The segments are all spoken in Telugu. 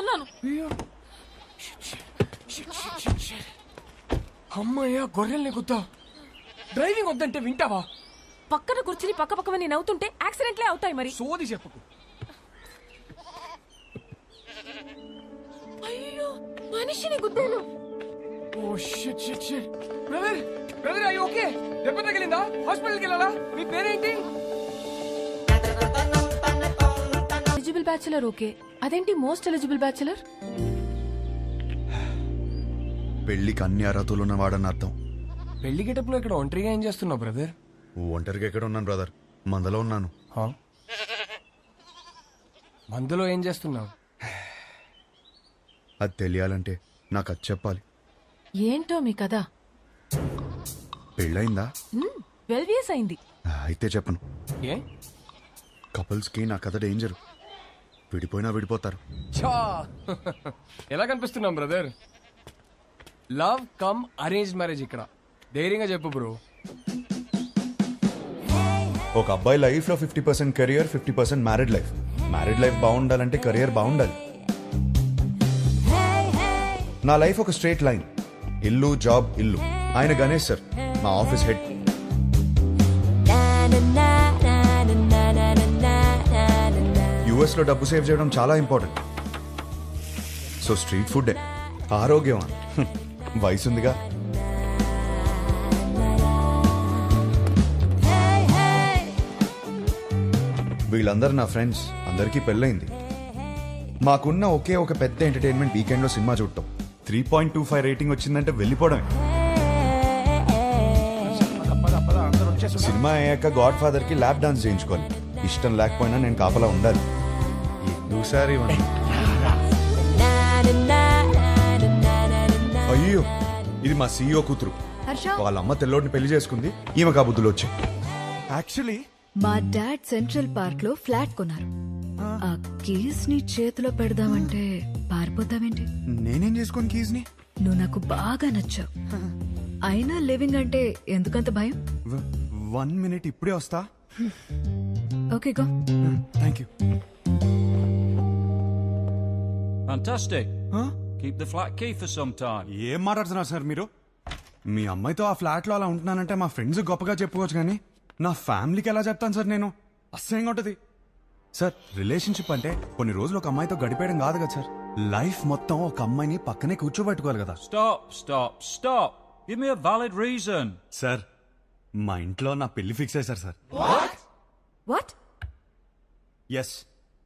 ఉన్నాను. అమ్మయ్యా గొర్రెల్ని గుద్దా. డ్రైవింగ్ వద్దంటే వింటావా? పక్కన కూర్చుని పక్క పక్కన నేను అవుతుంటే యాక్సిడెంట్లే అవుతాయి మరి. సోది చెప్పకు. అయ్యో మనిషిని గుద్దాను. Oh shit shit shit. Brother brother అయ్యి ఓకే? దెబ్బ తగిలిందా? హాస్పిటల్కి వెళ్ళాలా? మీ పేరేంటి? ఎలిజిబుల్ బ్యాచులర్ ఓకే, అదేంటి మోస్ట్ ఎలిజిబుల్ బ్యాచులర్? పెళ్లికి అన్ని అర్హతలు ఉన్నవాడని అర్థం. పెళ్లి గెటప్లో ఇక్కడ ఒంటరిగా ఏం చేస్తున్నావు బ్రదర్? ఒంటరిగా ఎక్కడ ఉన్నాను బ్రదర్, మందలో ఉన్నాను. మందులో ఏం చేస్తున్నావు? అది తెలియాలంటే నాకు అది చెప్పాలి. ఏంటో మీ కదా? పెళ్ళయిందా? 12 years అయింది. అయితే చెప్పను. ఏ? కపుల్స్ కి నా కథ డేంజర్. విడిపోయినా విడిపోతారు. చా ఎలా కనిపిస్తున్నాం brother? Love come arrange marriage ఇక్కడ. ధైర్యంగా చెప్పు బ్రో. ఒక అబ్బాయి లైఫ్ లో 50% career, 50% married life. Married life బాగుండాలంటే కెరియర్ బాగుండాలి. నా లైఫ్ ఒక స్ట్రైట్ లైన్. ఇల్లు జాబ్ ఇల్లు. ఆయన గణేష్ సార్, మా ఆఫీస్ హెడ్. యుఎస్ లో డబ్బు సేవ్ చేయడం చాలా ఇంపార్టెంట్. సో స్ట్రీట్ ఫుడ్ ఆరోగ్యం. వయసుందిగా. వీళ్ళందరూ నా ఫ్రెండ్స్. అందరికీ పెళ్ళైంది. మాకున్న ఒకే ఒక పెద్ద ఎంటర్టైన్మెంట్ వీకెండ్ లో సినిమా చూడటం. 3.25 రేటింగ్ వచ్చిందంటే వెళ్ళిపోవడమే. సినిమా అయ్యాక గాడ్ ఫాదర్ కి ల్యాప్ డాన్స్ చేయించుకోవాలి. ఇష్టం లేకపోయినా నేను కాపలా ఉండాలి. ఎందుసారి అయ్యో, ఇది మా సీఈఓ కూతురు. వాళ్ళ అమ్మ తెల్లోడిని పెళ్లి చేసుకుంది. ఈమె కాబుద్దులు వచ్చాయి. యాక్చువల్లీ మా డాడ్ సెంట్రల్ పార్క్ లో ఫ్లాట్ కొన్నారు. ఆ కీస్ ని చేతిలో పెడదామంటే పారిపోతావేంటి? నేనేం చేసుకోను కీస్ ని? నువ్వు నాకు బాగా నచ్చావు. అయినా లివింగ్ అంటే ఎందుకంత భయం? 1 minute, ఇప్పుడే వస్తా. Okay go. Thank you. Fantastic. Keep the flat key for some time. ఏం మాట్లాడుతున్నారు సార్ మీరు? మీ అమ్మాయితో ఆ ఫ్లాట్ లో అలా ఉంటున్నానంటే మా ఫ్రెండ్స్ గొప్పగా చెప్పుకోవచ్చు, కానీ నా ఫ్యామిలీకి ఎలా చెప్తాను సార్ నేను? అసహ్యంగా ఉంటది సార్. రిలేషన్షిప్ అంటే కొన్ని రోజులు ఒక అమ్మాయితో గడిపేయడం కాదు కదా సార్. లైఫ్ మొత్తం ఒక అమ్మాయిని పక్కనే కూర్చోబెట్టుకోవాలి కదా. Stop. Give me a valid reason. Sir, మా ఇంట్లో నా పెళ్లి ఫిక్స్ అయ్యారు sir. What? Yes,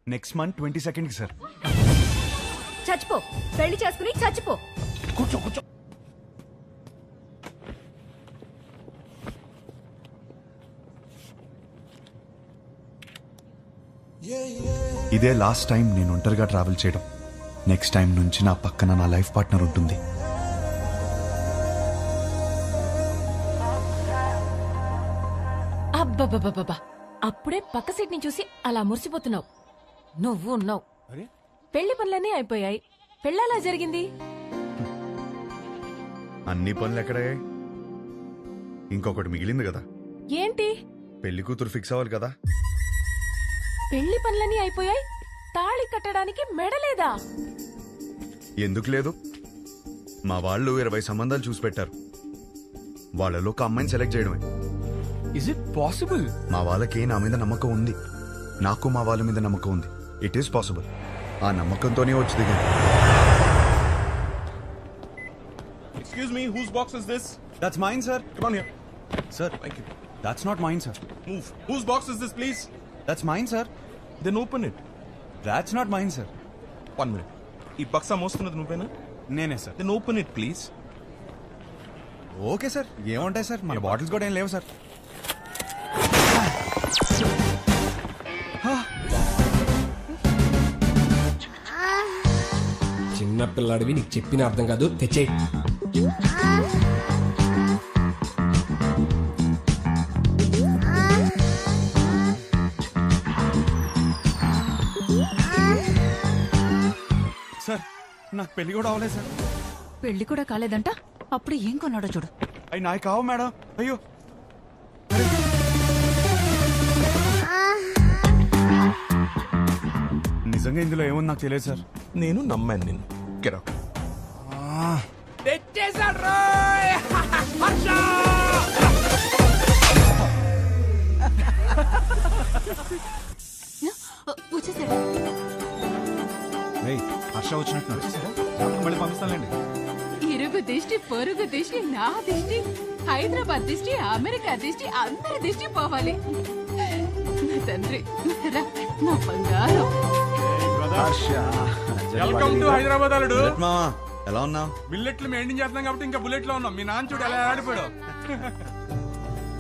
next month 22nd కి సార్. చచ్చిపో. పెళ్లి చేసుకుని చచ్చిపో. కూర్చో కూర్చో. ఇదే లాస్ట్ టైం నేను ఒంటరిగా ట్రావెల్ చేయడం. నెక్స్ట్ టైం నుంచి నా పక్కన నా లైఫ్ పార్ట్నర్ ఉంటుంది. అబ్బబ్బబ్బబ్బా, అప్పుడే పక్క సీట్ ని చూసి అలా మురిసిపోతున్నావు. నువ్వు ఉన్నావు. పెళ్లి పనులన్నీ అయిపోయాయి. పెళ్ళలా జరిగింది. అన్ని పనులు ఎక్కడే? ఇంకొకటి మిగిలింది కదా. ఏంటి? పెళ్లి కూతురు ఫిక్స్ అవ్వాలి కదా. పెళ్లి పనులన్నీ అయిపోయాయి. తాళి కట్టడానికి మెడలేదా? ఎందుకు లేదు? మా వాళ్ళు 20 సంబంధాలు చూసి పెట్టారు. వాళ్ళలో ఒక అమ్మాయిని సెలెక్ట్ చేయడమే. Is it possible? మా వాళ్ళకి నా మీద నమ్మకం ఉంది. నాకు మా వాళ్ళ మీద నమ్మకం ఉంది. It is possible. ఆ నమ్మకంతోనే వచ్చి దిగింది. Excuse me, whose box is this? That's mine, sir. Come on here. Sir, Thank you. that's not mine, sir. Move. Whose box is this, please? That's mine, sir. Then open it. That's not mine, sir. 1 minute. ఈ బక్సా మోస్తున్నది నువ్వేనా? నేనే sir. Then open it, please. Okay sir. ఏముంటాయి సార్, మన బాటిల్స్ కూడా ఏం లేవు సార్. చిన్న పిల్లాడివి, నీకు చెప్పిన అర్థం కాదు. తెచ్చే. సార్, నాకు పెళ్లి కూడా అవ్వలేదు సార్. పెళ్లి కూడా కాలేదంట. అప్పుడు ఏం కొన్నాడో చూడు. అవి నాకు కావు మేడం. అయ్యో, నిజంగా ఇందులో ఏముంది నాకు తెలియదు సార్. నేను నమ్మాను నిన్ను. Get out. వచ్చేసాడు. హర్ష వచ్చినట్టు మళ్ళీ పంపిస్తానండి. ఇరుగు దిష్టి పొరుగు దిష్టి నా దిష్టి హైదరాబాద్ దిష్టి అమెరికా దిష్టి అందరి దిష్టి పోవాలి. నా తండ్రి రా, నా బంగారం. వెల్కమ్ టు హైదరాబాద్ అల్లుడు. మామా ఎలా ఉన్నావు? బిల్లెట్లు మెయింటైన్ చేస్తున్నాం కాబట్టి ఇంకా బుల్లెట్ లో ఉన్నాం. మీ నాన్న చూడు ఎలా ఆడిపోయాడు.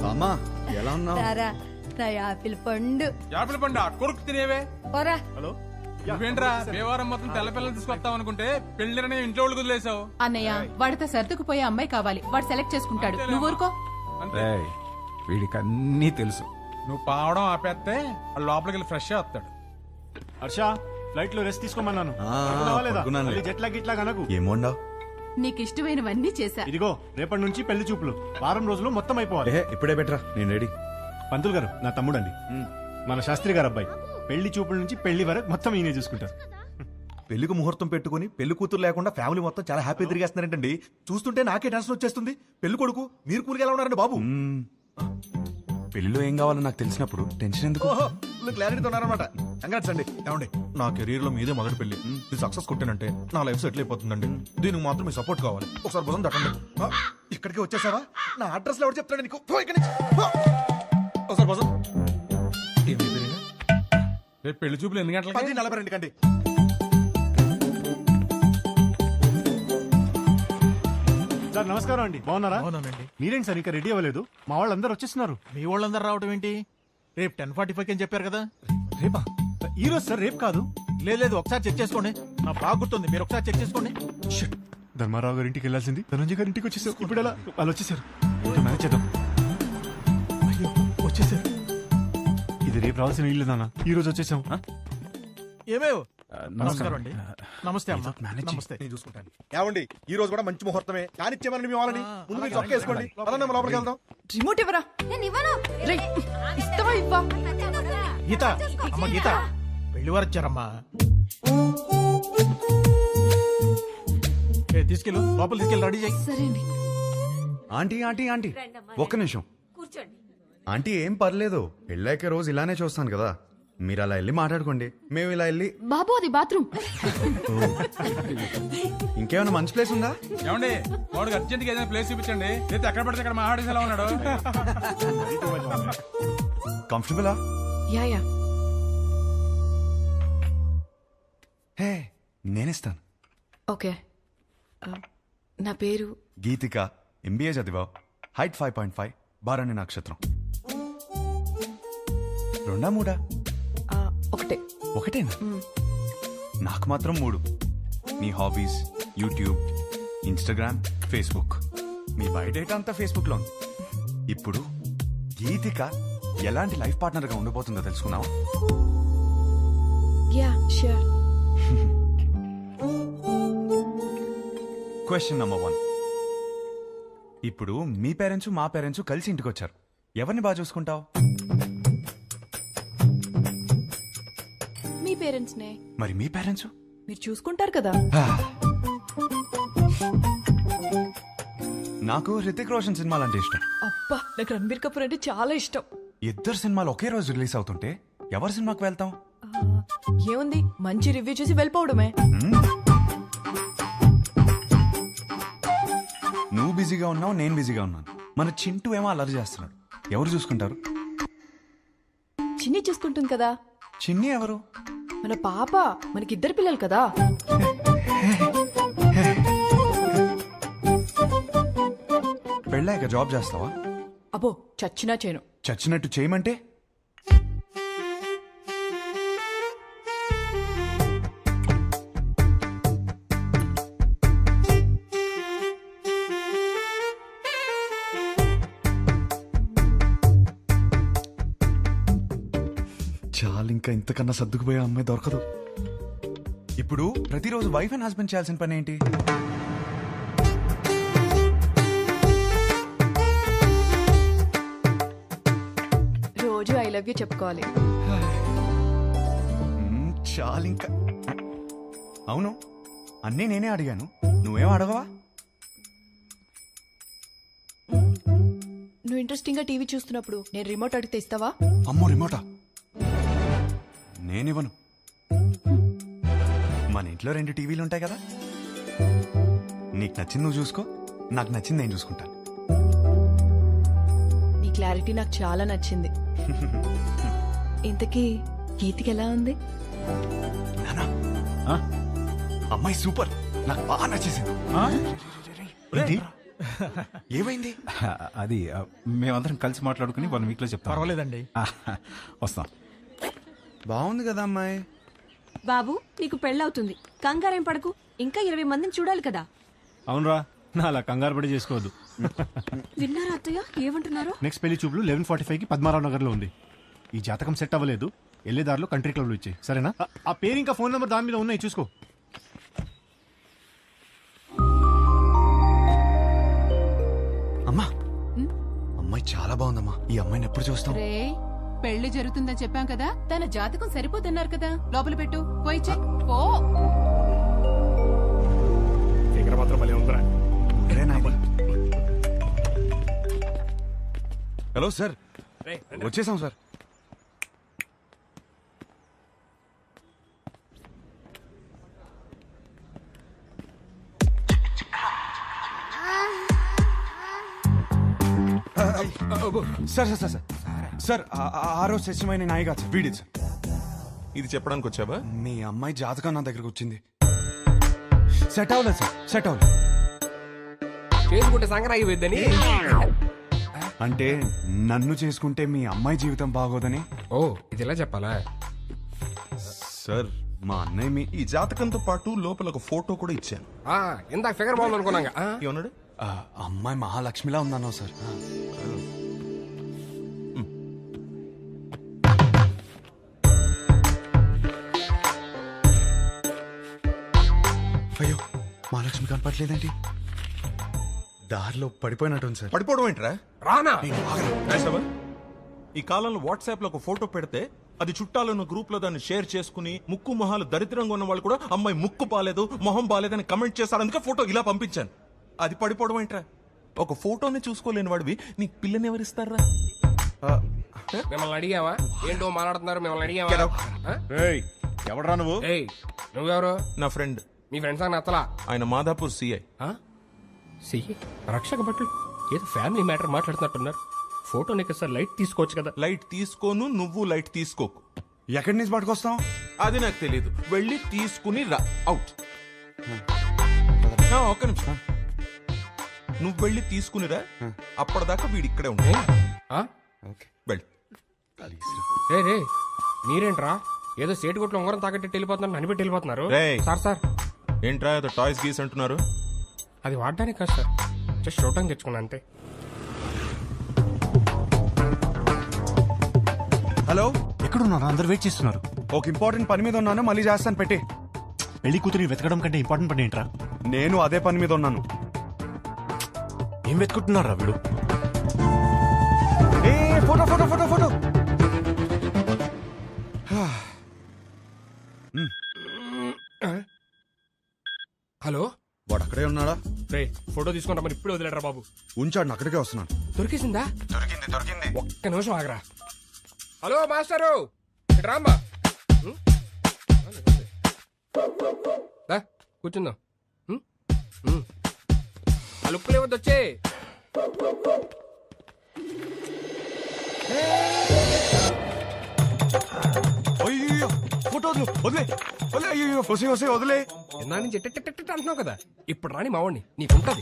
అమ్మా ఎలా ఉన్నావు? నా యాపిల్ పండు యాపిల్ పండు కొరుకు తినేవే. పోరా. నువ్వేంట్రా దేవారం మొత్తం తెల్ల పిల్లలు తీసుకొస్తావు అనుకుంటే పెళ్లిరనే ఇంట్లో వాళ్ళు వదిలేసావు. అన్నయ్య వాడితో సర్దుకుపోయే అమ్మాయి కావాలి, వాడు సెలెక్ట్ చేసుకుంటాడు. నువ్వు ఊరుకో. వీడికి అన్నీ తెలుసు. నువ్వు పావడం ఆపేస్తే వాళ్ళు లోపలికి వెళ్ళి ఫ్రెష్ వస్తాడు. హర్ష ఫ్లైట్ లో రెస్ట్ తీసుకోమన్నాను. జెట్ లాగ్ ఇట్లా కనకు. ఏమోండావు? నీకు ఇష్టమైనవన్నీ చేశా. ఇదిగో రేపటి నుంచి పెళ్లి చూపులు వారం రోజులు మొత్తం అయిపోవాలి. ఇప్పుడే బెటరా, నేను రెడీ. పంతులు గారు నా తమ్ముడండి, మన శాస్త్రి గారు అబ్బాయి. పెళ్లి చూపుల నుంచి పెళ్లి వరకు మొత్తం ఈయనే చూసుకుంటారు. పెళ్లికి ముహూర్తం పెట్టుకుని పెళ్లి కూతురు లేకుండా ఫ్యామిలీ మొత్తం చాలా హ్యాపీ తిరిగేస్తున్నారంటండి. చూస్తుంటే నాకే టెన్షన్ వచ్చేస్తుంది. పెళ్లి కొడుకు మీరు కూలికి ఎలా ఉన్నారండి బాబు? పెళ్లిలో ఏం కావాలో నాకు తెలిసినప్పుడు టెన్షన్ ఎందుకు? క్లారిటీతో ఉన్నారనమాట. కంగ్రాట్స్ అండి. ఏమండి నా కెరీర్ లో మీదే మొదటి పెళ్లి. ఇది సక్సెస్ కొట్టానంటే నా లైఫ్ సెటిల్ అయిపోతుందండి. దీనికి మాత్రం మీ సపోర్ట్ కావాలి. ఒకసారి భుజం తట్టండి. ఇక్కడికి వచ్చేసావా? నా అడ్రస్ లో ఎవరు చెప్తాడు నీకు? ఒకసారి భుజం. రేపు పెళ్లి చూపులు ఎన్ని గంటలకి? 10:42 కండి. సార్ నమస్కారం అండి, బాగున్నారా? మీరేంటి సార్ ఇంకా రెడీ అవ్వలేదు? మా వాళ్ళందరూ వచ్చేస్తున్నారు. మీ వాళ్ళందరూ రావడం ఏంటి? రేపు 10:45 అని చెప్పారు కదా. రేపా? ఈ రోజు సార్, రేపు కాదు. లేదు ఒకసారి చెక్ చేసుకోండి. నా బాగా గుర్తుంది, మీరు ఒకసారి చెక్ చేసుకోండి. ధర్మారావు గారి ఇంటికి వెళ్ళాల్సింది ధనంజయ్ గారి ఇంటికి వచ్చేసారు. ఇప్పుడు ఎలా? వాళ్ళు వచ్చేసారు. ఇంకా మేనేజ్ చేద్దాం. అయ్యో వచ్చేసారు. ఇది రేపు రావాల్సిన ఇల్లు నాన్న, ఈ రోజు వచ్చేసాం. ఏమేవ్ నమస్కారం అండి. నమస్తే అమ్మా. నమస్తే. నేను చూసుకుంటాను. ఏమండి ఈ రోజు కూడా మంచి ముహూర్తమే. కానిచ్చేమని మీ వాళ్ళని ముందు మీరు చొక్కా వేసుకోండి. అలా లోపలికి వెళ్దాం. రిమోట్ ఇవ్వరా. ఇస్తావా ఇవ్వా? గీత అమ్మ గీత పెళ్లి వారు వచ్చారమ్మా. తీసుకెళ్ళు లోపల తీసుకెళ్ళి రెడీ చేయి. సరే అండి. ఆంటీ ఆంటీ ఆంటీ ఒక్క నిమిషం. ఆంటీ ఏం పర్లేదు, పెళ్ళాక రోజు ఇలానే చూస్తాను కదా. మీరు అలా వెళ్ళి మాట్లాడుకోండి, మేము ఇలా వెళ్ళి. బాబు అది బాత్రూమ్. ఇంకేమైనా మంచి ప్లేస్ ఉందా? ఏమండి వాడికి అర్జెంట్ గా ఏదైనా ప్లేస్ చూపించండి. అయితే ఎక్కడ పడితే అక్కడ మాట్లాడేసి ఎలా ఉన్నాడు. కంఫర్టబులా? Yeah yeah. హే నేనిస్తాను. ఓకే. నా పేరు గీతిక, ఎంబీఏ చదివావు, హైట్ 5.5, బారాణి నక్షత్రం. 2 3? ఒకటే. ఒకటేనా? నాకు మాత్రం 3. మీ హాబీస్ యూట్యూబ్, ఇన్స్టాగ్రామ్, ఫేస్బుక్. మీ బయోడేటా అంతా ఫేస్బుక్ లో ఉంది. ఇప్పుడు గీతిక ఎలాంటి లైఫ్ పార్ట్నర్ గా ఉండబోతుందో తెలుసుకున్నావా? Yeah sure. Question number 1. ఇప్పుడు మీ పేరెంట్స్ మా పేరెంట్స్ కలిసి ఇంటికి వచ్చారు. ఎవరిని బాగా చూసుకుంటావు? మీ పేరెంట్స్ నే. మరి మీ పేరెంట్స్? మీరు చూసుకుంటారు కదా. నాకు హృతిక్ రోషన్ సినిమాలు అంటే ఇష్టం. అబ్బా నాకు రణబీర్ కపూర్ అంటే చాలా ఇష్టం. ఇద్దరు సినిమాలు ఒకే రోజు రిలీజ్ అవుతుంటే ఎవరి సినిమాకి వెళ్తాం? ఏముంది, మంచి రివ్యూ చూసి వెళ్ళిపోవడమే. నువ్వు బిజీగా ఉన్నావు, నేను బిజీగా ఉన్నాను. మన చింటూ ఏమో అల్లరి చేస్తున్నాడు. ఎవరు చూసుకుంటారు? చిన్ని చూసుకుంటుంది కదా. చిన్ని ఎవరు? మన పాప. మనకిద్దరు పిల్లలు కదా. పెళ్ళాక జాబ్ చేస్తావా? అబ్బో చచ్చినా చేయను. చచ్చినట్టు చేయమంటే? చాలు, ఇంకా ఇంతకన్నా సర్దుకుపోయే అమ్మాయి దొరకదు. ఇప్పుడు ప్రతిరోజు వైఫ్ అండ్ హస్బెండ్ చేయాల్సిన పని ఏంటి? రోజు ఐ లవ్ యూ చెప్పుకోవాలి. చాలు ఇంకా. అవును, అన్నీ నేనే అడిగాను, నువ్వేం అడగవా? నువ్వు ఇంట్రెస్టింగ్ గా టీవీ చూస్తున్నప్పుడు నేను రిమోట్ అడిగితే ఇస్తావా? అమ్మో, రిమోటా? నేనివ్వను. మన ఇంట్లో 2 టీవీలు ఉంటాయి కదా, నీకు నచ్చింది నువ్వు చూసుకో, నాకు నచ్చింది నేను చూసుకుంటాను. నీ క్లారిటీ నాకు చాలా నచ్చింది. ఇంతకీ గీతికి ఎలా ఉంది? నానా, అమ్మాయి సూపర్, నాకు బాగా నచ్చేసింది. ఏంటి? ఏమైంది? అది మేమందరం కలిసి మాట్లాడుకుని 1 వీక్ లో చెప్తాం. పర్వాలేదండి. వస్తాం. బాగుంది కదా అమ్మాయి. బాబు, నీకు పెళ్ళవుతుంది, కంగారేం పడకు. ఇంకా 20 మందిని చూడాలి కదా. అవునరా, నా అలా కంగారు పడి చేసుకోవద్దు. విన్నారా అత్తయ్య ఏమంటున్నారు? నెక్స్ట్ పెళ్లి చూపులు 11:45కి పద్మారావు నగర్ లో ఉంది. ఈ జాతకం సెట్ అవ్వలేదు, వెళ్ళేదారిలో కంట్రీ క్లబ్ లో ఇచ్చాయి, సరేనా? ఆ పేరు ఇంకా ఫోన్ నెంబర్ దాని మీద ఉన్నాయి, చూసుకో. అమ్మా, అమ్మాయి చాలా బాగుందమ్మా. ఈ అమ్మాయిని ఎప్పుడు చూస్తాం? రే, పెళ్లి జరుగుతుందని చెప్పాం కదా, తన జాతకం సరిపోతున్నారు కదా, లోపల పెట్టు, పోయి చెక్ పో. హలో సార్, వచ్చేసాం sir. Sir sir sir sir, ఆ రోజు తెచ్చిమైన నాయి కాదు సార్, వీడి సార్. ఇది చెప్పడానికి వచ్చావా? మీ అమ్మాయి జాతకం నా దగ్గరకు వచ్చింది. సెట్ అవ్వలేదు సార్, సెట్ అవ్వలేదు. చేసుకుంటే సంక్రాంతి పోయిద్దని. అంటే నన్ను చేసుకుంటే మీ అమ్మాయి జీవితం బాగోదని. ఓ, ఇది ఇలా చెప్పాలా? సార్, మా అన్నయ్య మీ ఈ జాతకంతో పాటు లోపల ఒక ఫోటో కూడా ఇచ్చాను. ఇందాక ఫిగర్ బాగుంది అనుకున్నాగా. ఏమన్నాడు? అమ్మాయి మహాలక్ష్మిలా ఉందన్నావు సార్. అయ్యో, మహాలక్ష్మి కనపట్లేదేంటి? దారిలో పడిపోయినట్టుంది సార్. పడిపోవడం ఏంట్రా? రానా? ఈ కాలంలో వాట్సాప్ లో ఒక ఫోటో పెడితే అది చుట్టాలను గ్రూప్ లో దాన్ని షేర్ చేసుకుని ముక్కు మొహాలు దరిద్రంగా ఉన్న వాళ్ళు కూడా అమ్మాయి ముక్కు బాలేదు, మొహం బాలేదని కమెంట్ చేశారు. అందుకే ఫోటో ఇలా పంపించాను. అది పడిపోవడం ఏంట్రా? ఒక ఫోటోని చూసుకోలేని వాడివి నీకు పిల్లని ఎవరిస్తారా? మిమ్మల్ని అడిగావా? ఏంటో మాట్లాడుతున్నారు, మిమ్మల్ని అడిగావా? ఎవడరా నువ్వు? ఏయ్, నువ్వెవరు? నా ఫ్రెండ్. మీ ఫ్రెండ్స్ అని నచ్చలా? ఆయన మాదాపూర్ సిఐ. రక్షక భటులు ఏదో ఫ్యామిలీ మ్యాటర్ మాట్లాడుతున్నట్టున్నారు. ఫోటో నీకు సార్ లైట్ తీసుకోవచ్చు కదా. లైట్ తీసుకోను, నువ్వు లైట్ తీసుకోకు. ఎక్కడి నుంచి పట్టుకొస్తాం? అది నాకు తెలియదు. వెళ్ళి తీసుకుని రా. అవుట్. ఒక్క నిమిషం, నువ్వు వెళ్ళి తీసుకునిరా. అప్పటిదాకా వీడి ఇక్కడే ఉంటాయి. వెళ్ళి. రే, మీరేంట్రా ఏదో సేటు కొట్లు ఉంగరం తాకట్టి వెళ్ళిపోతున్నారు, అనిపెట్టి వెళ్ళిపోతున్నారు. సార్ ఏంట్రా ఏదో టాయ్స్ గీస్ అంటున్నారు? అది వాడడానికి కాదు సార్, జస్ట్ చూడటానికి తెచ్చుకున్నా అంతే. హలో, ఎక్కడున్నారు? అందరు వెయిట్ చేస్తున్నారు. ఒక ఇంపార్టెంట్ పని మీద ఉన్నాను, మళ్ళీ చేస్తాను, పెట్టి. పెళ్లి కూతురి వెతకడం కంటే ఇంపార్టెంట్ పని ఏంట్రా? నేను అదే పని మీద ఉన్నాను. ఏం వెతుకుంటున్నారా వీడు? Photo photo photo photo. Hello, వాడు అక్కడే ఉన్నాడా? రే, ఫోటో తీసుకుంటా మరి ఇప్పుడే వదిలేడరా బాబు. ఉంచాడు, అక్కడికే వస్తున్నాను. దొరికేసిందా? దొరికింది. ఒక్క నిమిషం ఆగరా. హలో మాస్టరు, ఇటు రామ్మా. కూర్చుందాం. ఆ లుక్కులు ఏవద్దు, వచ్చే. అయ్యో, ఫోటో వదిలే. అయ్యో, వదిలే. నా నుంచి అంటున్నావు కదా, ఇప్పుడు రాని మావాడిని నీకుంటది.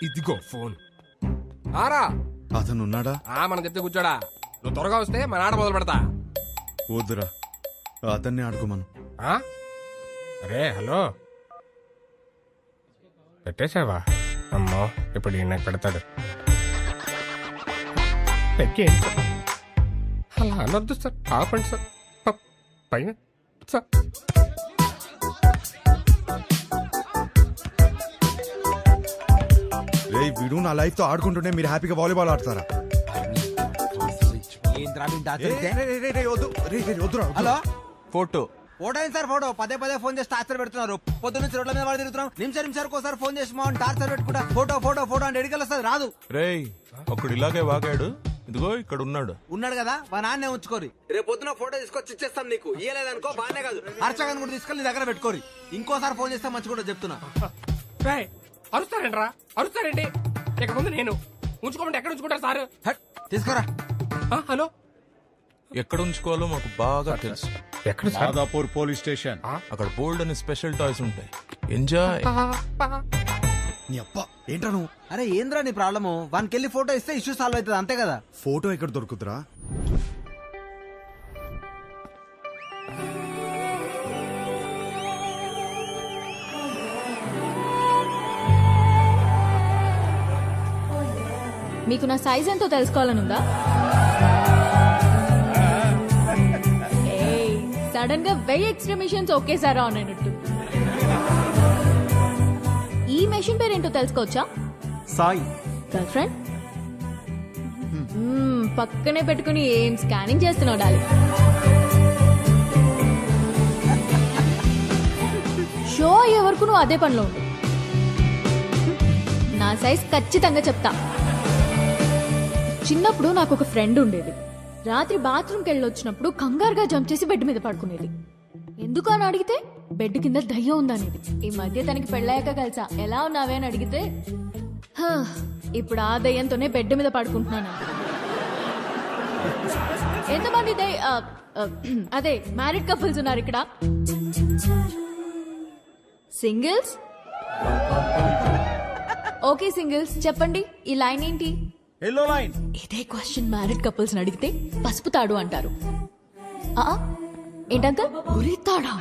ఇదిగో ఫోన్. ఆరా, అతను ఉన్నాడా? మనం చెప్తే కూర్చోడా. నువ్వు త్వరగా వస్తే మన ఆట మొదలు పెడతా. వద్దురా, అతన్ని అడుగుమను. అరే హలో, పెట్టేశావా? అమ్మో, ఇప్పుడు ఈయన పెడతాడు. పెట్టేయండి సార్. అలా అనొద్దు సార్, ఆపండి సార్. పైన సార్. రే, వీడు నా లైఫ్ తో ఆడుకుంటుంటే మీరు హ్యాపీగా వాలీబాల్ ఆడతారా? హలో ఫోటో ఫోటో ఏంటి సార్? ఫోటో పదే పదే ఫోన్ చేసి టార్చర్ పెడుతున్నారు. పొద్దు నుంచి రోడ్ల మీద వాడు తిరుగుతున్నాం. నిమిషానికి ఒకసారి ఫోన్ చేసి మా టార్చర్ పెట్టుకుంటా ఫోటో ఫోటో ఫోటో అంటే ఎడికల్ వస్తుంది, రాదు. రేయ్ ఒకడు ఇలాగే వాగాడు, ఇదిగో ఇక్కడ ఉన్నాడు. ఉన్నాడు కదా, మా నాన్నే ఉంచుకోరి. రేపు పొద్దున ఫోటో తీసుకొచ్చి ఇచ్చేస్తాం నీకు. ఇయ్యలేదనుకో బానే కాదు, అర్చకన్ కూడా తీసుకెళ్ళి నీ దగ్గర పెట్టుకోరి. ఇంకోసారి ఫోన్ చేస్తే మంచి కూడా చెప్తున్నా. అరుస్తారండి అరుస్తారండి. ఇక ముందు నేను ఉంచుకోమంటే ఎక్కడ ఉంచుకుంటారు సార్? తీసుకోరా. హలో, ఎక్కడ ఉంచుకోవాలో మాకు బాగా తెలుసు. ఎక్కడ? Madhapur police station. అక్కడ బోల్డ్ అని స్పెషల్ టాయ్స్ ఉంటాయి. ఎంజాయ్. నీ అప్ప ఏంట్రా నువ్వు? అరే ఏంద్రా నీ ప్రాబ్లము? వానికి వెళ్ళి ఫోటో ఇస్తే ఇష్యూ సాల్వ్ అవుతుంది, అంతే కదా. ఫోటో ఎక్కడ దొరుకుతురా? మీకు నా సైజ్ ఎంతో తెలుసుకోవాలనుందా? సడన్ గా 1000 ఎక్స్ట్రా మిషన్స్ ఒకేసారి ఆన్ అయినట్టు. ఈ మెషిన్ పేరేంటో తెలుసుకోవచ్చా? సాయి. Girlfriend? పక్కనే పెట్టుకుని ఏం స్కానింగ్ చేస్తున్నావు డాలి? షో అయ్యే వరకు నువ్వు అదే పనిలో ఉండు. నా సైజ్ ఖచ్చితంగా చెప్తా. చిన్నప్పుడు నాకు ఒక ఫ్రెండ్ ఉండేది. రాత్రి బాత్రూమ్కి వెళ్ళొచ్చినప్పుడు కంగారుగా జంప్ చేసి బెడ్ మీద పడుకునేది. ఎందుకు అని అడిగితే బెడ్ కింద దయ్యం ఉందనేది. ఈ మధ్య తనకి పెళ్ళాక కలిసా. ఎలా ఉన్నావే అని అడిగితే ఇప్పుడు ఆ దయ్యంతోనే బెడ్ మీద పడుకుంటున్నాను. ఎంతమంది అదే మ్యారీడ్ కపుల్స్ ఉన్నారు ఇక్కడ? సింగిల్స్? ఓకే సింగిల్స్, చెప్పండి ఈ లైన్ ఏంటి? Yellow line. ఇదే క్వశ్చన్ మ్యారీడ్ కపుల్స్ అడిగితే పసుపు తాడు అంటారు. ఏంటంకల్ ఉరితాడా?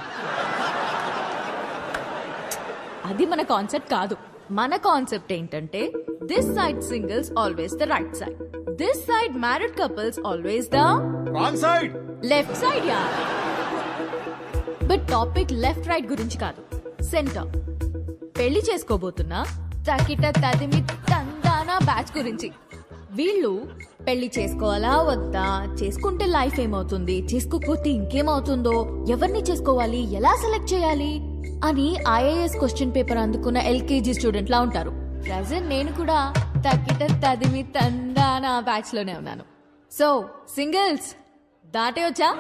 అది మన కాన్సెప్ట్ కాదు. మన కాన్సెప్ట్ ఏంటంటే this side singles always the right side, this side married couples always the wrong side, left side. Yeah, but topic left right గురించి కాదు, సెంటర్. పెళ్లి చేసుకోబోతున్నా తకిట తదిమి తందానా బ్యాచ్ గురించి. వీళ్ళు పెళ్లి చేసుకోవాలా వద్దా, చేసుకుంటే లైఫ్ ఏమవుతుంది, చేసుకోకపోతే ఇంకేమవుతుందో, ఎవరిని చేసుకోవాలి, ఎలా సెలెక్ట్ చేయాలి అని ఐఏఎస్ క్వశ్చన్ పేపర్ అందుకున్న ఎల్కేజీ స్టూడెంట్ లా ఉంటారు. ప్రజెంట్ నేను కూడా తక్కిట తదిమి తందానా బ్యాచ్ లోనే ఉన్నాను. సో సింగిల్స్ దాటే వచ్చా?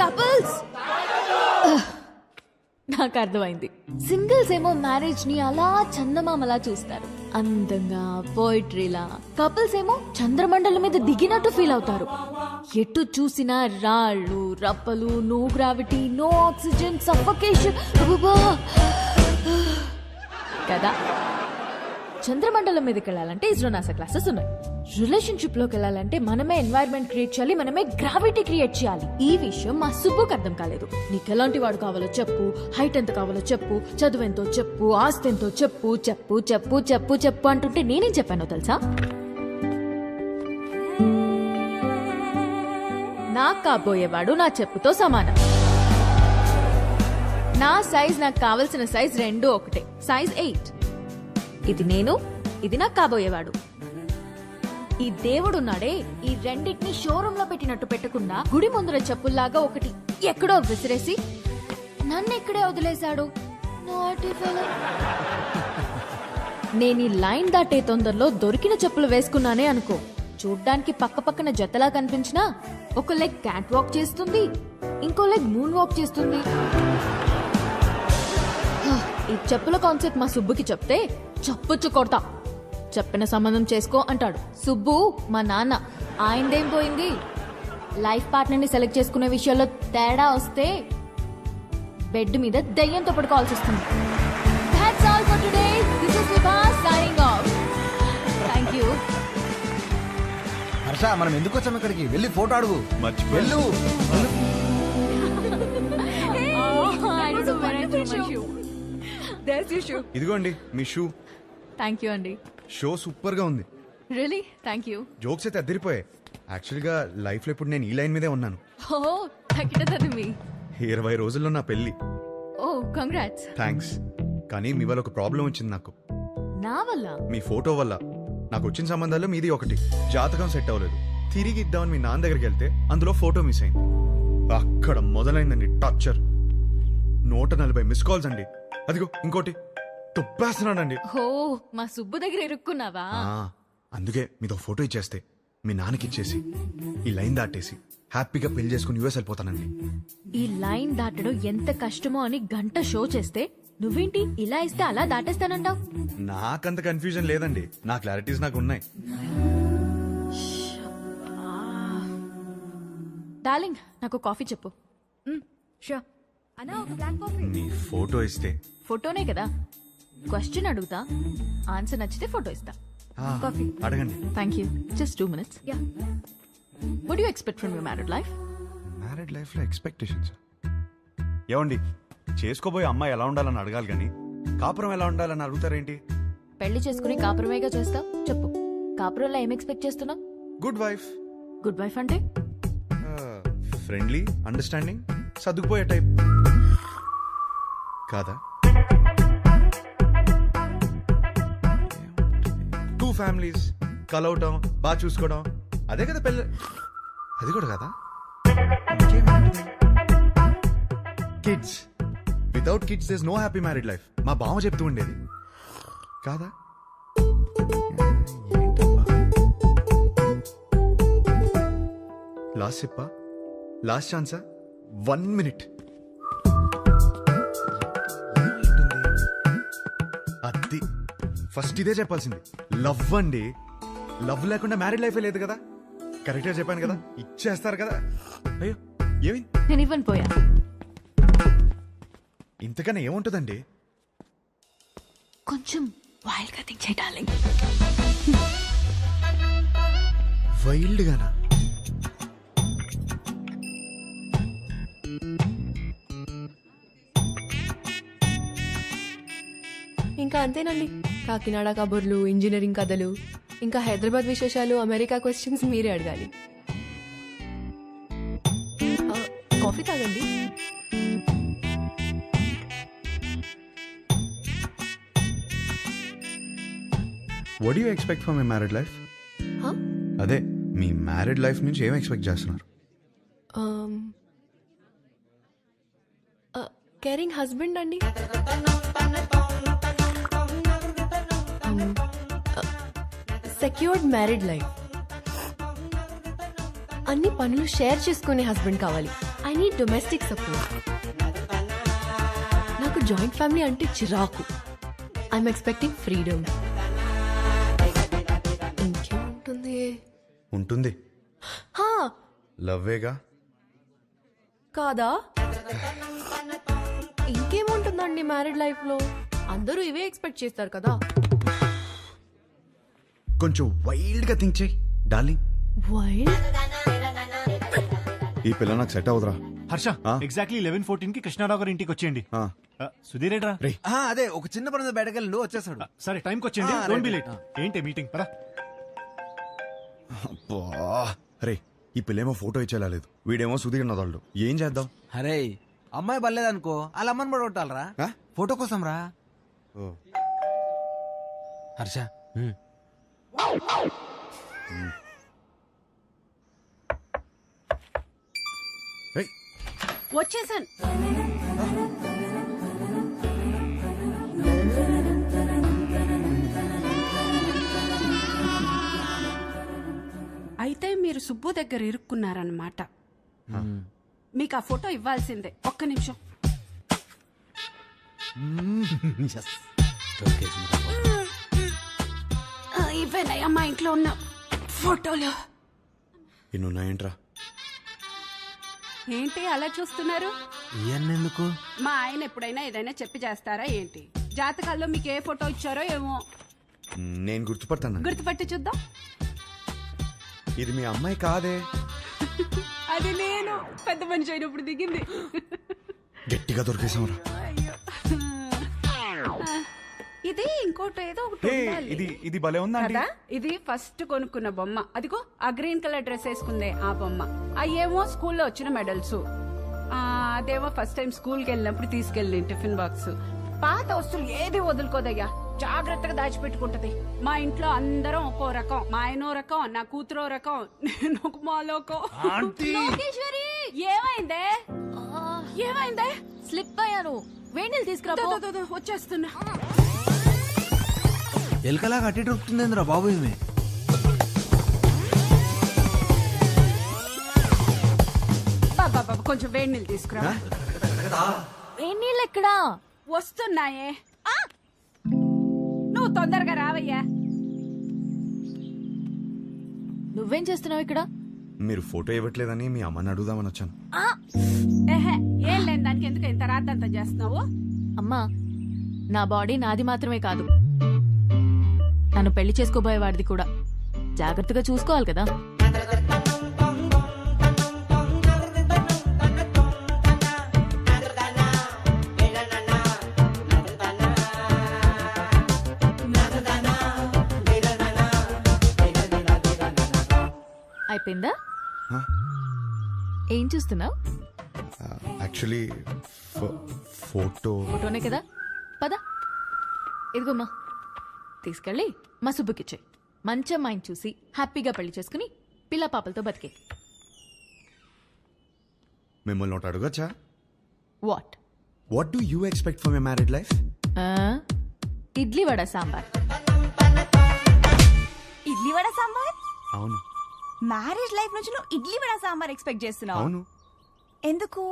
కపుల్స్ నాకు అర్థమైంది. సింగిల్స్ ఏమో మ్యారేజ్ ని అలా చందమామలా చూస్తారు, అందంగా పోయిట్రీలా. కపుల్స్ ఏమో చంద్రమండలం మీద దిగినట్టు ఫీల్ అవుతారు. ఎటు చూసినా రాళ్ళు రప్పలు, no gravity, no oxygen, suffocation కదా. చంద్రమండలం మీదకి వెళ్ళాలంటే ఇస్రో నాసా క్లాసెస్ ఉన్నాయి. రిలేషన్షిప్ లోకి వెళ్ళాలంటే మనమే ఎన్వైరన్మెంట్ క్రియేట్ చేయాలి, మనమే గ్రావిటీ క్రియేట్ చేయాలి. ఈ విషయం మా సుబ్బుకి అర్థం కాలేదు. నీకు ఎలాంటి వాడు కావాలో చెప్పు, హైట్ ఎంత కావాలో చెప్పు, చదువు ఎంతో చెప్పు, ఆస్తి ఎంతో చెప్పు, చెప్పు చెప్పు చెప్పు చెప్పు అంటుంటే నేనేం చెప్పానో తెలుసా? నాకు కాబోయేవాడు నా చెప్పుతో సమానం. నా సైజ్ నాకు కావలసిన సైజ్ రెండు ఒకటే, సైజ్ 8. ఇది నేను, ఇది నాకు కాబోయేవాడు. ఈ దేవుడున్నాడే, ఈ రెండింటిని షోరూమ్ లో పెట్టినట్టు పెట్టకుండా గుడి ముందర చెప్పుల్లాగా ఒకటి ఎక్కడో విసిరేసి నన్ను ఇక్కడే వదిలేశాడు. నేను ఈ లైన్ దాటే తొందరలో దొరికిన చెప్పులు వేసుకున్నానే అనుకో, చూడ్డానికి పక్క పక్కన జతలా కనిపించినా ఒక లెగ్ క్యాట్ వాక్ చేస్తుంది, ఇంకో లెగ్ మూన్ వాక్ చేస్తుంది. ఈ చెప్పుల కాన్సెప్ట్ మా సుబ్బుకి చెప్తే చప్పుచ్చు కొడతా. చెప్పిన సంబంధం చేసుకో అంటాడు. సుబ్బు మా నాన్న, ఆయనదేం పోయింది? లైఫ్ పార్ట్నర్ ని సెలెక్ట్ చేసుకునే విషయాల్లో తేడా వస్తే బెడ్ మీద దయ్యంతో పడుకోవాల్సి వస్తుంది. That's all for today. This is Vibha signing off. Thank you. Harsha, మనం ఎందుకు వచ్చాం ఇక్కడికి? వెళ్ళి ఫోటో అడుగు. వెళ్ళు. ఇదిగోండి మీ షూ. థ్యాంక్ యూ అండి. షో సూపర్ గా ఉంది. Really thank you. జోక్స్ అయితే అద్దరిపోయాయి. యాక్చువల్గా లైఫ్ లో ఇప్పుడు నేను ఈ లైన్ మీదే ఉన్నాను. ఓ తగ్గిటది మీ 20 రోజుల్లో నా పెళ్లి. ఓ కంగ్రాట్స్. థ్యాంక్స్. కానీ మీ వల్ల ఒక ప్రాబ్లం వచ్చింది నాకు. నా వల్ల? మీ ఫోటో వల్ల. నాకు వచ్చిన సంబంధాల్లో మీది ఒకటి. జాతకం సెట్ అవ్వలేదు. తిరిగి ఇద్దామని మీ నాన్న దగ్గరికి వెళ్తే అందులో ఫోటో మిస్ అయింది. అక్కడ మొదలైందండి టార్చర్. 140 మిస్ కాల్స్ అండి. అదిగో ఇంకోటి తుప్పేస్తున్నానండి. హో, మా సుబ్బు దగ్గర ఇరుక్కున్నావా? అందుకే మీతో ఫోటో ఇచ్చేస్తే మీ నాన్నకి ఇచ్చేసి ఈ లైన్ దాటేసి హ్యాపీగా పెళ్లి చేసుకుని యూఎస్ వెళ్ళిపోతానండి. ఈ లైన్ దాటడం ఎంత కష్టమో అని గంట షో చేస్తే నువ్వేంటి ఇలా ఇస్తే అలా దాటేస్తానంటావ్? నాకంత కన్ఫ్యూజన్ లేదండి. నా క్లారిటీస్ నాకు ఉన్నాయి. డార్లింగ్, నాకు కాఫీ చెప్పు. షూర్. అన్నా ఒక బ్లాక్ కాఫీ. నీ ఫోటో ఇస్తే ఫోటోనే కదా. క్వశ్చన్ అడుగుతా, ఆన్సర్ నచ్చితే ఫోటో ఇస్తా. కాఫీ. అడగండి. Thank you. Just 2 minutes. Yeah. What do you expect from your married life? Married life లో ఎక్స్పెక్టేషన్స్ ఏమండి? చేసుకోబోయే అమ్మాయి ఎలా ఉండాలని అడగాలి కానీ కాపురం ఎలా ఉండాలని అడుగుతారేంటి? పెళ్లి చేసుకుని కాపురమేగా చేస్తావు. చెప్పు, కాపురంలో ఏం ఎక్స్పెక్ట్ చేస్తున్నావు? Good wife. గుడ్ వైఫ్ అంటే ఫ్రెండ్లీ, అండర్స్టాండింగ్, సర్దుకుపోయే టైప్ కాదా? 2 ఫ్యామిలీస్ కలవటం, బాగా చూసుకోవడం, అదే కదా పెళ్ళి. అది కూడా కదా. Kids. Without kids there is no happy married life. మా బావ చెప్తూ ఉండేది కాదా? లాస్ట్ చెప్పా, లాస్ట్ ఛాన్సా? 1 minute. అది ఫస్ట్ ఇదే చెప్పాల్సింది. లవ్ అండి. లవ్ లేకుండా మ్యారీడ్ లైఫే లేదు కదా. కరెక్ట్గా చెప్పాను కదా. ఇచ్చేస్తారు కదా. అయ్యో ఏమి నేను ఇవ్వను పోయా. ఇంతకన్నా ఏముంటుందండి? కొంచెం వైల్డ్ గా థింక్ చేయి డార్లింగ్. వైల్డ్ గానా? ఇంకా అంతేనండి. కాకినాడ కబుర్లు, ఇంజనీరింగ్ కథలు, ఇంకా హైదరాబాద్ విశేషాలు, అమెరికా క్వశ్చన్స్ మీరే అడగాలి. కాఫీ తాగండి. What you expect from my married life? అదే మీ మ్యారీడ్ లైఫ్ నుంచి ఏం ఎక్స్పెక్ట్ చేస్తున్నారు? కేరింగ్ హస్బెండ్ అండి. Secured married life. అన్ని పనులు షేర్ చేసుకునే హస్బెండ్ కావాలి. I need domestic support. నాకు జాయింట్ ఫ్యామిలీ అంటే చిరాకు. I'm expecting freedom. ఇంకేముంటుంది? ఉంటుంది. లవ్వేగా కాదా? ఇంకేముంటుందండి మ్యారీడ్ లైఫ్ లో? అందరూ ఇవే ఎక్స్పెక్ట్ చేస్తారు కదా. కొంచెం వైల్డ్ గా థింక్ చేయి డార్లింగ్. వైల్డ్? ఈ పిల్ల నాకు సెట్ అవుదరా. హర్ష, ఎగ్జాక్ట్లీ 11:14 కి కృష్ణారావు గారి ఇంటికి వచ్చేయండి. సుధీర్ ఏడ్రా? అదే ఒక చిన్న పని బయటకెళ్ళి వచ్చేసాడు. సరే టైంకి వచ్చేయండి. Don't be late. ఏంటి మీటింగ్? పరా. అరే ఈ పిల్లేమో ఫోటో ఇచ్చేలాలేదు, వీడేమో సుధీర్ నదాళ్ళు. ఏం చేద్దాం? అరే అమ్మాయి బలేదనుకో, వాళ్ళ అమ్మని కూడా కొట్టాలరా ఫోటో కోసం రా. హర్ష వచ్చేసాను. అయితే మీరు సుబ్బు దగ్గర ఇరుక్కున్నారన్నమాట. మీకు ఆ ఫోటో ఇవ్వాల్సిందే. ఒక్క నిమిషం. ఇవేనయ్యా మా ఇంట్లో ఉన్న ఫోటోలు. ఇన్నున్నాయంట్రా? ఏంటి అలా చూస్తున్నారు? ఎందుకు? మా ఆయన ఎప్పుడైనా ఏదైనా చెప్పి చేస్తారా ఏంటి? జాతకాల్లో మీకు ఏ ఫోటో ఇచ్చారో ఏమో. నేను గుర్తుపడతాను. గుర్తుపట్టి చూద్దాం. ఇది మీ అమ్మాయి కాదే. అది నేను పెద్ద మనిషి అయినప్పుడు దిగింది. గట్టిగా దొరికేసాంరా. ఇది ఇంకోటి ఏదో ఒకటి ఉండాలి. ఇది భలే ఉందండి. కదా, ఇది ఫస్ట్ కొనుక్కున్న బొమ్మ. అదిగో ఆ గ్రీన్ కలర్ డ్రెస్ వేసుకుందే ఆ బొమ్మ. అయ్యేమో స్కూల్లో వచ్చిన మెడల్స్. అదేమో ఫస్ట్ టైం స్కూల్కి వెళ్ళినప్పుడు తీసుకెళ్ళి టిఫిన్ బాక్స్. పాత వస్తువులు ఏది వదులుకోదయ్యా. జాగ్రత్తగా దాచిపెట్టుకుంటది. మా ఇంట్లో అందరం ఒక్కో రకం. మా ఆయనో రకం, నా కూతురో రకం, నేను ఒక మాలోకం. లోకేశ్వరి ఏమైందే? ఏమైందే? స్లిప్ అయ్యాను. వేణీలు తీసుకురా పో. వచ్చేస్తున్నా. ఎలకలా కట్టి దొరుకుతుందేంద్రా బాబు ఈమె. బాబా కొంచెం వేడి నీళ్ళు తీసుకురా. వేణీళ్ళు ఎక్కడా? వస్తున్నాయే. నువ్వు తొందరగా రావయ్యా. నువ్వేం చేస్తున్నావు ఇక్కడ? మీరు ఫోటో ఇవ్వట్లేదని మీ అమ్మని అడుగుదామని వచ్చాను. ఏహే, ఏం లేని దానికి ఎందుకు ఇంత రాద్దంతా చేస్తున్నావు? అమ్మా, నా బాడీ నాది మాత్రమే కాదు, నన్ను పెళ్లి చేసుకోబోయేవాడిది కూడా. జాగ్రత్తగా చూసుకోవాలి కదా. అయిపోయిందా? ఏం చూస్తున్నావు? యాక్చువల్లీ ఫోటోనే కదా. పద, ఇదిగోమ్మా, తీసుకెళ్ళి మా సుబ్బుకిచ్చే. మంచి అమ్మాయిని చూసి హ్యాపీగా పెళ్లి చేసుకుని పిల్ల పాపలతో బతికే. మిమ్మల్ని ఒకటి అడగచ్చా? What what do you expect for my married life? Idli vada sambar. Idli vada sambar? అవును. మ్యారేజ్ లైఫ్ నుంచి నువ్వు ఇడ్లీ వడ సాంబార్ ఎక్స్పెక్ట్ చేస్తున్నావు? అవును. ఎందుకు?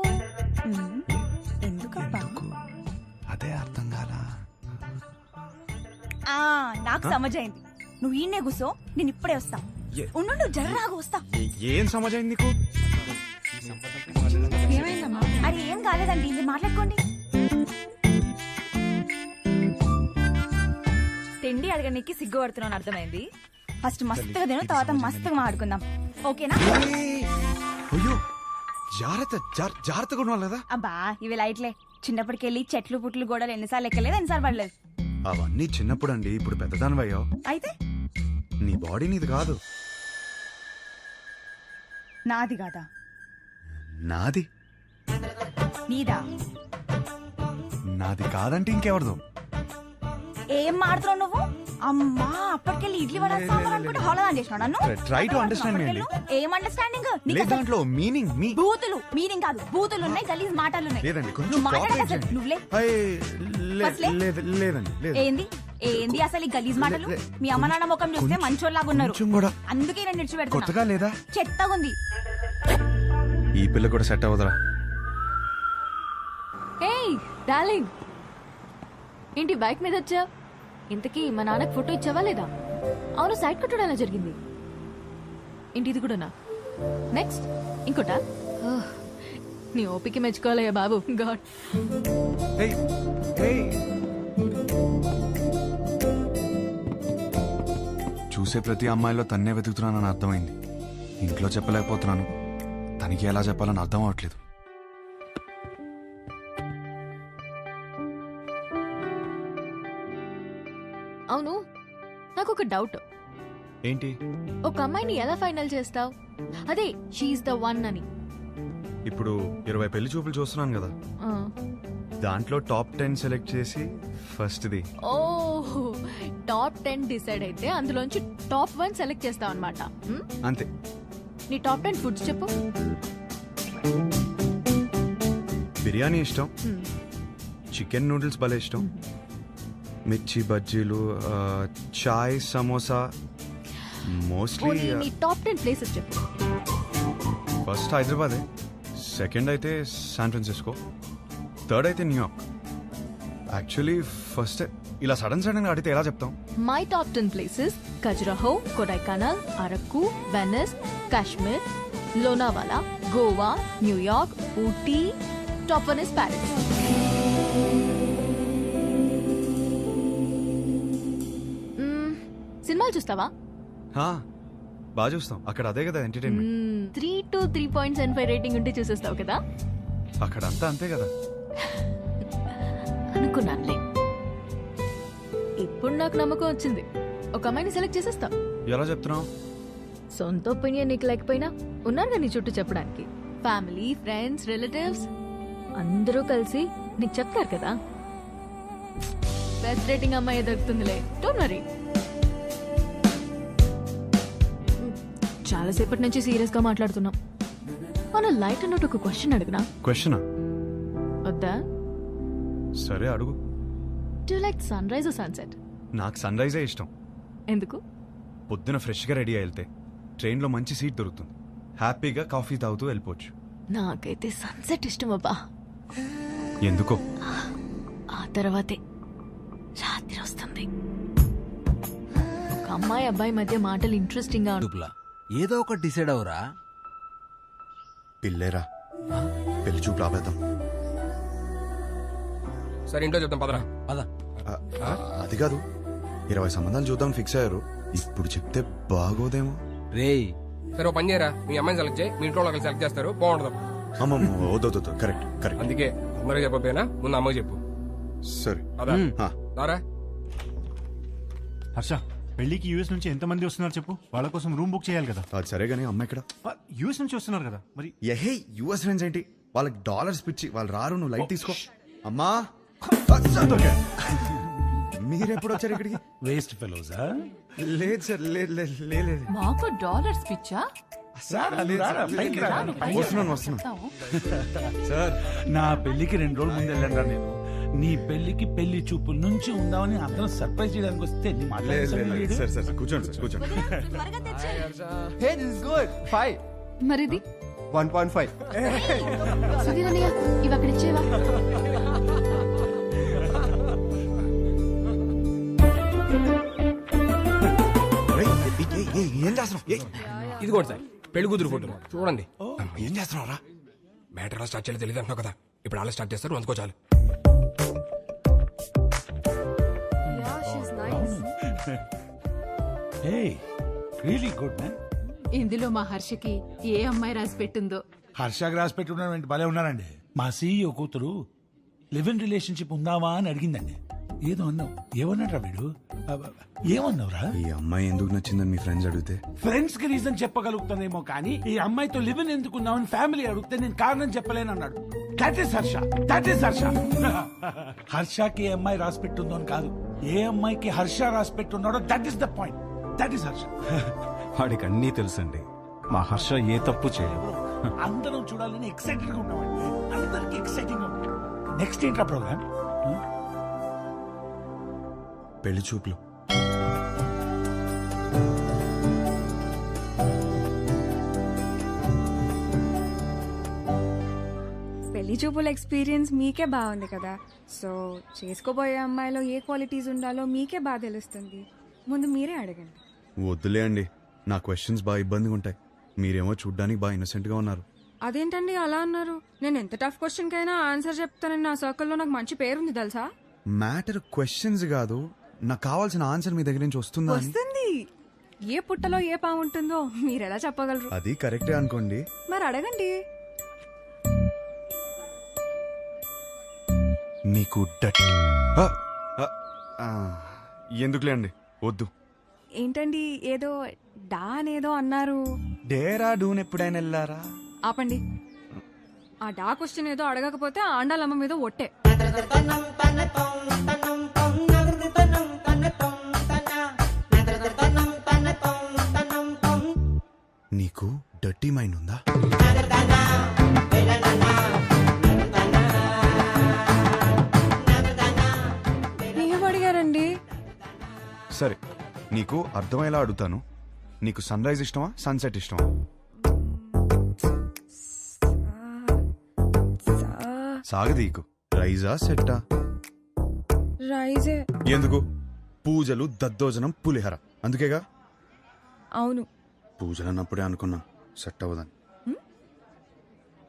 ఎందుకబ్బా? అదే అర్థం కాలా. నాకు సమజైంది. నువ్వు ఈయనే కూసో, నేను ఇప్పుడే వస్తా. ఉండు, నువ్వు జర్రాగా వస్తా. ఏం సమజైంది నీకు? అరే ఏం కాలేదండి, మీరు మాట్లాడుకోండి. తిండి అడగడానికి సిగ్గుపడుతున్నాను అర్థమైంది. ఫస్ట్ మస్తుగా తిను, తర్వాత మస్తుగా మాట్లాడుకుందాం, ఓకేనా? అయ్యో, జాగ్రత్తగా ఉండాలి కదా. అబ్బా ఇవి లైట్లే. చిన్నప్పటికెళ్ళి చెట్లు పుట్లు గోడలు ఎన్నిసార్లు ఎక్కలేదు, ఎన్నిసార్లు పడలేదు. అవన్నీ చిన్నప్పుడు అండి, ఇప్పుడు పెద్దదానివయ్యో. అయితే నీ బాడీ నీది కాదు. నాది కాదా? నాది. నీదా? నాది కాదంటే ఇంకెవరిదో. ఏం మాడుతున్నావు నువ్వు? అమ్మా, అప్పటికెళ్ళి ఇడ్లీ వడ సాంబార్ అనుకుంటే హోళదాన్ చేసినావు నన్ను. ట్రై టు అండర్స్టాండ్ మీ అండి. ఏం అండర్స్టాండింగ్? దాంట్లో మీనింగ్ మీ బూతులు. మీనింగ్ కాదు, బూతులు ఉన్నాయి, గలీజ్ మాటలు ఉన్నాయి. లేదండి, కొంచెం నువ్వు మాట్లాడక కోఆపరేట్ అసలు చేయండి. నువ్వులే. లేదండి, లేదు. ఏంది ఏంది అసలు ఈ గలీజ్ మాటలు? మీ అమ్మ నాన్న ముఖం చూస్తే మంచోళ్ళలాగా ఉన్నారు, అందుకే నేను నిడిచిపెడుతున్నా. కొత్తగా లేదా? చెత్తగా ఉంది. ఈ పిల్ల కూడా సెట్ అవ్వదురా. ఏయ్ డార్లింగ్, ఏంటి బైక్ మీద వచ్చా? ఇంతకీ మా నాన్నకు ఫోటో ఇచ్చావా లేదా? అవును, సైడ్ కొట్టడం ఎలా జరిగింది? ఏంటి ఇది కూడానా? నెక్స్ట్ ఇంకోటా? నీ ఓపిక మెచ్చుకోవాలయ్యా బాబు. గాడ్, చూసే ప్రతి అమ్మాయిలో తన్నే వెతుకుతున్నానని అర్థమైంది. ఇంట్లో చెప్పలేకపోతున్నాను, తనకి ఎలా చెప్పాలని అర్థం అవట్లేదు. అవును, నాకు ఒక డౌట్. ఏంటి? ఒక అమ్మాయిని ఎలా ఫైనల్ చేస్తావు? అదే షీఈస్ ద వన్ అని. ఇప్పుడు 20 పెళ్లి చూపులు చూస్తున్నాను కదా, దాంట్లో టాప్ 10 సెలెక్ట్ చేసి ఫస్ట్ది. ఓ, టాప్ 10 డిసైడ్ అయితే అందులోంచి టాప్ 1 సెలెక్ట్ చేస్తావు అనమాట. అంతే. నీ టాప్ 10 ఫుడ్స్ చెప్పు. బిర్యానీ ఇష్టం, చికెన్ నూడిల్స్ భలే ఇష్టం, మిర్చి బజ్జీలు, చాయ్, సమోసా. మోస్ట్లీ నీ టాప్ 10 ప్లేసెస్ చెప్పు. ఫస్ట్ హైదరాబాదే, సెకండ్ అయితే శాన్ ఫ్రాన్సిస్కో, థర్డ్ అయితే న్యూయార్క్. యాక్చువల్లీ ఫస్ట్ ఇలా సడన్ గా అడిగితే ఎలా చెప్తాం? My top 10 places: Khajuraho, Kodaikanal, Araku, Venice, Kashmir, Lonavala, Goa, New York, Ooty. Top 1 is Paris. సినిమాలు చూస్తావా? బాగా చూస్తాం, అక్కడ అదే కదా ఎంటర్టైన్మెంట్. 3 to 3.75 రేటింగ్ ఉంటే చూసేస్తావు కదా. అక్కడ అంతా అంతే కదా. అనుకున్నానులే. ఇప్పుడు నాకు నమ్మకం వచ్చింది, ఒక అమ్మాయిని సెలెక్ట్ చేసేస్తావు. ఎలా చెప్తున్నావు? సొంత ఒపీనియన్ నీకు లేకపోయినా ఉన్నారు నీ చుట్టూ చెప్పడానికి. ఫ్యామిలీ, ఫ్రెండ్స్, రిలేటివ్స్ అందరూ కలిసి నీకు చెప్తారు కదా. బెస్ట్ రేటింగ్ అమ్మాయి దొరుకుతుందిలే, డోంట్ వరీ. చాలాసేపటి నుంచి సీరియస్ గా మాట్లాడుతున్నాం. మన లైట్ అన్నట్టు ఒక క్వశ్చన్ అడిగినా? క్వశ్చనా? వద్దా? సరే అడుగు. Do like sunrise sunset? నాకు సన్ రైజే ఇష్టం. ఎందుకు? పొద్దున ఫ్రెష్గా రెడీ అయి వెళ్తే ట్రైన్లో మంచి సీట్ దొరుకుతుంది, హ్యాపీగా కాఫీ తాగుతూ వెళ్ళిపోవచ్చు. నాకైతే సన్సెట్ ఇష్టం అబ్బా. ఎందుకో? ఆ తర్వాతే రాత్రి వస్తుంది. ఒక అమ్మాయి అబ్బాయి మధ్య మాటలు ఇంట్రెస్టింగ్ గా ఏదో ఒకటి డిసైడ్ అవరా. పిల్లేరా, పెళ్లి చూపు రాబేద్దాం. సరే ఇంట్లో చెప్తాం పదరా. అది కాదు, 20 సంబంధాలు చూద్దాం ఫిక్స్ అయ్యారు. ఇప్పుడు చెప్తే బాగోదేమో. రేయ్ సరే ఓ పని చేయరా, మీ అమ్మాయిని సెలెక్ట్ చేయి, మీ ఇంట్లో వాళ్ళకి సెలెక్ట్ చేస్తారు, బాగుంటుంది. అమ్మమ్మ వద్దు, కరెక్ట్ కరెక్ట్. అందుకే అందరూ చెప్పకపోయినా ముందు అమ్మకి చెప్పు. సరే అదా దారా. హర్ష, పెళ్లికి యూఎస్ నుంచి ఎంతమంది వస్తున్నారు చెప్పు, వాళ్ళ కోసం రూమ్ బుక్ చేయాలి కదా. అది సరే గానీ అమ్మ ఇక్కడ యూఎస్ నుంచి వస్తున్నారు కదా మరి. ఎహే యుఎస్ ఫ్రెండ్స్ ఏంటి, వాళ్ళకి డాలర్స్ పిచ్చి, వాళ్ళు రారు, నువ్వు లైట్ తీసుకో. అమ్మా మీరెప్పుడు వచ్చారు ఇక్కడికి? వేస్ట్ ఫెలోజా? లేదు సార్, లేదు. మాకు డాలర్స్ పిచ్చా? వస్తున్నాను సార్, నా పెళ్లికి 2 రోజుల ముందు వెళ్ళండి నేను. నీ పెళ్లికి పెళ్లి చూపుల నుంచి ఉందామని అందరం సర్ప్రైజ్ చేయడానికి వస్తే నీ సార్ కూర్చోండి. మరిది 1.5. సుధీరన్నయ్య ఇవి అక్కడ ఇచ్చేవా? ఏం చేస్తున్నావు? ఇదిగోండి సార్ పెళ్లి కూతురు ఫోటో చూడండి. ఏం చేస్తున్నావు రా? మ్యాటర్ ఎలా స్టార్ట్ చేయాలో తెలియదు అంటున్నావు కదా, ఇప్పుడు అలా స్టార్ట్ చేస్తారు, అందుకో చాలు. Really good man. ఇందులో మా హర్షకి ఏ అమ్మాయి రాసి పెట్టిందో. హర్షాకి రాసి పెట్టి ఉన్నాడు, భలే ఉన్నారండి. మా సీఈఓ కూతురు లివ్ ఇన్ రిలేషన్షిప్ ఉందావా అని అడిగిందండి. ఏదో అన్నావు, ఏమన్నాడ్రా వీడు? ఏమన్నావురా? ఈ అమ్మాయి ఎందుకు నచ్చిందని మీ ఫ్రెండ్స్ అడిగితే ఫ్రెండ్స్ కి రీజన్ చెప్పగలుగుతానేమో కానీ ఈ అమ్మాయితో లివ్ ఇన్ ఎందుకున్నావని ఫ్యామిలీ అడిగితే నేను కారణం చెప్పలేను అన్నాడు. That is Harsha. హర్షకి ఏ అమ్మాయి రాసి పెట్టుందో అని కాదు, ఏ అమ్మాయికి హర్ష రాసి పెట్టున్నాడో that is the point. That is Harsha. వాడికి అన్నీ తెలుసండి, మా హర్ష ఏ తప్పు చేయదు. అందరం చూడాలని ఎక్సైటెడ్ గా ఉన్నామండి, అందరికి ఎక్సైటింగ్ గా ఉంది. నెక్స్ట్ ఏంట్రా ప్రోగ్రామ్? పెళ్లి చూపులు. పెళ్లి చూపుల ఎక్స్పీరియన్స్ మీకే బాగుంది కదా, సో చేసుకోబోయే అమ్మాయిలో ఏ క్వాలిటీస్ ఉండాలో మీకే బాగా తెలుస్తుంది. ముందు మీరే అడగండి. వద్దులే అండి, నా క్వశ్చన్స్ బాగా ఇబ్బందిగా ఉంటాయి. మీరేమో చూడ్డానికి బాగా ఇన్నసెంట్ గా ఉన్నారు. అదేంటండి అలా అన్నారు? నేను ఎంత టఫ్ క్వశ్చన్ కైనా ఆన్సర్ చెప్తానని నా సర్కిల్లో నాకు మంచి పేరుంది తెలుసా. మ్యాటర్ క్వశ్చన్స్ కాదు, నాకు కావాల్సిన ఆన్సర్ మీ దగ్గర నుంచి వస్తుందా అని. వస్తుంది. ఏ పుట్టలో ఏ పాము ఉంటుందో మీరెలా చెప్పగలరు? అది కరెక్టే అనుకోండి. మరి అడగండి. మీకు ఎందుకులే అండి, వద్దు. ఏంటండి ఏదో డా అనేదో అన్నారు? డేరా డూన్ ఎప్పుడైనా వెళ్ళారా? ఆపండి. ఆ డా క్వశ్చన్ ఏదో అడగకపోతే ఆండాలమ్మ మీద ఒట్టే. నీకు డర్టీ మైండ్ ఉందా? ఏం అడిగారండి? సరే, నీకు అర్థమయ్యేలా అడుగుతాను. నీకు సన్ రైజ్ ఇష్టమా, సన్సెట్ ఇష్టమా? సాగదీకు. రైజా సెట్టా? రైజే. ఎందుకు? పూజలు, దద్దోజనం, పులిహర, అందుకేగా. అవును. పూజలు అన్నప్పుడే అనుకున్నా సెట్ అవ్వదని.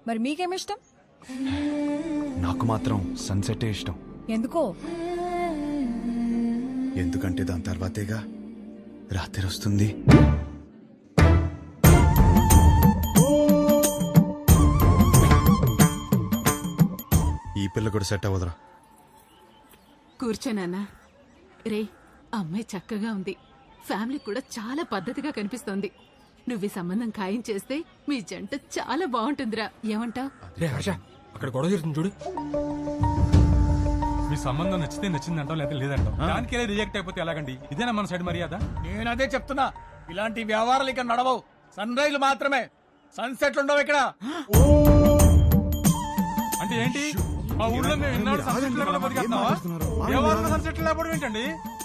మరి మీకేమిష్టం? నాకు మాత్రం సన్సెటే ఇష్టం. ఎందుకో? ఎందుకంటే దాని తర్వాతేగా రాత్రి వస్తుంది. ఈ పిల్ల కూడా సెట్ అవ్వదురా. కూర్చోనన్నా. రే, అమ్మాయి చక్కగా ఉంది, ఫ్యామిలీ కూడా చాలా పద్ధతిగా కనిపిస్తోంది. నువ్వు ఈ సంబంధం ఖాయం చేస్తే మీ జంట చాలా బాగుంటుందిరా. ఏమంటావ్? రే హర్ష, అక్కడ గొడవ జరుగుతుంది చూడు. మీ సంబంధం నచ్చితే నచ్చిందంటాం లేదా లేదంటాం దానికే రిజెక్ట్ అయిపోతే ఎలాగండి? ఇదేనా మన సైడ్ మర్యాద? నేను అదే చెప్తున్నా, ఇలాంటి వ్యవహారాలు ఇక్కడ నడవవు. సన్ రైజ్ మాత్రమే, సన్సెట్లు ఉండవు ఇక్కడ. అంటే ఏంటి? మా ఊళ్ళో మేము ఎన్నాడు సన్సెట్ లేకుండా బతికేస్తున్నావా? వ్యవహారంలో సన్సెట్ లేకపోవడం ఏంటండి?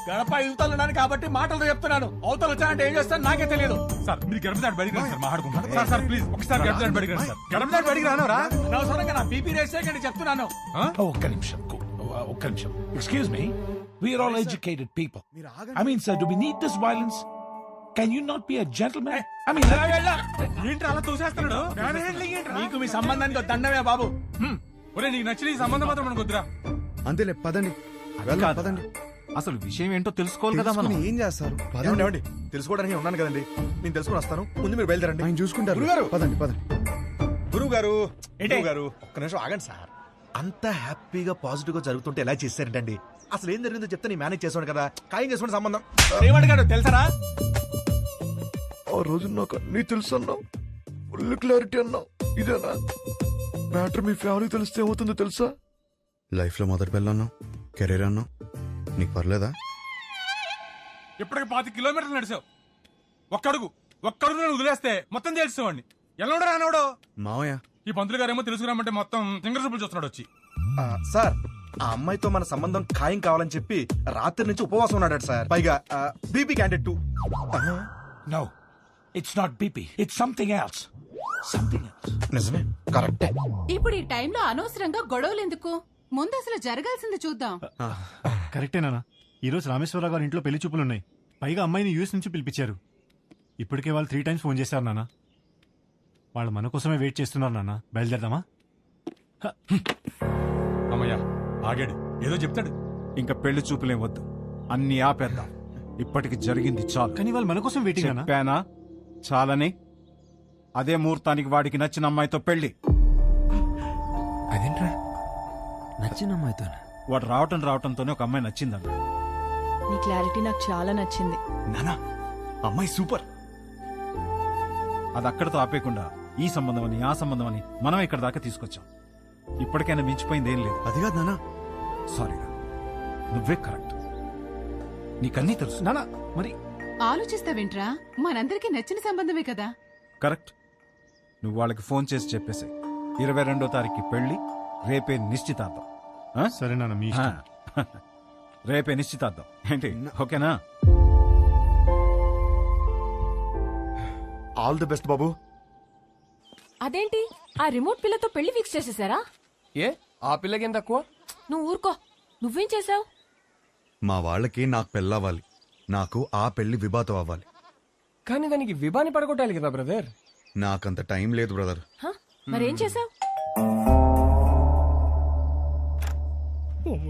గడప యువతలున్నాను కాబట్టి మాటలు చెప్తున్నాను. అవతలు వచ్చానంటే ఏం చేస్తాను నాకే తెలియదు. సార్ మీరు గడప దాటి బడికి రండి సార్, మాట్లాడుకుంటాం. సార్ సార్ ప్లీజ్ ఒకసారి గడప దాటి బడికి రండి సార్. గడప దాటి బడికి రానవరా? అనవసరంగా నా బీపీ రేస్ చేయకండి చెప్తున్నాను. ఒక్క నిమిషం. Excuse me, we are all educated people. I mean sir, do we need this violence? Can you not be a gentlemen? I mean ఏంటి అలా తోసేస్తున్నాడు? నీకు మీ సంబంధానికి దండమే బాబు. ఒరే నీకు నచ్చిన ఈ సంబంధం మాత్రం మనకు వద్దురా. అంతేలే, పదండి పదండి. అసలు విషయం ఏంటో తెలుసుకోవాలి కదా మనం. ఏం చేస్తారు? ఏమండి తెలుసుకోవడానికి ఉన్నాను కదండి, నేను తెలుసుకుని వస్తాను. ముందు మీరు బయలుదేరండి. ఆయన చూసుకుంటారు. పదండి పదండి. గురువు గారు ఒక్క నిమిషం ఆగండి సార్. అంత హ్యాపీగా పాజిటివ్ గా జరుగుతుంటే ఎలా చేశారంటండి? అసలు ఏం జరిగిందో చెప్తే నేను మేనేజ్ చేసాను కదా. ఖాయం చేసుకోండి సంబంధం. ఏమడిగాడు తెలుసరా? ఆ రోజు నాకు అన్నీ తెలుసు అన్నావు, ఫుల్ క్లారిటీ అన్నావు. ఇదేనా మ్యాటర్? మీ ఫ్యామిలీ తెలిస్తే ఏమవుతుందో తెలుసా? లైఫ్ లో మొదటి పిల్ల అన్నావు, కెరీర్ అన్నావు, నీకు పర్లేదా? ఇప్పటికి 5 కిలోమీటర్లు నడిచావు. ఒక్కడుగు నేను వదిలేస్తే మొత్తం తెలుసుకోండి. ఎల్లవడో రానవడో మావయ్య, ఈ పంతులు గారేమో తెలుసుకురామంటే మొత్తం సింగర్ సూపులు చూస్తున్నాడు వచ్చి. సార్ ఆ అమ్మాయితో మన సంబంధం ఖాయం కావాలని చెప్పి రాత్రి నుంచి ఉపవాసం ఉన్నాడు సార్. పైగా BP candidate 2. No, it's not BP, it's something else. నిజమే, కరెక్టే. ఇప్పుడు ఈ టైంలో అనవసరంగా గొడవలు ఎందుకు? ముందు అసలు జరగాల్సింది చూద్దాం. కరెక్టేనా? ఈ రోజు రామేశ్వరరావు గారి ఇంట్లో పెళ్లి చూపులున్నాయి. పైగా అమ్మాయిని యూఎస్ నుంచి పిలిపించారు. ఇప్పటికే వాళ్ళు 3 times ఫోన్ చేశారు నాన్న. వాళ్ళు మన కోసమే వెయిట్ చేస్తున్నారు నాన్న. బయలుదేరదామా? అమ్మయ్యా ఆగాడు, ఏదో చెప్తాడు. ఇంకా పెళ్లి చూపులేం వద్దు, అన్ని ఆపేద్దాం. ఇప్పటికి జరిగింది చాలు. కానీ వాళ్ళు మన కోసం వెయిటింగ్ అన్నా. చెప్పానా చాలని? అదే ముహూర్తానికి వాడికి నచ్చిన అమ్మాయితో పెళ్లి. అదేంట్రా నచ్చిన అమ్మాయితో? వాడు రావటంతోనే ఒక అమ్మాయి నచ్చిందన్న. నీ క్లారిటీ నాకు చాలా నచ్చింది. నానా, అమ్మాయి సూపర్. అది అక్కడితో ఆపేయకుండా ఈ సంబంధం అని ఆ సంబంధం అని మనం ఇక్కడ దాకా తీసుకొచ్చాం. ఇప్పటికైనా మించిపోయింది ఏం లేదు. అది కాదు నానా. సారీరా, నువ్వే కరెక్ట్. నీకన్నీ తెలుసు నానా. మరి ఆలోచిస్తావేంట్రా? మనందరికీ నచ్చిన సంబంధమే కదా. కరెక్ట్. నువ్వు వాళ్ళకి ఫోన్ చేసి చెప్పేసి 22వ తారీఖు పెళ్లి, రేపే నిశ్చితార్థం. సరే నాన్న, మీ ఇష్టం. రేపే నిశ్చితార్థం ఏంటి? ఓకేనా? ఆల్ ది బెస్ట్ బాబు. అదేంటి ఆ రిమోట్ పిల్లతో పెళ్లి ఫిక్స్ చేసేసారా? ఏ ఆ పిల్లకేం తక్కువ? నువ్వు ఊరుకో. నువ్వేం చేసావు? మా వాళ్ళకి నాకు పెళ్ళవ్వాలి, నాకు ఆ పెళ్లి విభాతో అవ్వాలి. కానీ దానికి విభాని పడగొట్టాలి కదా బ్రదర్. నాకంత టైం లేదు బ్రదర్. మరేం చేసావు?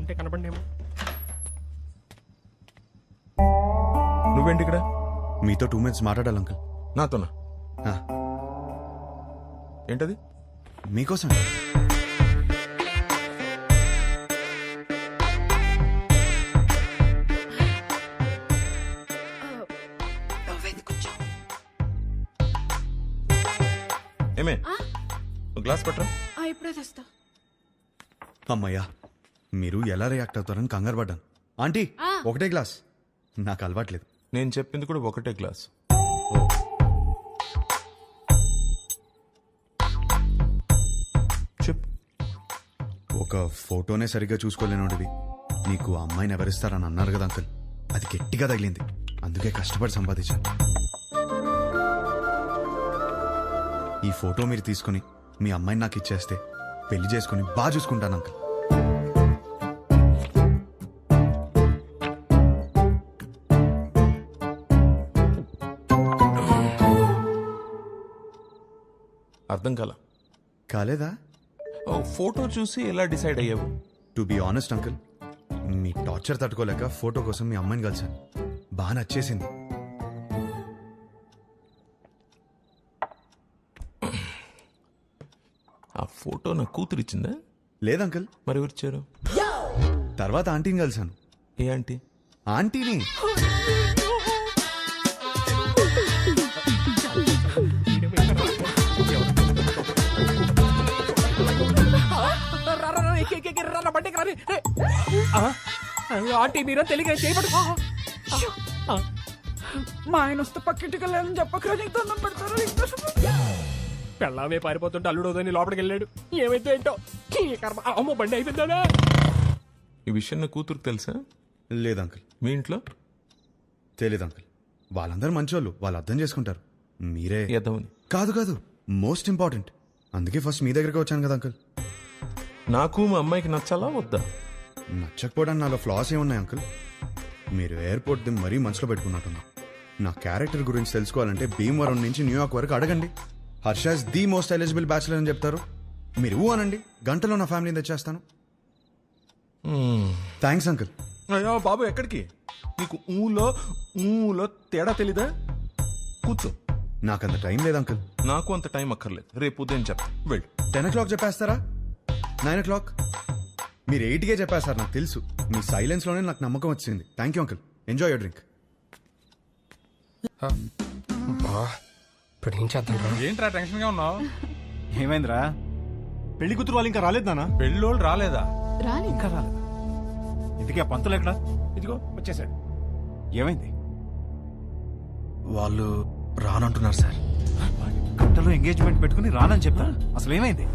ఉంటే కనపడేమో. నువ్వేంటి ఇక్కడ? మీతో 2 minutes మాట్లాడాలి అంకుల్. నాతోనా? ఏంటది? మీకోసం. ఏమే గ్లాస్ పట్టరా? ఇప్పుడే తెస్తా. అమ్మయ్యా, మీరు ఎలా రియాక్ట్ అవుతారని కంగారు పడ్డాను. ఆంటీ, ఒకటే గ్లాస్. నాకు అలవాట్లేదు. నేను చెప్పింది కూడా ఒకటే గ్లాస్. చెప్పు. ఒక ఫోటోనే సరిగ్గా చూసుకోలేనోడివి నీకు ఆ అమ్మాయిని ఎవరిస్తారని అన్నారు కదా అంకుల్. అది గట్టిగా తగిలింది, అందుకే కష్టపడి సంపాదించాను. ఈ ఫోటో మీరు తీసుకుని మీ అమ్మాయిని నాకు ఇచ్చేస్తే పెళ్లి చేసుకుని బాగా చూసుకుంటాను అంకుల్. అర్థం కాలేదా? ఫోటో చూసి ఎలా డిసైడ్ అయ్యావు? To be honest uncle, me torture తట్టుకోలేక ఫోటో కోసం మీ అమ్మాయిని కలిశాను. బాగా నచ్చేసింది. ఆ ఫోటో నా కూతురు ఇచ్చిందా? లేదంకుల్. మరి ఎవరిచ్చారు? తర్వాత ఆంటీని కలిశాను. ఏ ఆంటీ? ఆంటీని. ఆంటీ మీరే తెలియక చేయబడు. మా ఆయన వస్తే పక్కింటికి వెళ్ళాలని చెప్పక నీకు దండం పెడతారు. పెళ్ళామే పారిపోతుంటే అల్లుడోదని లోపలికి వెళ్ళాడు. ఏమైతే ఏంటో ఈ కర్మ. అమ్మో బండి అయిపోయిందా? ఈ విషయం నా కూతురు తెలుసా? లేదు అంకుల్. మీ ఇంట్లో తెలీదు అంకుల్. వాళ్ళందరూ మంచోళ్ళు, వాళ్ళు అర్థం చేసుకుంటారు. మీరే ఎదవని. కాదు కాదు, మోస్ట్ ఇంపార్టెంట్. అందుకే ఫస్ట్ మీ దగ్గరికి వచ్చాను కదా అంకుల్. నాకు మా అమ్మాయికి నచ్చాలా వద్దా? నచ్చకపోవడానికి నాలో ఫ్లాస్ ఏమున్నాయి అంకుల్? మీరు ఎయిర్పోర్ట్ ది మరీ మనసులో పెట్టుకున్నట్టున్నా. నా క్యారెక్టర్ గురించి తెలుసుకోవాలంటే భీమవరం నుంచి న్యూయార్క్ వరకు అడగండి. Harsha is the most eligible bachelor అని చెప్తారు. మీరు ఊ అనండి, గంటలో నా ఫ్యామిలీని తెచ్చేస్తాను. Thanks uncle. అయ్యో బాబు ఎక్కడికి? నీకు ఊలో తేడా తెలీదా? కూర్చో. నాకంత టైం లేదు అంకుల్. నాకు అంత టైం అక్కర్లేదు. రేపు ఉదయం చెప్తా. వెళ్ళు. 10 o'clock చెప్పేస్తారా? 9 o'clock? మీరు 8కే చెప్పేస్తారు, నాకు తెలుసు. మీ సైలెన్స్లోనే నాకు నమ్మకం వచ్చింది. Thank you uncle. Enjoy your drink. ఇప్పుడు ఏం చేద్దాం? ఏంట్రా టెన్షన్ గా ఉన్నావు? ఏమైందిరా? పెళ్లి కూతురు వాళ్ళు ఇంకా రాలేదు నాన్న. పెళ్ళోళ్ళు రాలేదా? ఇంకా రాలేదా? ఇంతకీ ఆ పంతులు ఎక్కడా? ఇదిగో వచ్చేసాడు. ఏమైంది? వాళ్ళు రానంటున్నారు సార్. గంటలో ఎంగేజ్మెంట్ పెట్టుకుని రానని చెప్తా. అసలు ఏమైంది?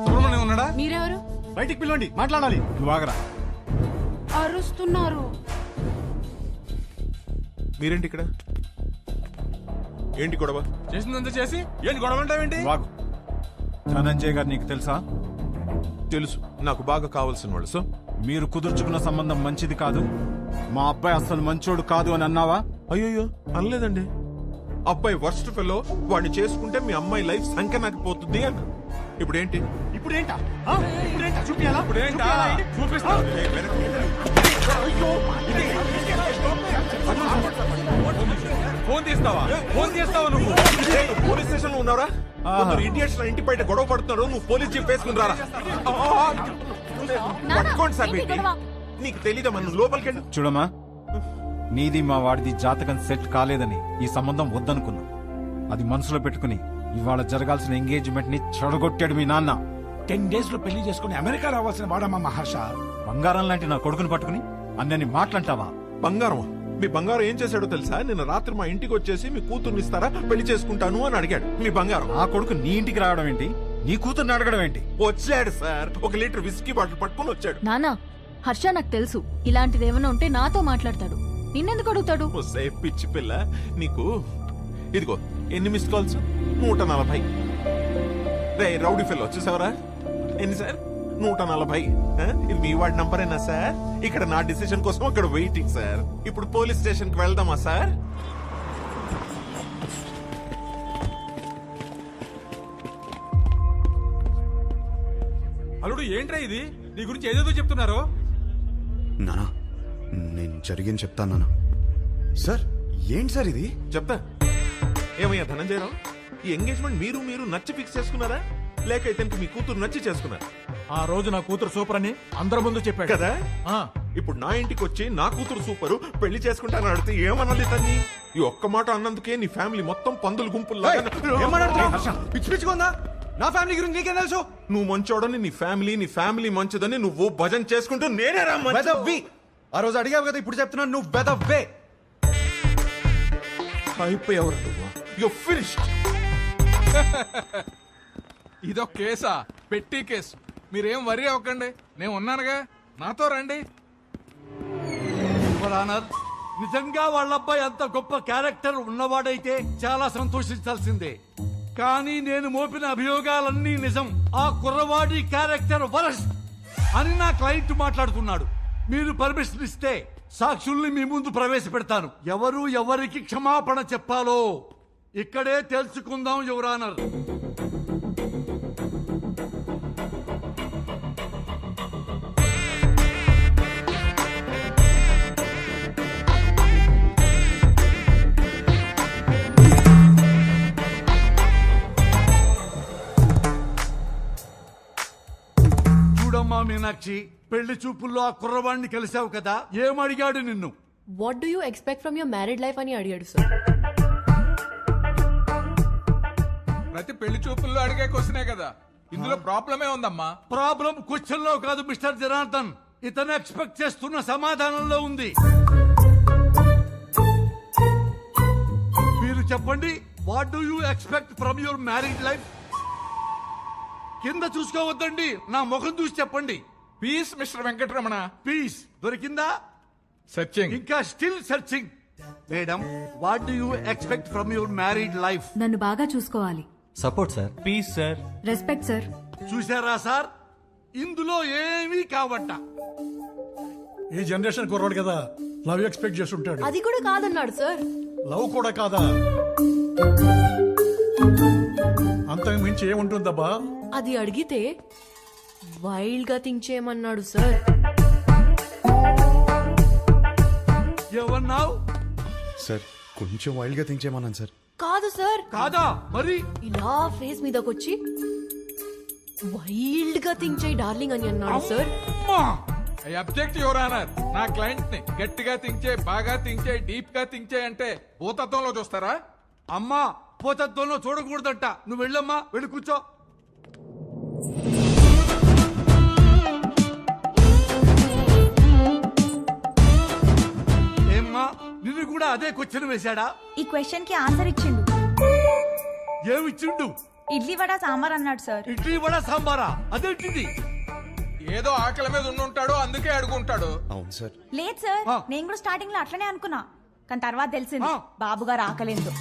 సుబ్రహ్మణ్యం ఉన్నాడా? మీరెవరు? బయటికి పిలవండి, మాట్లాడాలి. నువ్వు ఆగరా. అరుస్తున్నారు. మీరేంటి ఇక్కడ? ఏంటి గొడవ? చేసిందంతా చేసి ఏంటి గొడవ అంటావేంటి? వాగు. ధనంజయ్ గారు నీకు తెలుసా? తెలుసు, నాకు బాగా కావాల్సిన వాళ్ళు. సో మీరు కుదుర్చుకున్న సంబంధం మంచిది కాదు, మా అబ్బాయి అసలు మంచోడు కాదు అని అన్నావా? అయ్యో అనలేదండి. అబ్బాయి వర్స్ట్ ఫెలో, వాడిని చేసుకుంటే మీ అమ్మాయి లైఫ్ సంఖ్య నాకు పోతుంది అన్న. ఇప్పుడేంటి? ఇప్పుడేంటా? చూపియాలా? ఇప్పుడేంటా? చూపిస్తా. ఫోన్ తీస్తావా? ఫోన్ చేస్తావా నువ్వు? పోలీస్ స్టేషన్ లో ఉన్నారా? ఇడియట్స్ ఇంటి బయట గొడవ పడుతున్నాడు. నువ్వు పోలీస్ జీప్ వేసుకుని రారా. పట్టుకోండి సార్. నీకు తెలీదా? మనం లోపలికి వెళ్ళి చూడమ్మా, నీది మా వాడిది జాతకం సెట్ కాలేదని ఈ సంబంధం వద్దనుకున్నా. అది మనసులో పెట్టుకుని ఇవాళ జరగాల్సిన ఎంగేజ్మెంట్ ని చెడగొట్టాడు మీ నాన్న. 10 days లో పెళ్లి చేసుకుని అమెరికా రావాల్సిన వాడమ్మా మహర్ష. బంగారం లాంటి నా కొడుకుని పట్టుకుని అన్నని మాట్లాంటావా? బంగారం? మీ బంగారం ఏం చేశాడో తెలుసా? నిన్న రాత్రి మా ఇంటికి వచ్చేసి మీ కూతుర్ని ఇస్తారా, పెళ్లి చేసుకుంటాను అని అడిగాడు. మీ బంగారం. ఆ కొడుకు నీ ఇంటికి రావడం ఏంటి? నీ కూతుర్ని అడగడం ఏంటి? వచ్చాడు సార్, 1 లీటర్ విస్కీ బాటిల్ పట్టుకుని వచ్చాడు. నానా, హర్ష నాకు తెలుసు ఇలాంటిది ఏమైనా ఉంటే నాతో మాట్లాడతాడు. నిన్నెందుకు అడుగుతాడు? పిచ్చి పిల్ల నీకు. ఇదిగో ఎన్ని మిస్డ్ కాల్స్? 140. రే రౌడీ ఫెల్లో చూసావరా? ఎన్ని సార్? 140. ఇది మీ వాడి నంబరేనా సార్? ఇక్కడ నా డిసిషన్ కోసం అక్కడ వెయిటింగ్ సార్. ఇప్పుడు పోలీస్ స్టేషన్ కి వెళ్దామా సార్? అల్లుడు ఏంట్రా ఇది? నీ గురించి ఏదేదో చెప్తున్నారు. నానా, నేను జరిగింది చెప్తాను నానా. సార్ ఏంటి సార్ ఇది? చెప్తా. ఏమయ్యా ధనంజయరావు, ఈ ఎంగేజ్మెంట్ మీరు నచ్చి ఫిక్స్ చేసుకున్నారా, లేక ఇతనికి మీ కూతురు నచ్చి చేసుకున్నారా? ఆ రోజు నా కూతురు సూపర్ అని అందరి ముందు చెప్పాడు కదా. ఇప్పుడు నా ఇంటికి వచ్చి నా కూతురు సూపరు, పెళ్లి చేసుకుంటానని అడిగితే ఏమనాలి తన్ని? ఈ ఒక్క మాట అన్నందుకే నీ ఫ్యామిలీ మొత్తం పందులు గుంపుల్లో. పిచ్చి పిచ్చుకుందా? నా ఫ్యామిలీ గురించి నీకేం తెలుసు? నువ్వు మంచోడని నీ ఫ్యామిలీ మంచిదని నువ్వు భజన చేసుకుంటూ నేనే వెదవ్వి. ఆ రోజు అడిగావు కదా, ఇప్పుడు చెప్తున్నాను నువ్వు వెదవ్వే. అయిపోయావు నువ్వు. You finished. ఇదొక కేసా? పెట్టి కేసు. మీరేం వరి అవ్వకండి, నేను ఉన్నానుగా, నాతో రండి. నిజంగా వాళ్ళ అబ్బాయి అంత గొప్ప క్యారెక్టర్ ఉన్నవాడైతే చాలా సంతోషించాల్సిందే. కానీ నేను మోపిన అభియోగాలన్నీ నిజం. ఆ కుర్రవాడి క్యారెక్టర్ వరస్ట్ అని నా క్లయింట్ మాట్లాడుతున్నాడు. మీరు పర్మిషన్ ఇస్తే సాక్షుల్ని మీ ముందు ప్రవేశపెడతాను. ఎవరు ఎవరికి క్షమాపణ చెప్పాలో ఇక్కడే తెలుసుకుందాం యువర్ ఆనర్. చూడమ్మా మీనాక్షి, పెళ్లి చూపుల్లో ఆ కుర్రవాడిని కలిసావు కదా, ఏమడిగాడు నిన్ను? What do you expect from your married life అని అడిగాడు సార్. ప్రతి పెళ్లి చూపుల్లో అడిగే క్వశ్చనే కదా, ఇందులో ప్రాబ్లమే ఉందమ్మా. ప్రాబ్లం క్వశ్చన్ లో కాదు మిస్టర్ జనార్దన్, ఇతను ఎక్స్పెక్ట్ చేస్తున్న సమాధానంలో ఉంది. మీరు చెప్పండి, what do you expect from your married life? కింద చూసుకోవద్దండి, నా ముఖం చూసి చెప్పండి. Piece mister Venkataramana. పీస్ దొరికిందా? సర్చింగ్. ఇంకా still searching. Madam, what do you expect from your married life? నన్ను బాగా చూసుకోవాలి. Support sir. Piece sir. Respect sir. చూసారా సార్, ఇందులో ఏమీ కావట్ట. ఈ జనరేషన్ కుర్రాడు కదా, లవ్ ఎక్స్పెక్ట్ చేస్తుంటాడు. అది కూడా కాదన్నాడు సార్. లవ్ కూడా కాదా? అంతకు మించి ఏముంటుందబ్బా? అది అడిగితే వైల్డ్ గా థింక్ చేయమన్నాడు సార్. ఏమన్నావు? సార్ కొంచెం వైల్డ్ గా థింక్ చేయమన్నాను సార్. కాదు సార్. కాదా? మరి ఇలా ఫేస్ మీదకొచ్చి వైల్డ్ గా థింక్ చేయి డార్లింగ్ అని అన్నాడు sir. I object your honour. నా క్లయింట్ ని గట్టిగా థింక్ చేయి, బాగా థింక్ చేయి, డీప్ గా థింక్ చేయి అంటే భూతత్వంలో చూస్తారా? అమ్మా, పోతత్వంలో చూడకూడదట. నువ్వు వెళ్ళమ్మా, వెళ్ళి కూర్చో. ఏమ్మా, నిన్ను కూడా అదే క్వశ్చన్ వేశాడా? ఈ క్వశ్చన్ కి ఆన్సర్ ఇచ్చిండు. ఏమిచ్చిండు? ఇడ్లీ వడ సాంబార్ అన్నాడు సార్. ఇడ్లీ వడ సాంబారా? అదేంటిది? ఏదో ఆకలి మీద ఉండుంటాడు, అందుకే అడుగుంటాడు. అవును సార్. లేదు సార్, నేను కూడా స్టార్టింగ్ లో అట్లనే అనుకున్నా, కానీ తర్వాత తెలిసింది బాబు గారు ఆకలేదు.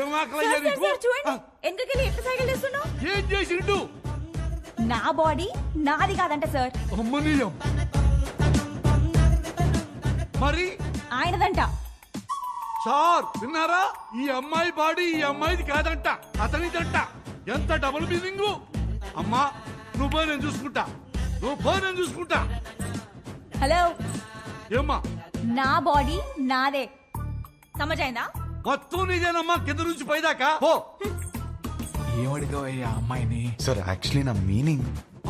ఏం ఆకలయ్యా నీకు? చూడండి ఎందుకెళ్ళి ఎట్లా సైకిల్ చేస్తున్నావు? ఏం చేసిండు? నా బాడీ నాది కాదంట సార్. అమ్మనీయం. మరి ఆయనదంట. సార్ విన్నారా? ఈ అమ్మాయి బాడీ ఈ అమ్మాయిది కాదంట, అతనిదంట. ఎంత డబుల్ మీనింగ్. అమ్మా, నువ్వు పోయి నేను చూసుకుంటా, నువ్వు పోయి నేను చూసుకుంటా. హలో, ఏమ్మా? నా బాడీ నాదే, సమజైందా? మొత్తం నీదేనమ్మా, కింద నుంచి పైదాకా. పో. ఏమడిగావయ్యా అమ్మాయిని? సార్ యాక్చువల్లీ నా మీనింగ్.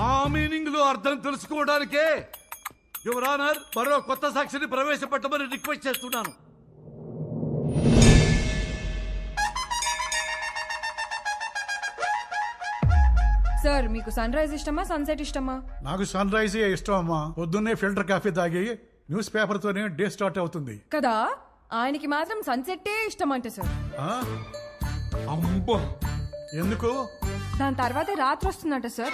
ఆ మీనింగ్ లో అర్థం తెలుసుకోవడానికే యువర్ ఆనర్ మరో కొత్త సాక్షిని ప్రవేశపెట్టమని రిక్వెస్ట్ చేస్తున్నాను. సార్ మీకు సన్ రైజ్ ఇష్టమా సన్సెట్ ఇష్టమా? నాకు సన్ రైజ్ ఇష్టం అమ్మా. పొద్దున్నే ఫిల్టర్ కాఫీ తాగి న్యూస్ పేపర్ తోనే డే స్టార్ట్ అవుతుంది కదా. ఆయనకి మాత్రం సన్సెట్టే ఇష్టం అంట సార్. అమ్మో, ఎందుకు? దాని తర్వాతే రాత్రి వస్తుందంట sir.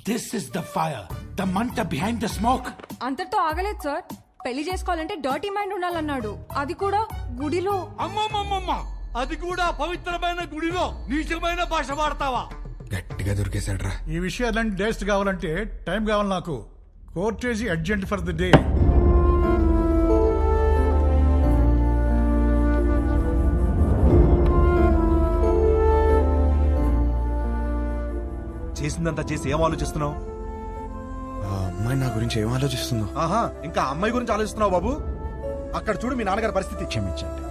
This is the fire, the మంట బిహైండ్ ద స్మోక్. అంతటితో ఆగలేదు సార్, పెళ్లి చేసుకోవాలంటే డర్టీ మైండ్ ఉండాలన్నాడు. అది కూడా గుడిలో. అమ్మమ్మమ్మమ్మ, అది కూడా పవిత్రమైన గుడిలో నీచమైన భాష వాడతావా? గట్టిగా దొరికేశాడ్రా. ఈ విషయాలన్నీ డేస్ట్ కావాలంటే టైం కావాలి నాకు. Courtesy urgent for the day. చేసిందంతా చేసి ఏం ఆలోచిస్తున్నావు? ఆ అమ్మాయి నా గురించి ఏం ఆలోచిస్తుందో. ఆహా, ఇంకా అమ్మాయి గురించి ఆలోచిస్తున్నావు బాబు? అక్కడ చూడు మీ నాన్నగారి పరిస్థితి. క్షమించండి,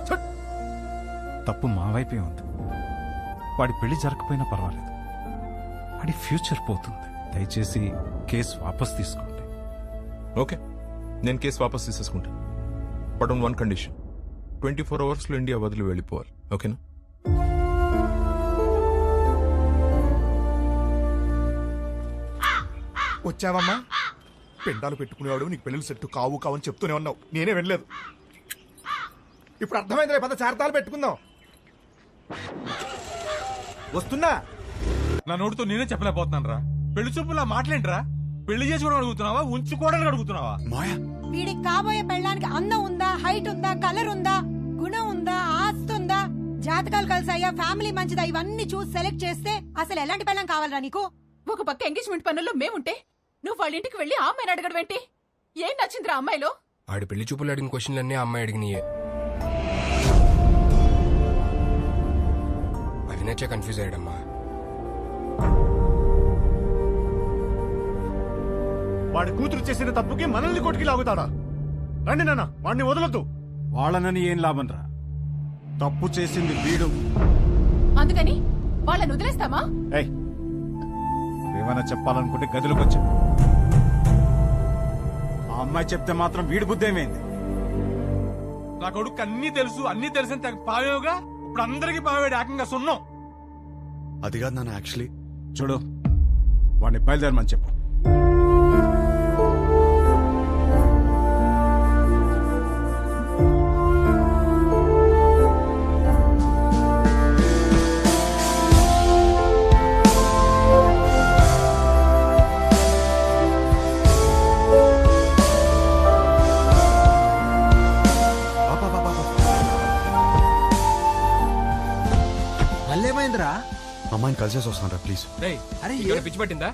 తప్పు మా వైపే ఉంది. వాడి పెళ్లి జరగకపోయినా పర్వాలేదు, వాడి ఫ్యూచర్ పోతుంది. దయచేసి కేసు వాపస్ తీసుకోండి. ఓకే, నేను కేసు వాపస్ తీసేసుకుంటా. But on one condition, 24 hours లో ఇండియా వదిలి వెళ్ళిపోవాలి. ఓకేనా? వచ్చావమ్మా? పెండాలు పెట్టుకునేవాడు నీకు పెళ్ళిళ్ళు సెట్టు కావు కావని చెప్తూనే ఉన్నావు, నేనే వెళ్ళలేదు. ఇప్పుడు అర్థమైంది, పద చార్తాలు పెట్టుకుందాం. వస్తున్నా. నా నోటితో నేనే చెప్పలేకపోతున్నాను రా. పెళ్లి చూపులా మాట్లాడరా? పెళ్లి చేసుకోవడం అడుగుతున్నావా, ఉంచుకోవడానికి అడుగుతున్నావా? మాయా, వీడికి కాబోయే పెళ్ళానికి అందం ఉందా, హైట్ ఉందా, కలర్ ఉందా, గుణం ఉందా, ఆస్తి ఉందా, జాతకాలు కలిసాయా, ఫ్యామిలీ మంచిదా, ఇవన్నీ చూసి సెలెక్ట్ చేస్తే అసలు ఎలాంటి పెళ్ళం కావాలరా నీకు? ఒక పక్క ఎంగేజ్మెంట్ పనుల్లో మేముంటే నువ్వు వాళ్ళ ఇంటికి వెళ్ళి ఆ అమ్మాయిని అడగడం ఏంటి? ఏం నచ్చిందిరా అమ్మాయిలో? ఆడి పెళ్లి చూపులు అడిగిన క్వశ్చన్లన్నీ ఆ అమ్మాయి అడిగినాయే. అవి నచ్చే కన్ఫ్యూజ్ అయ్యాడమ్మా. వాడి కూతురు చేసిన తప్పుకి మనల్ని కొట్టుకి లాగుతాడా? రండి నాన్న, వాడిని వదలొద్దు. వాళ్ళనని ఏం లాభం రా, తప్పు చేసింది వీడు. అందుకని వాళ్ళని వదిలేస్తామా? ఏయ్, ఏమైనా చెప్పాలనుకుంటే గదిలోకి వచ్చా. ఆ అమ్మాయి చెప్తే మాత్రం వీడి బుద్ధి ఏమైంది? నా కొడుకు అన్ని తెలుసు అన్ని తెలిసిన తెగ పావేవుగా ఇప్పుడు అందరికి పావేడు ఏకంగా సున్నం. అది కాదు నాన్న యాక్చువల్లీ. చూడు వాడిని బయలుదేరమని చెప్పు. మళ్ళేమైందిరా? అమ్మాయిని కలిసేసి వస్తాను ప్లీజ్. పిచ్చి పట్టిందా?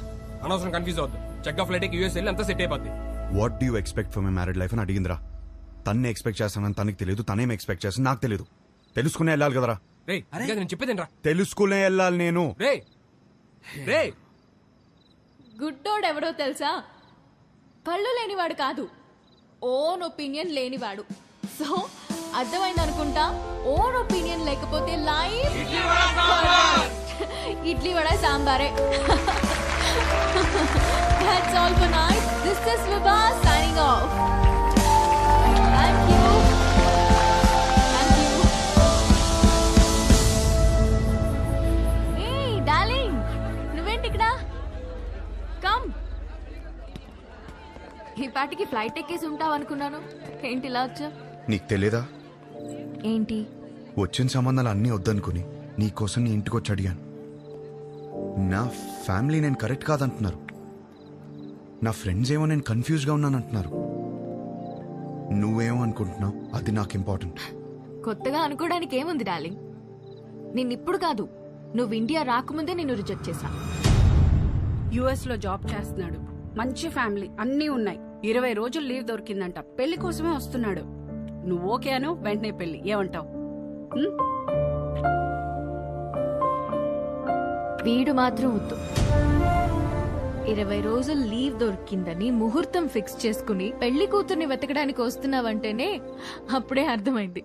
అనవసరం కన్ఫ్యూజ్ అవుద్దు. చెక్ ఆఫ్ ఫ్లైట్ యూఎస్ వెళ్ళి అంతా సెట్ అయిపోద్ది. What do expect for my married life అని అడిగిందిరా. తన్నే ఎక్స్పెక్ట్ చేస్తానని తనకి తెలియదు, తనేం ఎక్స్పెక్ట్ చేస్తాను నాకు తెలియదు. తెలుసుకునే వెళ్ళాలి కదరా. నేను చెప్పేదేనరా. తెలుసుకునే వెళ్ళాలి నేను. గుడ్డోడు ఎవడో తెలుసా? కళ్ళు లేనివాడు కాదు, ఓన్ ఒపీనియన్ లేనివాడు. సో అర్థమైంది అనుకుంటా. ఓన్ ఒపీనియన్ లేకపోతే లైఫ్ ఇడ్లీ వడ సాంబారే. That's all for night. This is Vibha signing off. Thank you. Thank you. Hey, darling. నువ్వేంటి ఇక్కడ? Come. ఈ పాటికి ఫ్లైట్ ఎక్కేసి ఉంటావు అనుకున్నాను. ఏంటి ఇలా వచ్చా? నీకు తెలియదా? ఏంటి? వచ్చిన సంబంధాలు అన్నీ వద్దనుకుని నీకోసం నీ ఇంటికి వచ్చి అడిగాను. నా ఫ్యామిలీ నేను కరెక్ట్ కాదంటున్నారు. నా ఫ్రెండ్స్ ఏమో నేను కన్ఫ్యూజ్గా ఉన్నానంటున్నారు. నువ్వేమో అనుకుంటున్నావు, అది నాకు ఇంపార్టెంట్. కొత్తగా అనుకోవడానికి ఏముంది డార్లింగ్? నిన్నిప్పుడు కాదు, నువ్వు ఇండియా రాకముందే నిన్ను రిజెక్ట్ చేశా. యుఎస్ లో జాబ్ చేస్తున్నాడు, మంచి ఫ్యామిలీ అన్నీ ఉన్నాయి. 20 రోజులు లీవ్ దొరికిందంట. పెళ్లి కోసమే వస్తున్నాడు. నువ్వు ఓకే అను, వెంటనే పెళ్లి. ఏమంటావు? వీడు మాత్రం వద్దు. 20 రోజులు లీవ్ దొరికిందని ముహూర్తం ఫిక్స్ చేసుకుని పెళ్లి కూతుర్ని వెతకడానికి వస్తున్నావంటేనే అప్పుడే అర్థమైంది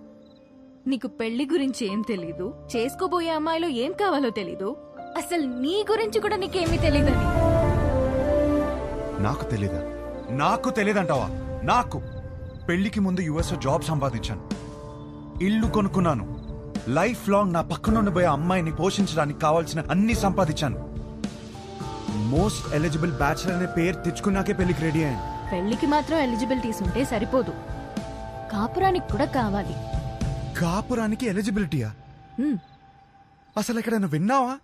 నీకు పెళ్లి గురించి ఏం తెలీదు, చేసుకోబోయే అమ్మాయిలో ఏం కావాలో తెలీదు, అసలు నీ గురించి కూడా నీకేమీ తెలీదని. నాకు తెలీదా? నాకు తెలీదంటావా? నాకు పెళ్లికి ముందు యుఎస్ జాబ్ సంపాదించాను, ఇల్లు కొనుక్కున్నాను, లైఫ్ లాంగ్ నా పక్కన ఉండిపోయే అమ్మాయిని పోషించడానికి కావాల్సిన అన్ని సంపాదించాను. మోస్ట్ ఎలిజిబుల్ బ్యాచిలర్ అనే పేరు తెచ్చుకున్నాకే పెళ్లికి రెడీ అయ్యాను. పెళ్లికి మాత్రం ఎలిజిబిలిటీస్ ఉంటే సరిపోదు, కాపురానికి కూడా కావాలి. కాపురానికి ఎలిజిబిలిటీయా? అసలు ఎక్కడైనా విన్నావా?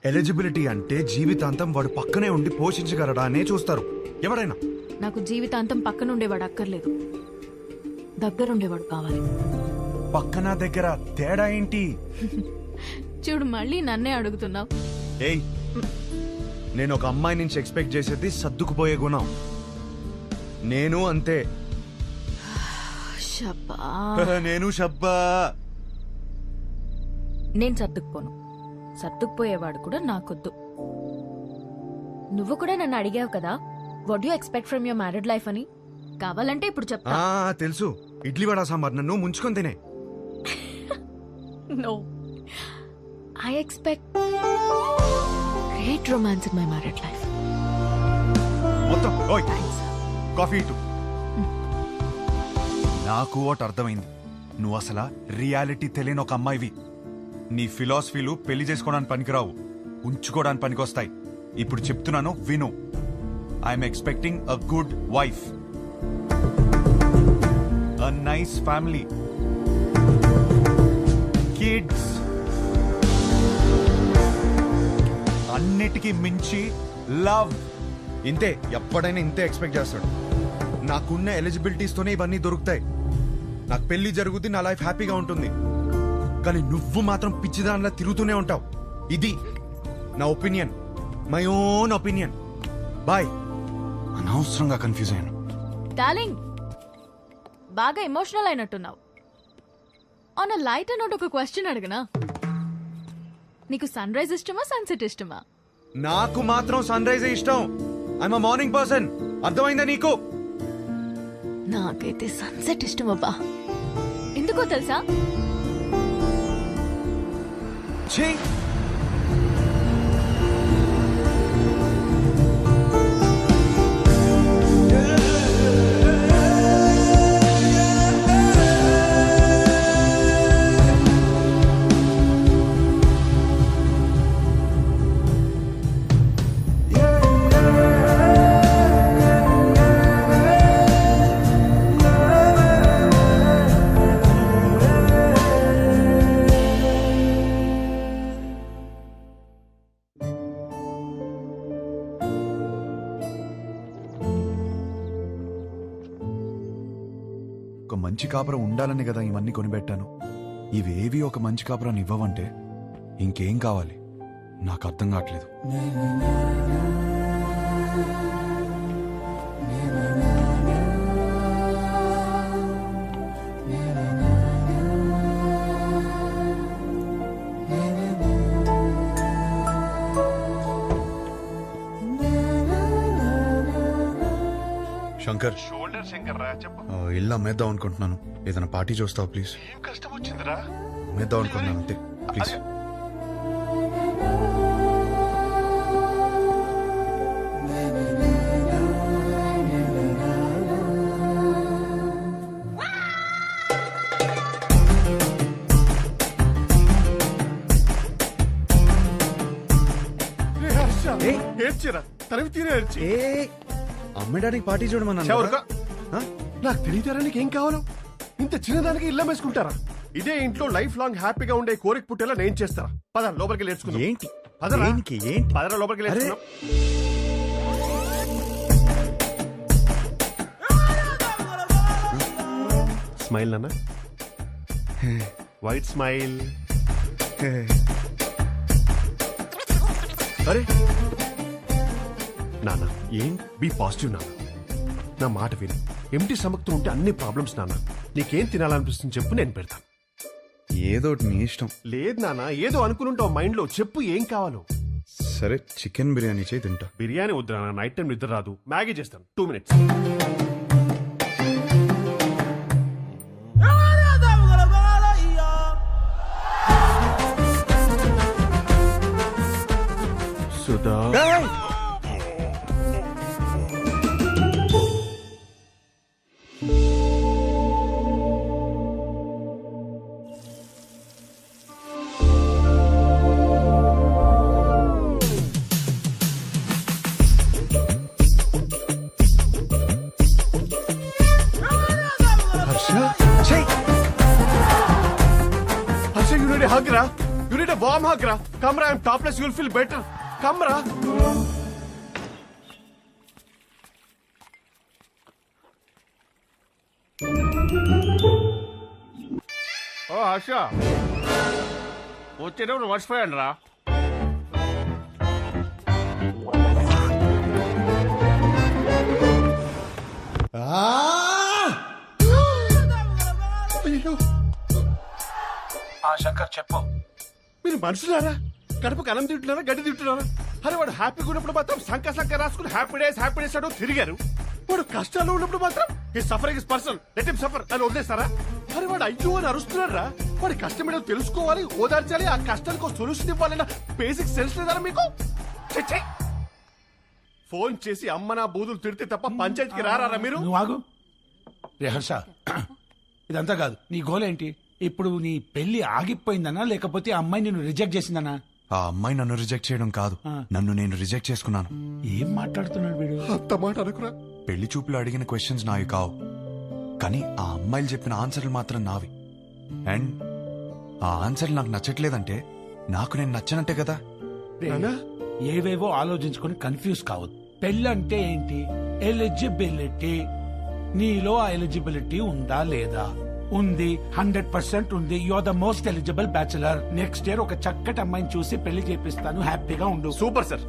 ఎలిజిబిలిటీ అంటే జీవితాంతం వాడు పక్కనే ఉండి పోషించగలడా అనే చూస్తారు ఎవరైనా. నాకు జీవితాంతం పక్కనుండేవాడు అక్కర్లేదు, దగ్గరుండేవాడు కావాలి. పక్కన దగ్గర తేడా ఏంటి? చూడు, మళ్ళీ నన్నే అడుగుతున్నావు. ఏయ్, నేను ఒక అమ్మాయి నుంచి ఎక్స్పెక్ట్ చేసేది సర్దుకుపోయే గుణం. నేను అంతే. నేను షబ్బా. నేను సర్దుకుపోను, సర్దుకుపోయేవాడు కూడా నాకొద్దు. నువ్వు కూడా నన్ను అడిగావు కదా, what do expect from your married life అని. కావాలంటే ఇప్పుడు చెప్తా. తెలుసు, ఇడ్లీ వడ సాంబార్ నన్ను ముంచుకొని తినే. No, I expect great romance in my married life. మొత్తం కాఫీ ఇటు. నాకు ఒకటి అర్థమైంది, నువ్వు అసలు రియాలిటీ తెలియని ఒక అమ్మాయివి. నీ ఫిలాసఫీలు పెళ్లి చేసుకోవడానికి పనికిరావు, ఉంచుకోవడానికి పనికొస్తాయి. ఇప్పుడు చెప్తున్నాను విను. I'm expecting a good wife, a nice family, kids, అన్నిటికీ మించి లవ్. ఇంతే, ఎప్పుడైనా ఇంతే ఎక్స్పెక్ట్ చేస్తాడు. నాకున్న ఎలిజిబిలిటీస్ తోనే ఇవన్నీ దొరుకుతాయి. నాకు పెళ్లి జరుగుతుంది, నా లైఫ్ హ్యాపీగా ఉంటుంది. కానీ నువ్వు మాత్రం పిచ్చిదానిలా తిరుగుతూనే ఉంటావు. ఇది నా opinion, my own opinion. Bye. అనవసరంగా కన్ఫ్యూజ్ అయ్యాను. డార్లింగ్, బాగా ఎమోషనల్ అయినట్టున్నావు. ఆన్ అ లైటర్ నోట్ ఒక క్వశ్చన్ అడగనా? నీకు సన్ రైజ్ ఇష్టమా, సన్సెట్ ఇష్టమా? నాకు మాత్రం సన్ రైజ్ ఇష్టం. I'm a morning person. అర్థమైందా నీకు? నాకైతే సన్సెట్ ఇష్టం అబ్బా. ఎందుకో తెలుసా? ఛీ, మంచి కాపురం ఉండాలని కదా ఇవన్నీ కొనిపెట్టాను. ఇవేవి ఒక మంచి కాపురాన్ని ఇవ్వవంటే ఇంకేం కావాలి నాకు అర్థం కావట్లేదు. శంకర్, షోల్డర్ శంకర్ రా, చెప్పు. ఇల్లు అమ్మేద్దాం అనుకుంటున్నాను. ఏదైనా పార్టీ చూస్తావు ప్లీజ్? ఏం కష్టం వచ్చిందిరా? అమ్మేద్దాం అనుకుంటున్నాను అంతే, ప్లీజ్. ఏడ్చిరా, తరివి తీరే ఏడ్చి. అమ్మడానికి పార్టీ చూడమన్నా. నాకు తెలియతారా నీకేం కావాలో? ఇంత చిన్నదానికి ఇల్లు వేసుకుంటారా? ఇదే ఇంట్లో లైఫ్ లాంగ్ హ్యాపీగా ఉండే కోరిక పుట్టేలా నేను చేస్తారా? పద లోపలికి నేర్చుకుందాం. ఏంటి పదరా, ఏంటి పదరా లోపలికి నేర్చుకుందాం. స్మైల్ నాన్న, వైట్ స్మైల్. అరే నాన్న, ఏం బీ పాజిటివ్ నాన్న. నా మాట విను. ఎంటీ స్టమక్తో ఉంటే అన్ని ప్రాబ్లమ్స్ నాన్న. నీకేం తినాలనిపిస్తుంది చెప్పు, నేను పెడతాను. ఏదో నీ ఇష్టం. లేదు నాన్న, ఏదో అనుకుంటావు మైండ్ లో. చెప్పు ఏం కావాలో. సరే, చికెన్ బిర్యానీ చేయి, తింటా. బిర్యానీ వద్దు నాన్న, నైట్ టైం నిద్ర రాదు. మ్యాగీ చేస్తాను, 2 minutes. Sudha, you need a hug, ra. You need a warm hug, ra. Come, ra. I'm topless. You'll feel better. Come, ra. ఓ హర్ష, వచ్చేటప్పుడు మర్చిపోయాను రా. శంకర్ చెప్పు. మీరు మనుషులారా? కడుపుకి అన్నం తింటున్నారా, గడ్డి తింటున్నారా? అరే వాడు హ్యాపీగా ఉన్నప్పుడు మాత్రం సంక రాసుకుని హ్యాపీ డేస్ అంటూ తిరిగారు. వాడు కష్టాల్లో ఉన్నప్పుడు మాత్రం ఈ suffering is personal, let him suffer అని వదిలేస్తారా? అరే వాడు అయ్యో అని అరుస్తున్నారా? వాడి కష్టం ఏంటో తెలుసుకోవాలి, ఓదార్చాలి, ఆ కష్టానికి సొల్యూషన్ ఇవ్వాలన్న బేసిక్ సెన్స్ లేదారా మీకు? ఫోన్ చేసి అమ్మ నా బూదులు తిడితే తప్ప పంచాయతీకి రారా మీరు? నువ్వు ఆగు. రే హర్ష, ఇదంతా కాదు. నీ గోల్ ఏంటి ఇప్పుడు? నీ పెళ్లి ఆగిపోయిందనా లేకపోతే ఆ అమ్మాయి నిన్ను రిజెక్ట్ చేసిందనా? ఆ అమ్మాయి నన్ను రిజెక్ట్ చేయడం కాదు, నన్ను నేను రిజెక్ట్ చేసుకున్నాను. ఏం మాట్లాడుతున్నాడు వీడు? అంత మాట అనుకురా. పెళ్లి చూపులు అడిగిన క్వశ్చన్స్ నావి కావు, కానీ ఆ అమ్మాయిలు చెప్పిన ఆన్సర్లు మాత్రం నావి. అండ్ ఆ ఆన్సర్లు నాకు నచ్చట్లేదంటే నాకు నేను నచ్చనంటే కదా. ఏవేవో ఆలోచించుకొని కన్ఫ్యూజ్ కావద్దు. పెళ్ళంటే ఏంటి? ఎలిజిబిలిటీ. నీలో ఆ ఎలిజిబిలిటీ ఉందా లేదా? ఉంది, 100% ఉంది. You are the most eligible bachelor. Next year ఒక చక్కటి అమ్మాయిని చూసి పెళ్లి చేపిస్తాను, హ్యాపీగా ఉండు. Super sir.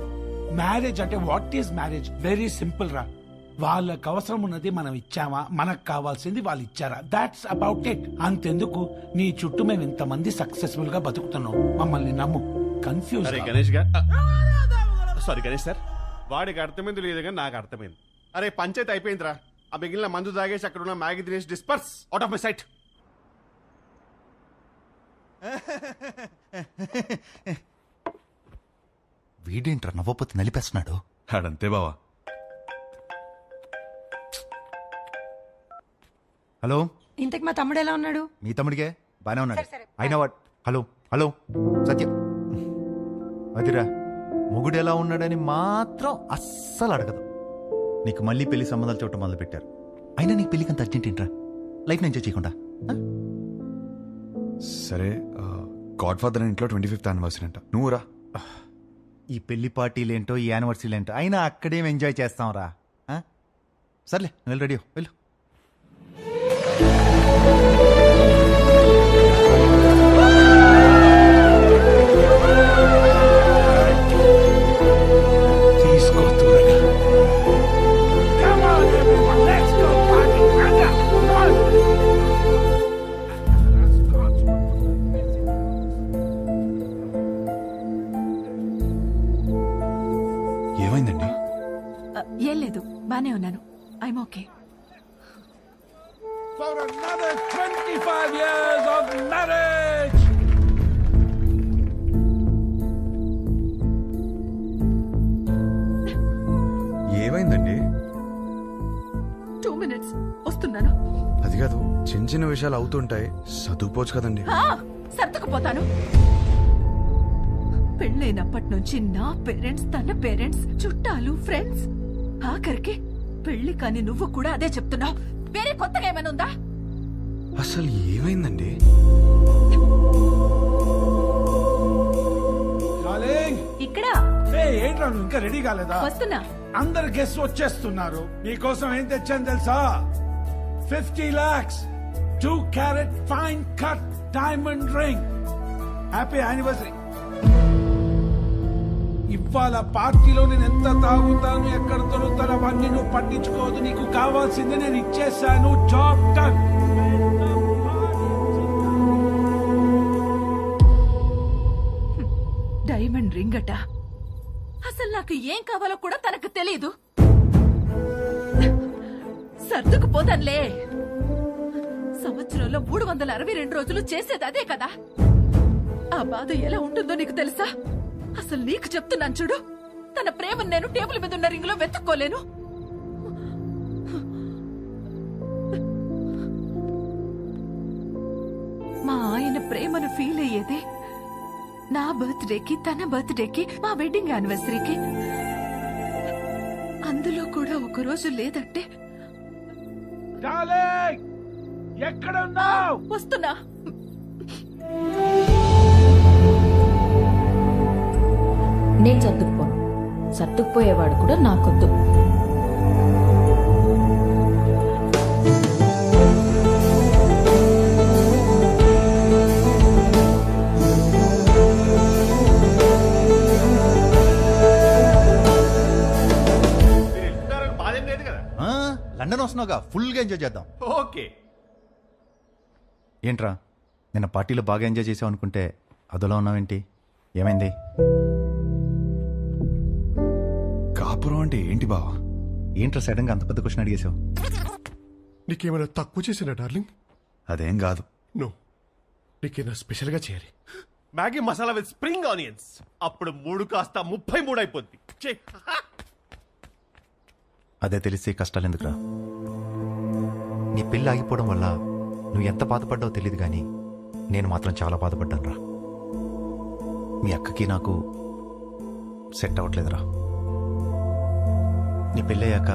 మ్యారేజ్ అంటే what is marriage? Very simple రా. వాళ్ళకి అవసరం ఉన్నది మనం ఇచ్చామా, మనకు కావాల్సింది వాళ్ళు ఇచ్చారా, దాట్స్ అబౌట్ ఇట్. అంతెందుకు నీ చుట్టూ మేము ఇంతమంది సక్సెస్ఫుల్ గా బతుకుతున్నాం, మమ్మల్ని నమ్ము. కన్ఫ్యూజ్. గణేష్ గారు, సారీ గణేష్ సార్, వాడికి అర్థమైంది లేదు కానీ నాకు అర్థమైంది. అరే పంచాయతీ అయిపోయిందిరా. ఆ మిగిలిన మందు తాగేసి అక్కడ ఉన్న మ్యాగీ తినేసి disperse out of my sight. వీడేంట్రా నవ్వపోతే నలిపేస్తున్నాడు? ఆడంతే బావా. హలో, ఇంతకు మా తమ్ముడు ఎలా ఉన్నాడు? మీ తమ్ముడికే బానే ఉన్నాడు. అయినా వాట్? హలో హలో సత్యం, అదిరా మొగుడు ఎలా ఉన్నాడని మాత్రం అస్సలు అడగదు. నీకు మళ్ళీ పెళ్లి సంబంధాలు చూడటం మొదలు పెట్టారు. అయినా నీకు పెళ్లికి అంత అర్జెంట్ ఏంట్రా? లైఫ్ ఎంజాయ్ చేయకుండా? సరే, గాడ్ ఫాదర్ ఇంట్లో 25th యానివర్సరీ అంట, నువ్వు రా. ఈ పెళ్లి పార్టీలేంటో ఈ యానివర్సరీలేంటో, అయినా అక్కడేం ఎంజాయ్ చేస్తాం రా. సర్లే, నువ్వు రెడీ వెళ్ళు. ఏమైందండి? ఏం లేదు బానే ఉన్నాను. I'm okay. For another 25 years of marriage. ఏమైందండి? 2 minutes వస్తున్నాను. అది కాదు, చిన్న చిన్న విషయాలు అవుతుంటాయి, సర్దుకుపోవచ్చు కదండి. సర్దుకుపోతాను. పెళ్ళైనప్పటి నుంచి నా పేరెంట్స్, తన పేరెంట్స్, చుట్టాలు, ఫ్రెండ్స్, ఆఖరికి పెళ్లి కాని నువ్వు కూడా అదే చెప్తున్నావు. వేరే కొత్తగా ఏమైనా ఉందా? అసలు ఏమైందండి? ఇక్కడ ఏంట్రా నువ్వు ఇంకా రెడీ కాలేదా? వస్తున్నా. అందరు గెస్ట్ వచ్చేస్తున్నారు. నీకోసం ఏం తెచ్చాను తెలుసా? 50 lakhs 2 carat fine cut diamond ring. Happy anniversary. ఇవాళ పార్టీలో నేను ఎంత తాగుతాను, ఎక్కడ దొరుకుతాను అవన్నీ నువ్వు పట్టించుకోవద్దు. నీకు కావాల్సింది నేను ఇచ్చేసాను. Job done. డైమండ్ రింగ్ అట. అసలు నాకు ఏం కావాలో కూడా తనకు తెలియదు. సర్దుకుపోతానులే. సంవత్సరంలో 362 రోజులు చేసేది అదే కదా. ఆ బాధ ఎలా ఉంటుందో నీకు తెలుసా? అసలు నీకు చెప్తున్నాను చూడు, తన ప్రేమను నేను టేబుల్ మీద ఉన్న రింగ్ లో వెతుక్కోలేను. మా ఆయన ప్రేమను ఫీల్ అయ్యేదే నా బర్త్డేకి, తన బర్త్డేకి, మా వెడ్డింగ్ యానివర్సరీకి. అందులో కూడా ఒక రోజు లేదంటే ఎక్కడున్నావు? వస్తున్నా. నేను సర్దుకుపోను. సర్దుకుపోయేవాడు కూడా నాకొద్దు. లండన్ వస్తున్నావుగా, ఫుల్గా ఎంజాయ్ చేద్దాం. ఓకే. ఏంట్రా నిన్న పార్టీలో బాగా ఎంజాయ్ చేసావు అనుకుంటే అదోలా ఉన్నావేంటి? ఏమైంది? కాపురం అంటే ఏంటి బావా? ఏంట్రా సడన్గా అంత పెద్ద క్వశ్చన్ అడిగేశావు? నీకేమైనా తక్కువ చేసినా డార్లింగ్? అదేం కాదు. నో, నీకేమైనా స్పెషల్గా చేయాలి. Maggi masala with spring onions. అప్పుడు 3 కాస్త 33 అయిపోద్ది. అదే తెలిస్తే కష్టాలు ఎందుకురా? నీ పెళ్ళి ఆగిపోవడం వల్ల నువ్వు ఎంత బాధపడ్డావో తెలియదు కానీ నేను మాత్రం చాలా బాధపడ్డాను రా. మీ అక్కకి నాకు సెట్ అవ్వట్లేదురా. నీ పెళ్ళయ్యాక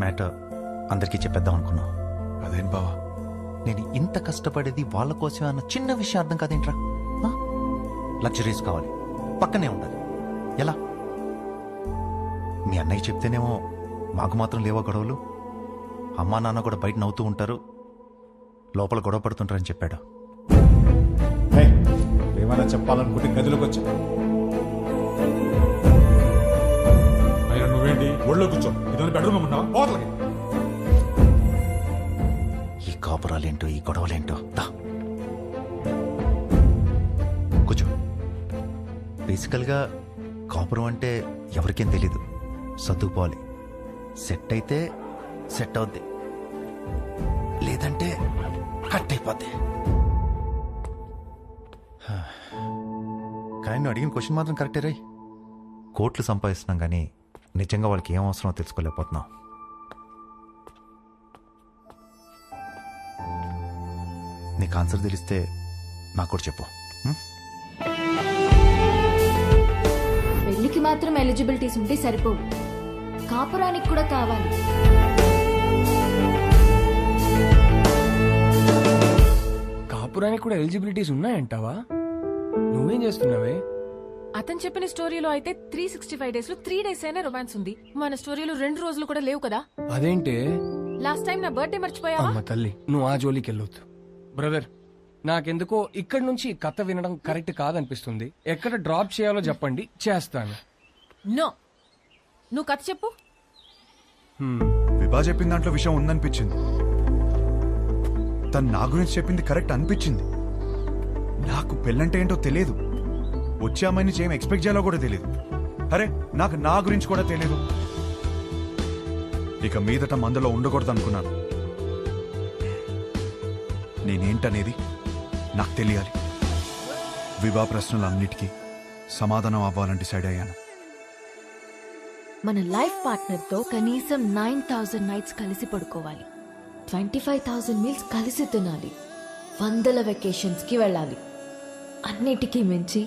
మ్యాటర్ అందరికీ చెప్పేద్దాం అనుకున్నావు. అదేం బావా, నేను ఇంత కష్టపడేది వాళ్ళ కోసమే అన్న చిన్న విషయం అర్థం కాదేంట్రా? లగ్జరీస్ కావాలి, పక్కనే ఉండాలి. ఎలా? మీ అన్నయ్య చెప్తేనేమో మాకు మాత్రం లేవా గొడవలు? అమ్మా నాన్న కూడా బయట నవ్వుతూ ఉంటారు, లోపల గొడవ పడుతుంటారని చెప్పాడు. ఏమైనా చెప్పాలనుకుంటే గదిలోకి వచ్చా. అయ్యా నువ్వేంటి ఒళ్ళో కూర్చో. ఇదో బెడ్రూమ్ ఉన్నావా? పోతలకి. ఈ కాపురాలేంటో, ఈ గొడవలేంటో. దా కూర్చో. బేసికల్గా కాపురం అంటే ఎవరికేం తెలీదు. సర్దుకుపోవాలి. సెట్ అయితే సెట్ అవుద్ది, లేదంటే కట్ అయిపోద్ది. కానీ నువ్వు అడిగిన క్వశ్చన్ మాత్రం కరెక్టే రై. కోట్లు సంపాదిస్తున్నాం కానీ నిజంగా వాళ్ళకి ఏం అవసరమో తెలుసుకోలేకపోతున్నాం. నీకు ఆన్సర్ తెలిస్తే నాకు కూడా చెప్పు. పెళ్లికి మాత్రం ఎలిజిబిలిటీస్ ఉంటే సరిపోవు, కాపురానికి కూడా కావాలి. కాపురానికి కూడా ఎలిజిబిలిటీస్ ఉన్నాయంటావా? నువ్వేం చేస్తున్నావే? అతను చెప్పిన స్టోరీలో అయితే 365 days లో 3 days అయినా రొమాన్స్ ఉంది. మన స్టోరీలో 2 రోజులు కూడా లేవు కదా. అదేంటే? లాస్ట్ టైం నా బర్త్డే మర్చిపోయావా? అమ్మ తల్లి, నువ్వు ఆ జోలికి వెళ్ళొద్దు. బ్రదర్, నాకెందుకో ఇక్కడి నుంచి కథ వినడం కరెక్ట్ కాదనిపిస్తుంది. ఎక్కడ డ్రాప్ చేయాలో చెప్పండి, చేస్తాను. నో, నువ్వు కథ చెప్పు. విభా చెప్పిన దాంట్లో విషయం ఉందనిపించింది. తను నా గురించి చెప్పింది కరెక్ట్ అనిపించింది. నాకు పెళ్ళంటే ఏంటో తెలియదు, వచ్చే అమ్మాయి నుంచి ఏం ఎక్స్పెక్ట్ చేయాలో కూడా తెలియదు. అరే నాకు నా గురించి కూడా తెలియదు. ఇక మీదట మందులో ఉండకూడదు అనుకున్నాను. నేనేంటనేది నాకు తెలియాలి. వివాహ ప్రశ్నలన్నిటికీ సమాధానం అవ్వాలని డిసైడ్ అయ్యాను. మన లైఫ్ పార్ట్నర్ తో కనీసం 9,000 నైట్స్ కలిసి పడుకోవాలి, 25,000 మీల్స్ కలిసి తినాలి, 100 వెకేషన్స్ కి వెళ్ళాలి. అన్నిటికీ మించి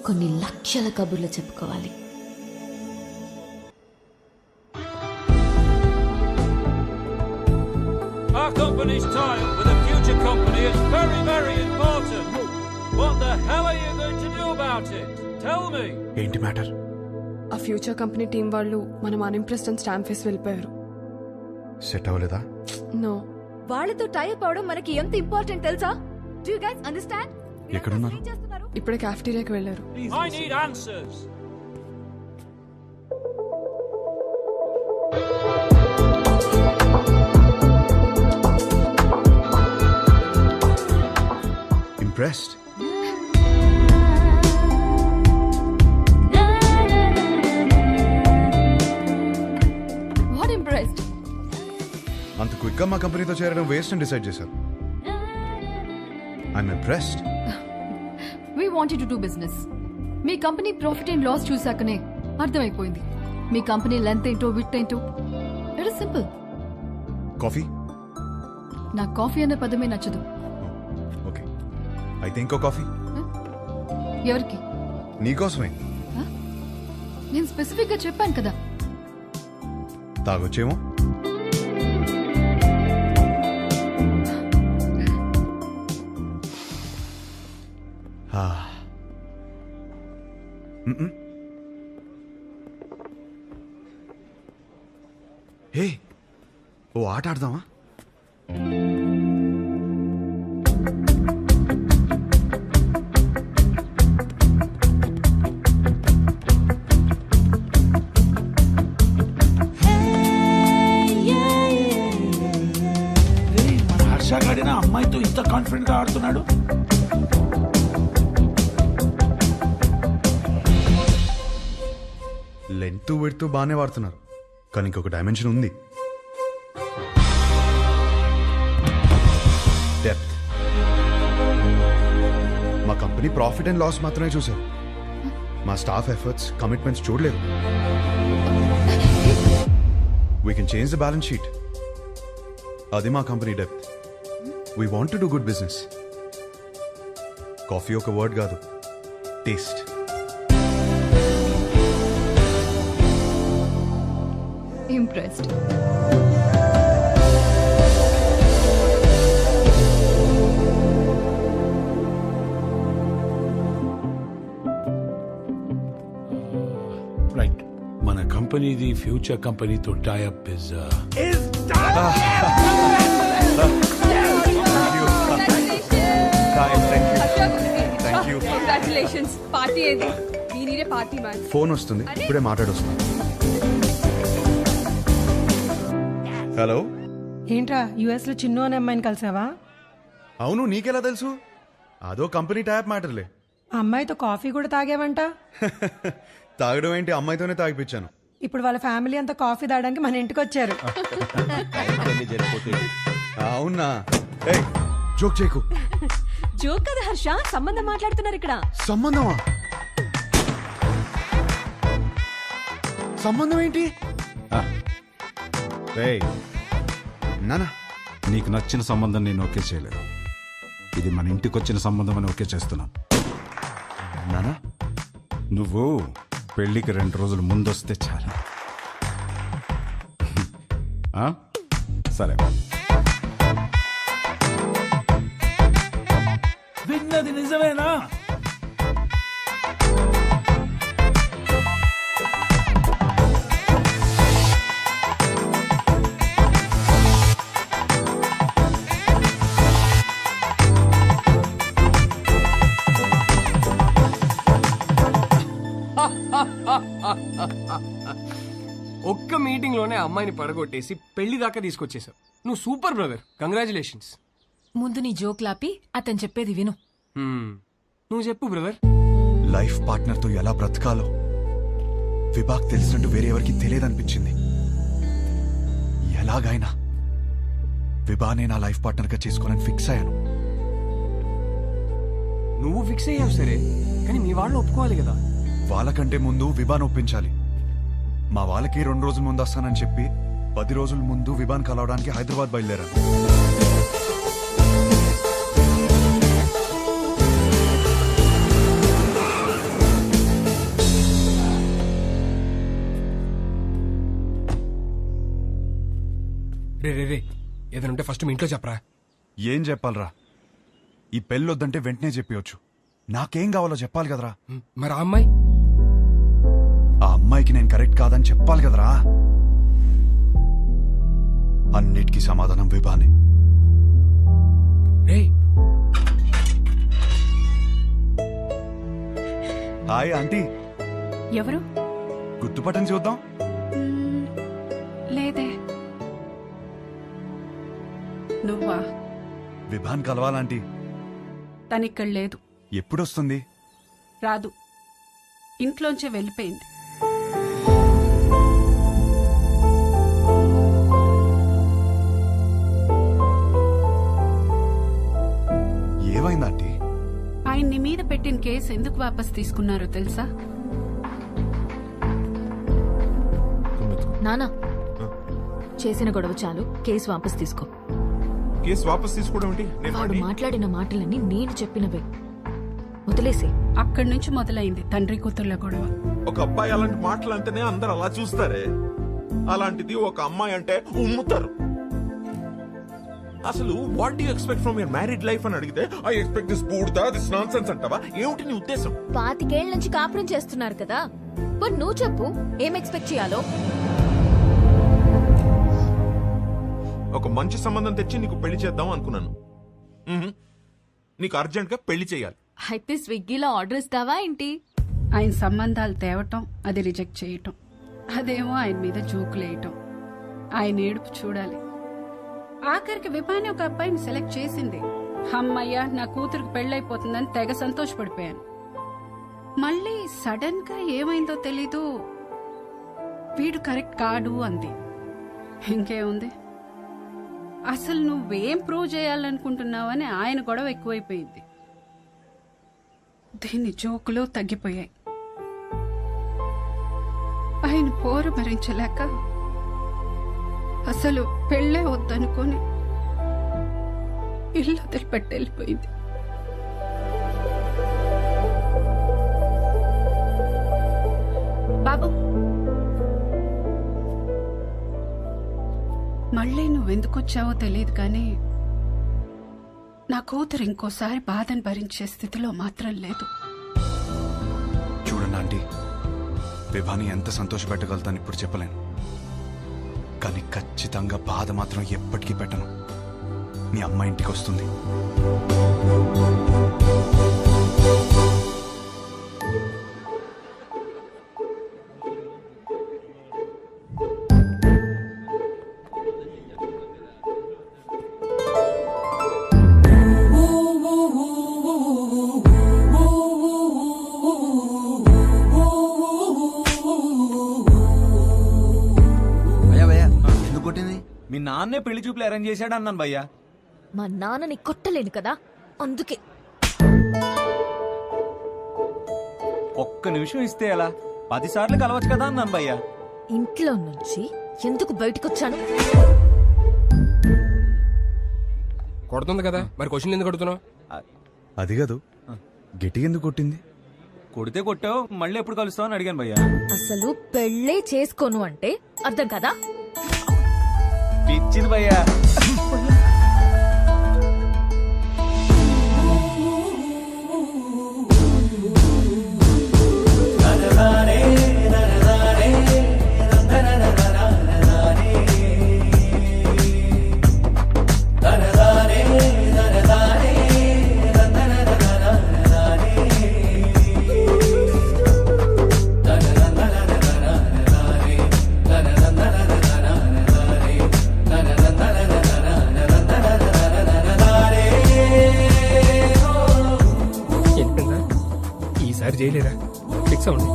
కొన్ని లక్షల కబుర్లు చెప్పుకోవాలి. Our company's tie-up with a future company is very, very important. What the hell are you going to do about it? Tell me. ఏంటి మ్యాటర్? ఆ ఫ్యూచర్ కంపెనీ టీం వాళ్ళు మనం అన్ఇంప్రెస్డ్ అని స్టాంప్ వేసి వెళ్ళిపోయారు. సెట్ అవ్వలేదా? నో. వాళ్ళతో టైప్ అవడం మనకి ఎంత ఇంపార్టెంట్ తెలుసా? Do you guys understand? ఎక్కడున్నారు? ఇప్పుడే క్యాఫ్టీరియాకి వెళ్ళారు. I need answers. Impressed? What impressed? అంత క్విక్ గా మా కంపెనీతో చేరడం వేస్ట్ అని డిసైడ్ చేశారు. I'm impressed. We wanted to do business. మీ కంపెనీ ప్రాఫిట్ అండ్ లాస్ చూసాకనే అర్థమైపోయింది మీ కంపెనీ లెంత్ ఏంటో విత్ ఏంటో. It is simple. కాఫీ? నాకు కాఫీ అనే పదమే నచ్చదు. ఓకే, అయితే ఇంకో కాఫీ. ఎవరికి? నీకోసమే. నేను స్పెసిఫిక్ గా చెప్పాను కదా. తాగొచ్చేమో. హే, ఓ ఆట ఆడదామా? మన హర్ష గాడిన అమ్మాయితో ఇంత కాన్ఫిడెంట్ గా ఆడుతున్నాడు. లెంత్ విడ్త్ బాగానే వాడుతున్నారు, కానీ ఇంకొక డైమెన్షన్ ఉంది. డెప్త్. మా కంపెనీ ప్రాఫిట్ అండ్ లాస్ మాత్రమే చూసారు, మా స్టాఫ్ ఎఫర్ట్స్ కమిట్మెంట్స్ చూడలేదు. We can change the balance sheet. అది మా company depth. We want to do good business. Coffee ఒక వర్డ్ కాదు, టేస్ట్. ఇంప్రెస్డ్. రైట్, మన కంపెనీది ఫ్యూచర్ కంపెనీతో టైఅప్ ఇస్ కంగ్రాచులేషన్స్. పార్టీ ఏది? దీనినే పార్టీ మ్యాన్. ఫోన్ వస్తుంది, ఇప్పుడే మాట్లాడొస్తుంది. హలో. ఏంట్రా యుఎస్ లో చిన్ను అనే అమ్మాయిని కలిసావా? అవును, నీకెలా తెలుసు? అదో కంపెనీ ట్యాప్ మ్యాటర్లే. ఆ అమ్మాయితో కాఫీ కూడా తాగేవంట. తాగడం ఏంటి, అమ్మాయితోనే తాగిపించాను. ఇప్పుడు వాళ్ళ ఫ్యామిలీ అంతా కాఫీ తాగడానికి మన ఇంటికి వచ్చారు. అవునా? ఏయ్, జోక్ చేయకు. జోక్ కదా హర్ష, సంబంధం మాట్లాడుతున్నారు ఇక్కడ. సంబంధమా? సంబంధం ఏంటి? నానా, నీకు నచ్చిన సంబంధం నేను ఓకే చేయలేదు. ఇది మన ఇంటికి వచ్చిన సంబంధం అని ఓకే చేస్తున్నాను. నానా, నువ్వు పెళ్లికి 2 రోజులు ముందొస్తే చాలు. సరే. విన్నది నిజమేనా? ఒక్క మీటింగ్ లోనే అమ్మాయిని పడగొట్టేసి పెళ్లి దాకా తీసుకొచ్చేసావు. నువ్వు సూపర్ బ్రదర్, కంగ్రాచులేషన్స్. ముందు నీ జోక్ లాపి అతను చెప్పేది విను. నువ్వు చెప్పు బ్రదర్. లైఫ్ పార్ట్నర్ తో ఎలా బ్రతకాలో విభాగ్ తెలిసినట్టు వేరే ఎవరికి తెలియదనిపించింది. ఎలాగైనా విభానే నా లైఫ్ పార్ట్నర్గా చేసుకోవాలని ఫిక్స్ అయ్యాను. నువ్వు ఫిక్స్ అయ్యావు సరే, కానీ మీ వాళ్ళు ఒప్పుకోవాలి కదా. వాళ్ళకంటే ముందు విభాన్ ఒప్పించాలి. మా వాళ్ళకి 2 రోజుల ముందు వస్తానని చెప్పి 10 రోజుల ముందు విభాన్ కలవడానికి హైదరాబాద్ బయలుదేరాను. రే ఏదైనా ఉంటే ఫస్ట్ మీ ఇంట్లో చెప్పరా. ఏం చెప్పాలరా? ఈ పెళ్ళొద్దంటే వెంటనే చెప్పవచ్చు. నాకేం కావాలో చెప్పాలి కదరా. మరి ఆ అమ్మాయి? ఆ అమ్మాయికి నేను కరెక్ట్ కాదని చెప్పాలి కదరా. అన్నిటికీ సమాధానం విభానే. Hi aunty. ఎవరు? గుర్తుపట్టని చూద్దాం. లేదే. నువ్వా? విభాన్ కలవాలంటీ. తనిక్కడ లేదు. ఎప్పుడొస్తుంది? రాదు. ఇంట్లోంచే వెళ్ళిపోయింది. ఏమైందంటీ? ఆయన్ని మీద పెట్టిన కేసు ఎందుకు వాపస్ తీసుకున్నారో తెలుసా? నానా, చేసిన గొడవ చాలు, కేసు వాపస్ తీసుకో. కేసు వాపస్ తీసుకోవడం ఏంటి? వాడు మాట్లాడిన మాటలన్నీ నేను చెప్పినవే, వదిలేసే. అక్కడి నుంచి మొదలైంది తండ్రి కూతుర్ల గొడవ. ఒక అబ్బాయి అలాంటి మాటలు అంటేనే అందరు అలా చూస్తారే, అలాంటిది ఒక అమ్మాయి అంటే ఉమ్ముతారు. అసలు what you expect from your married life అని అడిగితే ఐ ఎక్స్పెక్ట్ దిస్ బూడ్దా, దిస్ నాన్సెన్స్ అంటావా? ఏమిటి నీ ఉద్దేశం? 25 ఏళ్ల నుంచి కాపురం చేస్తున్నారు కదా, మరి నువ్వు చెప్పు ఏం ఎక్స్పెక్ట్ చేయాలో. ఒక మంచి సంబంధం తెచ్చి నీకు పెళ్లి చేద్దాం అనుకున్నాను. నీకు అర్జెంట్ గా పెళ్లి చేయాలి. అయితే స్విగ్గీలో ఆర్డర్ ఇస్తావా ఏంటి? ఆయన సంబంధాలు తేవటం, అది రిజెక్ట్ చేయటం, అదేమో ఆయన మీద జోకులేయటం, ఆయన ఏడుపు చూడాలి. ఆఖరికి విభాని ఒక అబ్బాయిని సెలెక్ట్ చేసింది. అమ్మయ్య, నా కూతురికి పెళ్ళైపోతుందని తెగ సంతోషపడిపోయాను. మళ్ళీ సడన్ గా ఏమైందో తెలీదు, వీడు కరెక్ట్ కాడు అంది. ఇంకేముంది, అసలు నువ్వేం ప్రూవ్ చేయాలనుకుంటున్నావని ఆయన గొడవ ఎక్కువైపోయింది. దీని జోకులు తగ్గిపోయాయి. ఆయన పోరు భరించలేక అసలు పెళ్ళే వద్దనుకొని ఇల్లు వదిలిపెట్టి వెళ్ళిపోయింది. బాబు, మళ్ళీ నువ్వెందుకొచ్చావో తెలియదు కానీ నా కూతురు ఇంకోసారి బాధను భరించే స్థితిలో మాత్రం లేదు. చూడండి ఆంటీ, విభాని ఎంత సంతోషపెట్టగలుగుతాను ఇప్పుడు చెప్పలేను, కానీ ఖచ్చితంగా బాధ మాత్రం ఎప్పటికీ పెట్టను. మీ అమ్మ ఇంటికి వస్తుంది. మీ నాన్నే పెళ్లి చూపులు అరేంజ్ చేశాడు అన్నాను భయ్యా. మా నాన్నని కొట్టలేను కదా, అందుకే. ఒక్క నిమిషం ఇస్తే ఎలా? 10 సార్లు కలవచ్చు కదా అన్నాను భయ్యా. ఇంట్లో నుంచి ఎందుకు బయటకొచ్చాను? కొడుతుంది కదా, మరి క్వశ్చన్ ఎందుకు కొడుతున్నావు? అది కాదు, గట్టిగా ఎందుకు కొట్టింది? కొడితే కొట్టావు, మళ్ళీ ఎప్పుడు కలుస్తావు అని అడిగాను భయ్యా. అసలు పెళ్ళే చేసుకోను అంటే అర్థం కదా? పిచ్చింది భయ్యా. ఈసారి చేయలేరా? ఫిక్స్ అవ్వండి.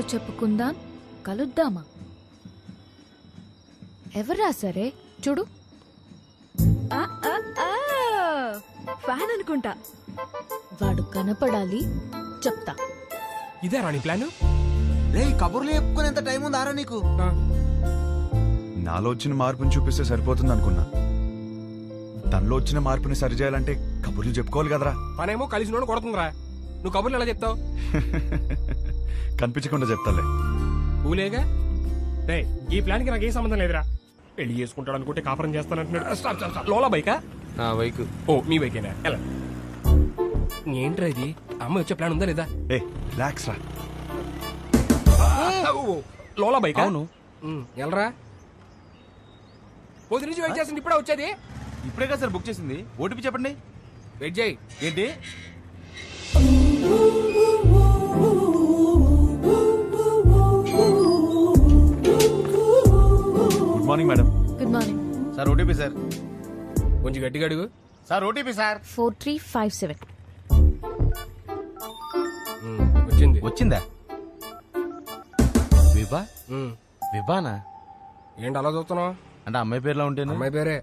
కథలు చెప్పుకుందాం కలుద్దామా? ఎవరు రాసారే చూడు. ఫ్యాన్ అనుకుంటా. వాడు కనపడాలి, చెప్తా. ఇదే రాణి ప్లాన్. రే కబుర్లు చెప్పుకునేంత టైం ఉందారా నీకు? నాలో వచ్చిన మార్పుని చూపిస్తే సరిపోతుంది అనుకున్నా. తనలో వచ్చిన మార్పుని సరిచేయాలంటే కబుర్లు చెప్పుకోవాలి కదరా. పనేమో కలిసి నోడు కొడుతుందిరా. నువ్వు కబుర్లు ఎలా చెప్తావు? కనిపించకుండా చెప్తాలే. ఊలేగా రే, ఈ ప్లాన్ కి నాకు ఏ సంబంధం లేదురా. పెళ్లి చేసుకుంటాడు అనుకుంటే కాపురం చేస్తానంటున్నాడు. లోలా బైకా? బైక్. ఓ మీ బైకేనా? ఎలా ఏంట్రా ఇది? అమ్మ వచ్చే ప్లాన్ ఉందా లేదా? ఏ రిలాక్స్ రా. లోలా బైక్? అవును. ఎలరా పొద్దు నుంచి వెయిట్ చేసింది, ఇప్పుడే వచ్చేది. ఇప్పుడే కదా సార్ బుక్ చేసింది. ఓటీపీ చెప్పండి. వెయిట్ చేయి. ఏంటి? Good morning madam. Good morning sir OTP sir. కొంచెం గట్టిగా అడుగు. Sir OTP sir. 4357. వచ్చింది. వచ్చిందా? విభా? విభానా? ఏంటి అలా చూస్తున్నావు? అంటే అమ్మాయి పేరులో ఉంటేనే. అమ్మాయి పేరే.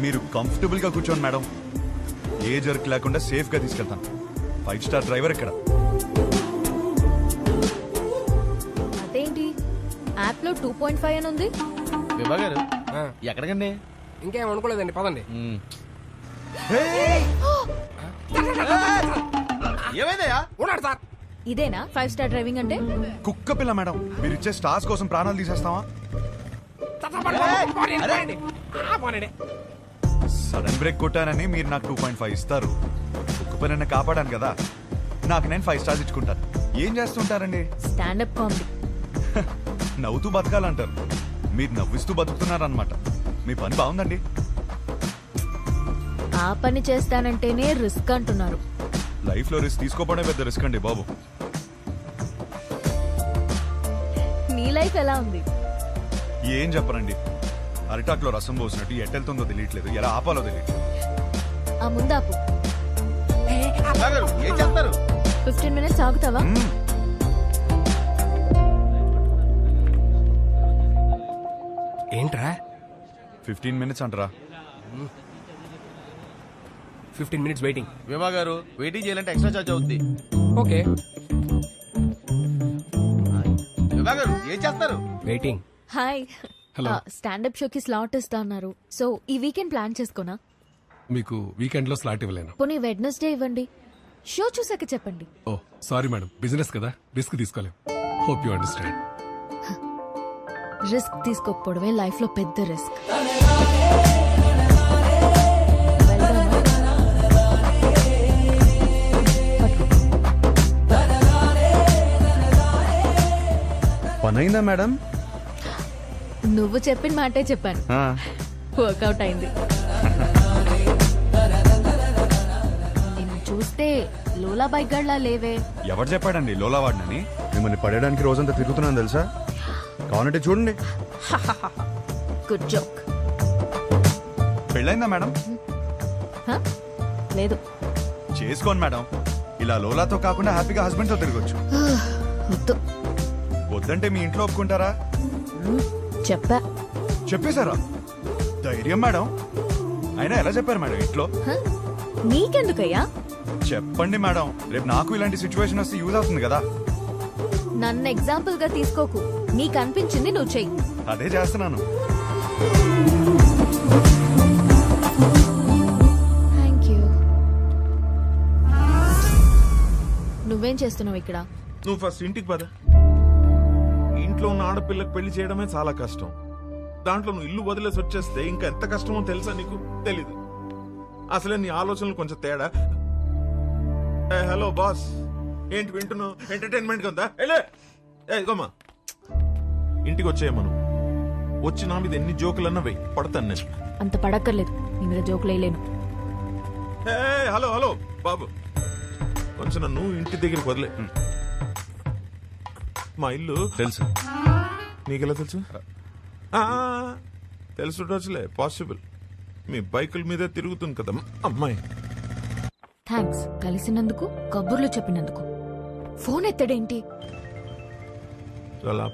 మీరు కంఫర్టబుల్ గా కూర్చోండి మేడం. ఏ జర్క్ లేకుండా సేఫ్ గా తీసుకెళ్తాను. 5 స్టార్ డ్రైవర్ ఇక్కడ. అదేంటి యాప్ లో 2.5 అని ఉంది? విభా గారు ఎక్కడికండి? ఇంకేం అనుకోలేదండి, పదండి. ఏమైందయ్యా? ఉన్నాడు సార్. ఇదేనా 5 స్టార్ డ్రైవింగ్ అంటే? కుక్క పిల్ల మేడం. మీరు ఇచ్చే స్టార్స్ కోసం ప్రాణాలు తీసేస్తావా? సడన్ బ్రేక్ కొట్టానని మీరు నాకు 2.5 ఇస్తారు. కుక్క పిల్లని కాపాడాను కదా, నాకు నేను 5 స్టార్స్ ఇచ్చుకుంటాను. ఏం చేస్తుంటారండి? Standup comedy. నవ్వుతూ బతకాలంటారు, మీరు నవ్విస్తూ బతుకుతున్నారన్నమాట. మీ పని బాగుందండి. ఆ పని చేస్తానంటేనే రిస్క్ అంటున్నారు. లైఫ్ లో రిస్క్ తీసుకోవడమే పెద్ద రిస్క్ అండి బాబు. నీ లైఫ్ ఎలా ఉంది? ఏం చెప్పరండి, అరిటాక్లో రసం పోసినట్టు ఎట్టెళ్తుందో తెలియట్లేదు, ఎలా ఆపాలో తెలియట్లేదు. ఆ ముందాపు. ఏం చేస్తారు? 15 minutes ఆగుతావా? ఏంట్రా 15 minutes అంటారా? 15 minutes వెయిటింగ్. విభా గారు వెయిటింగ్ చేయాలంటే ఎక్స్ట్రా చార్జ్ అవుద్ది. ఓకే. విభా గారు ఏం చేస్తారు? వెయిటింగ్. హాయ్. స్టాండప్ షోకి స్లాట్ ఇస్తా అన్నారు. సో ఈ వీకెండ్ ప్లాన్ చేసుకోనా? మీకు వీకెండ్ లో స్లాట్ ఇవ్వలేను. పోనీ వెడ్నెస్డే ఇవ్వండి. షో చూసాక చెప్పండి. ఓ సారీ మేడం, బిజినెస్ కదా, రిస్క్ తీసుకోలేం. Hope you understand. రిస్క్ తీసుకోకపోవడమే లైఫ్ లో పెద్ద రిస్క్. పనైందా మేడం? నువ్వు చెప్పిన మాటే చెప్పాను. వర్కౌట్ అయింది. నిన్ను చూస్తే లోలా బైక్ గడ్లా లేవే. ఎవరు చెప్పాడండి లోలా వాడినని? మిమ్మల్ని పడేయడానికి రోజంతా తిరుగుతున్నాను తెలుసా. కావాలంటే చూడండి. Good joke. పెళ్ళైందా మేడం? లేదు. చేసుకోండి మేడం. ఇలా లోలాతో కాకుండా హ్యాపీగా హస్బెండ్ తో తిరగొచ్చు. వద్దు. వద్దంటే మీ ఇంట్లో ఒప్పుకుంటారా? చెప్పా. చెప్పేశారా? ధైర్యం మేడం. అయినా ఎలా చెప్పారు మేడం ఇంట్లో? నీకెందుకయ్యా? చెప్పండి మేడం, రేపు నాకు ఇలాంటి సిచ్యువేషన్ వస్తే యూజ్ అవుతుంది కదా. నన్ను ఎగ్జాంపుల్ గా తీసుకోకు. నీకు అనిపించింది నువ్వు చెయ్యి. అదే చేస్తున్నాను. Thank you. నువ్వేం చేస్తున్నావు ఇక్కడ? నువ్వు ఫస్ట్ ఇంటికి పద. ఇంట్లో ఉన్న ఆడపిల్లకి పెళ్లి చేయడమే చాలా కష్టం. దాంట్లో నువ్వు ఇల్లు వదిలేసి వచ్చేస్తే ఇంకా ఎంత కష్టమో తెలుసా నీకు? తెలీదు. అసలే నీ ఆలోచనలు కొంచెం తేడా. హలో బాస్, ఏంటి వింటున్నావు? ఎంటర్టైన్మెంట్ ఉందా? ఇదిగోమ్మా, ఇంటికి వచ్చేయమను. వచ్చి నా మీద ఎన్ని జోకులన్నా వెయ్యి, పడతాను నేను. అంత పడక్కర్లేదు, నీ మీద జోకులు వేయలేను. హలో హలో బాబు, కొంచెం నన్ను ఇంటి దగ్గరికి వదిలే. మా ఇల్లు తెలుసు. నీకెలా తెలుసు? తెలుసుండొచ్చులే, పాసిబుల్. మీ బైకుల మీదే తిరుగుతుంది కదా అమ్మాయి. థ్యాంక్స్ కలిసినందుకు, కబుర్లు చెప్పినందుకు. ఫోన్ ఎత్తడేంటి? అలా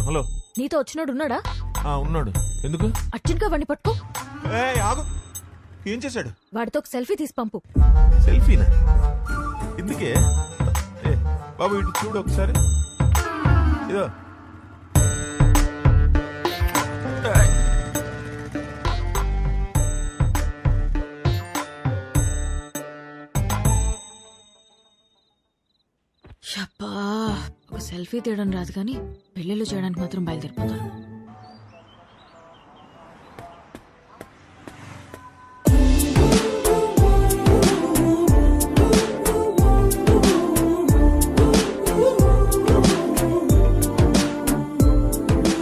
హలో, నీతో వచ్చినాడు ఉన్నాడా? ఉన్నాడు. ఎందుకు? అర్జెంట్గా వాడిని పట్టుకో. ఆగు. ఏం చేశాడు? వాడితో ఒక సెల్ఫీ తీసి పంపు. సెల్ఫీనా? ఎందుకే? బాబు ఇటు చూడు ఒకసారి. ఇదో షబ్బా, ఒక సెల్ఫీ తీయడం రాదు కానీ పెళ్ళిళ్ళు చేయడానికి మాత్రం బయలుదేరిపోతాను.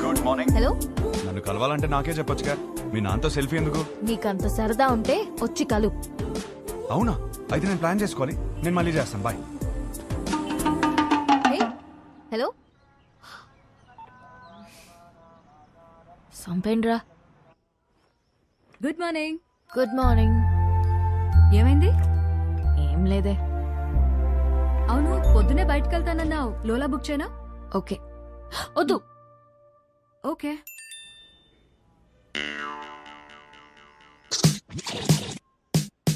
Good morning. హలో, నన్ను కలవాలంటే నాకే చెప్పొచ్చుగా. మీ నాన్నతో సెల్ఫీ ఎందుకు? నీకంత సరదా ఉంటే వచ్చి కలు. అవునా? అయితే నేను ప్లాన్ చేసుకోవాలి. నేను మళ్ళీ చేస్తాను. బాయ్. హలో, సంపేండ్రా. Good morning. Good morning. ఏమైంది? ఏం లేదే. అవును, పొద్దునే బయటకు వెళ్తానన్నావు. లోలా బుక్ చేయనా? ఓకే. వద్దు. ఓకే.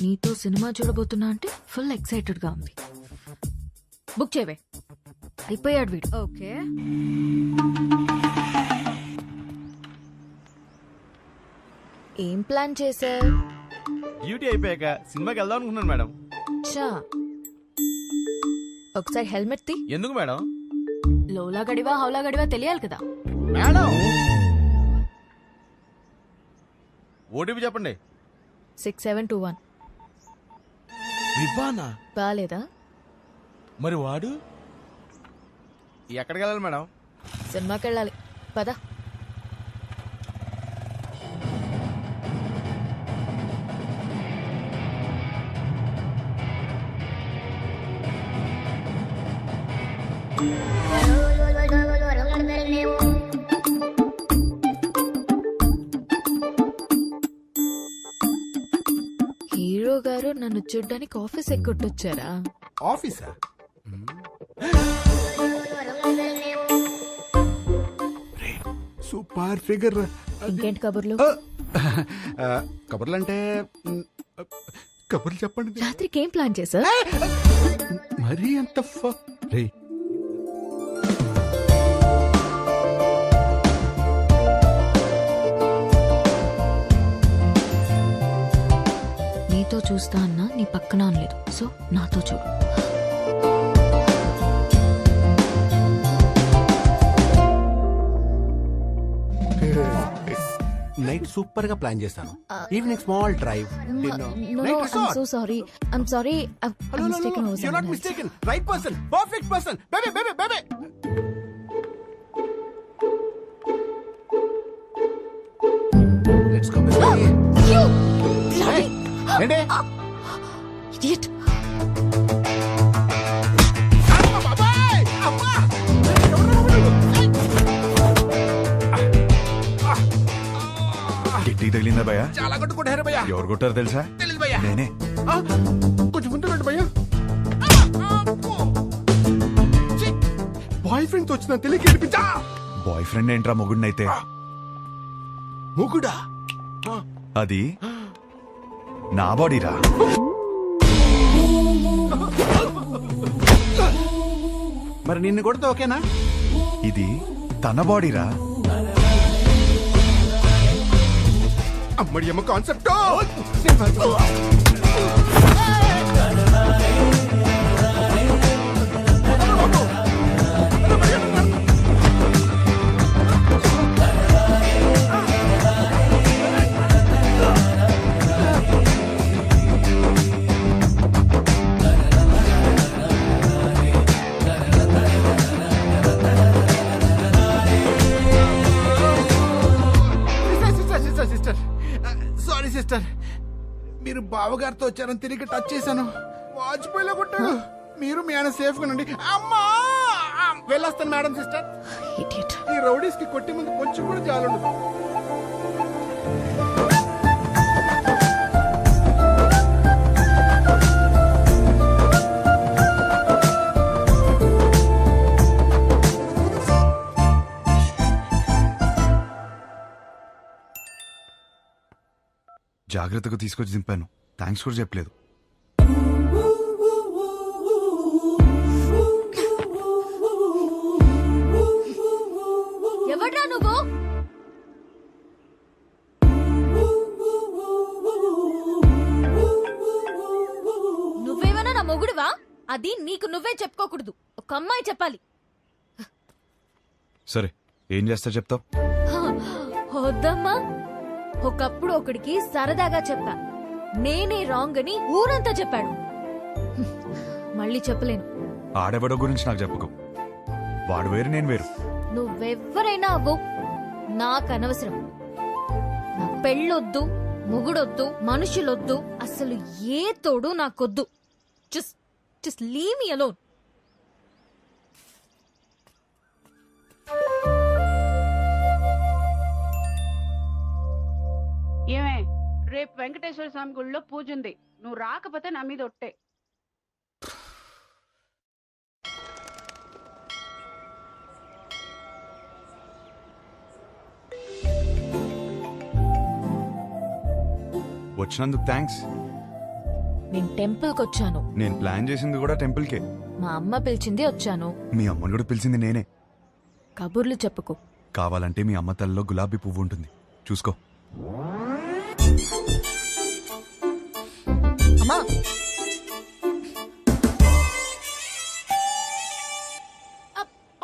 నీతో సినిమా చూడబోతున్నా అంటే ఫుల్ ఎక్సైటెడ్ గా ఉంది. బుక్ చేయవే. అయిపోయాడు వీడు. ఓకే. ఏం ప్లాన్ చేశా? డ్యూటీ అయిపోయాక సినిమాకి వెళ్దాం అనుకున్నాను మేడం. చా, ఒకసారి హెల్మెట్ తీ. ఎందుకు మేడం? లోలా గడివా హౌలా గడివా తెలియాలి కదా. మేడం ఓటీపీ చెప్పండి. 6721. వివానా? బాలేదా? మరి వాడు ఎక్కడికి వెళ్ళాలి మేడం? సినిమాకి వెళ్ళాలి. పద. హీరో గారు నన్ను చూడ్డానికి ఆఫీస్ ఎక్కొట్టొచ్చారా? ఆఫీసా? Super figure. ఇంకేంటి కబుర్లు? కబుర్లు అంటే కబుర్లు చెప్పండి. రాత్రికి ఏం ప్లాన్ చేశా? మరీ అంత రే నీతో చూస్తా అన్నా నీ పక్కన అనలేదు. సో నాతో చూడు. నైట్ సూపర్ గా ప్లాన్ చేస్తాను. Evening small drive. So sorry. I'm sorry. You're not mistaken. Right person. Perfect person. Baby, baby, baby. Let's go, baby. Hey, ఏంటి? Idiot. గిట్టి తగిలిందా భయ్యా? చాలా కొట్టుకుంటారు భయ్యా. ఎవరు కొట్టారు తెలుసా? తెలీదు భయ్యా. నేనే. కొంచెం ముందు రండి భయ్యా. బాయ్ ఫ్రెండ్ తో వచ్చిన తెలియక ఏడిపించా. బాయ్ ఫ్రెండ్ ఏంట్రా మొగుడినైతే? మొగుడా? అది నా బాడీరా. మరి నిన్ను కొడితే ఓకేనా? ఇది తన బాడీరా. అమ్మడి అమ్మ కాన్సెప్ట్. సిస్టర్ సారీ సిస్టర్, మీరు బావగారితో వచ్చారని తిరిగి టచ్ చేశాను. వాజ్పేయిలో కొట్టాడు. మీరు మీ ఆయన సేఫ్ గా ఉండండి. అమ్మా వెళ్ళొస్తాను మేడం సిస్టర్. ఈ రౌడీస్ కి కొట్టి ముందు కొంచెం కూడా జాలుండదు. జాగ్రత్తగా తీసుకొచ్చి దింపాను. థ్యాంక్స్ కూడా చెప్పలేదు. ఎవడ్రా నువ్వు? నువ్వేమైనా నా మొగుడువా? అది నీకు నువ్వే చెప్పుకోకూడదు, ఒక అమ్మాయి చెప్పాలి. సరే ఏం చేస్తా చెప్తావు? వద్దమ్మా. ఒకప్పుడు ఒకడికి సరదాగా చెప్పా, నేనే రాంగ్ అని ఊరంతా చెప్పాడు. మళ్ళీ చెప్పలేను. ఆడెవడో గురించి నాకు చెప్పకు. వాడు వేరు, నేను వేరు. నువ్వెవ్వరైనా అవ్వు, నాకు అనవసరం. నా పెళ్ళొద్దు, మొగుడొద్దు, మనుషులొద్దు, అసలు ఏ తోడు నాకొద్దు. Just leave me alone. ఏమే, రేపు వెంకటేశ్వర స్వామి గుళ్ళో పూజ ఉంది, నువ్వు రాకపోతే నా మీద ఒట్టే. వచ్చినందుకు థ్యాంక్స్. నేను టెంపుల్కి వచ్చాను. నేను ప్లాన్ చేసింది కూడా టెంపుల్కే. మా అమ్మ పిలిచింది వచ్చాను. మీ అమ్మని కూడా పిలిచింది నేనే. కబుర్లు చెప్పుకో. కావాలంటే మీ అమ్మ తల్లిలో గులాబీ పువ్వు ఉంటుంది, చూసుకో. అమ్మా,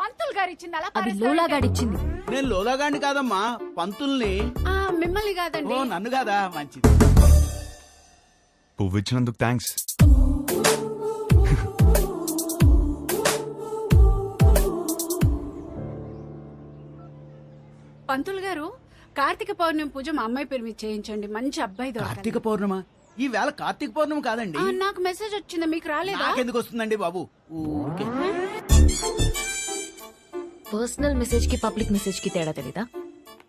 పంతులు గారు ఇచ్చింది అలా అది లోలాగాడిచ్చింది. నేను లోలాగాండి కాదమ్మా, పంతుల్ని. మిమ్మల్ని కాదండి. ఓ నన్ను కాదా? మంచిది. పువ్వు ఇచ్చినందుకు థ్యాంక్స్. పంతులు గారు, కార్తీక పౌర్ణమి పూజ మా అమ్మాయి పేరు మీద చేయించండి, మంచి అబ్బాయి దొరకాలి. కార్తీక పౌర్ణమ? ఈ వేళ కార్తీక పౌర్ణమి కాదండి. నాకు మెసేజ్ వచ్చింది, మీకు రాలేదా? నాకెందుకు వస్తుందండి బాబు? ఊరికే. పర్సనల్ మెసేజ్ కి పబ్లిక్ మెసేజ్ కి తేడా తెలీదా?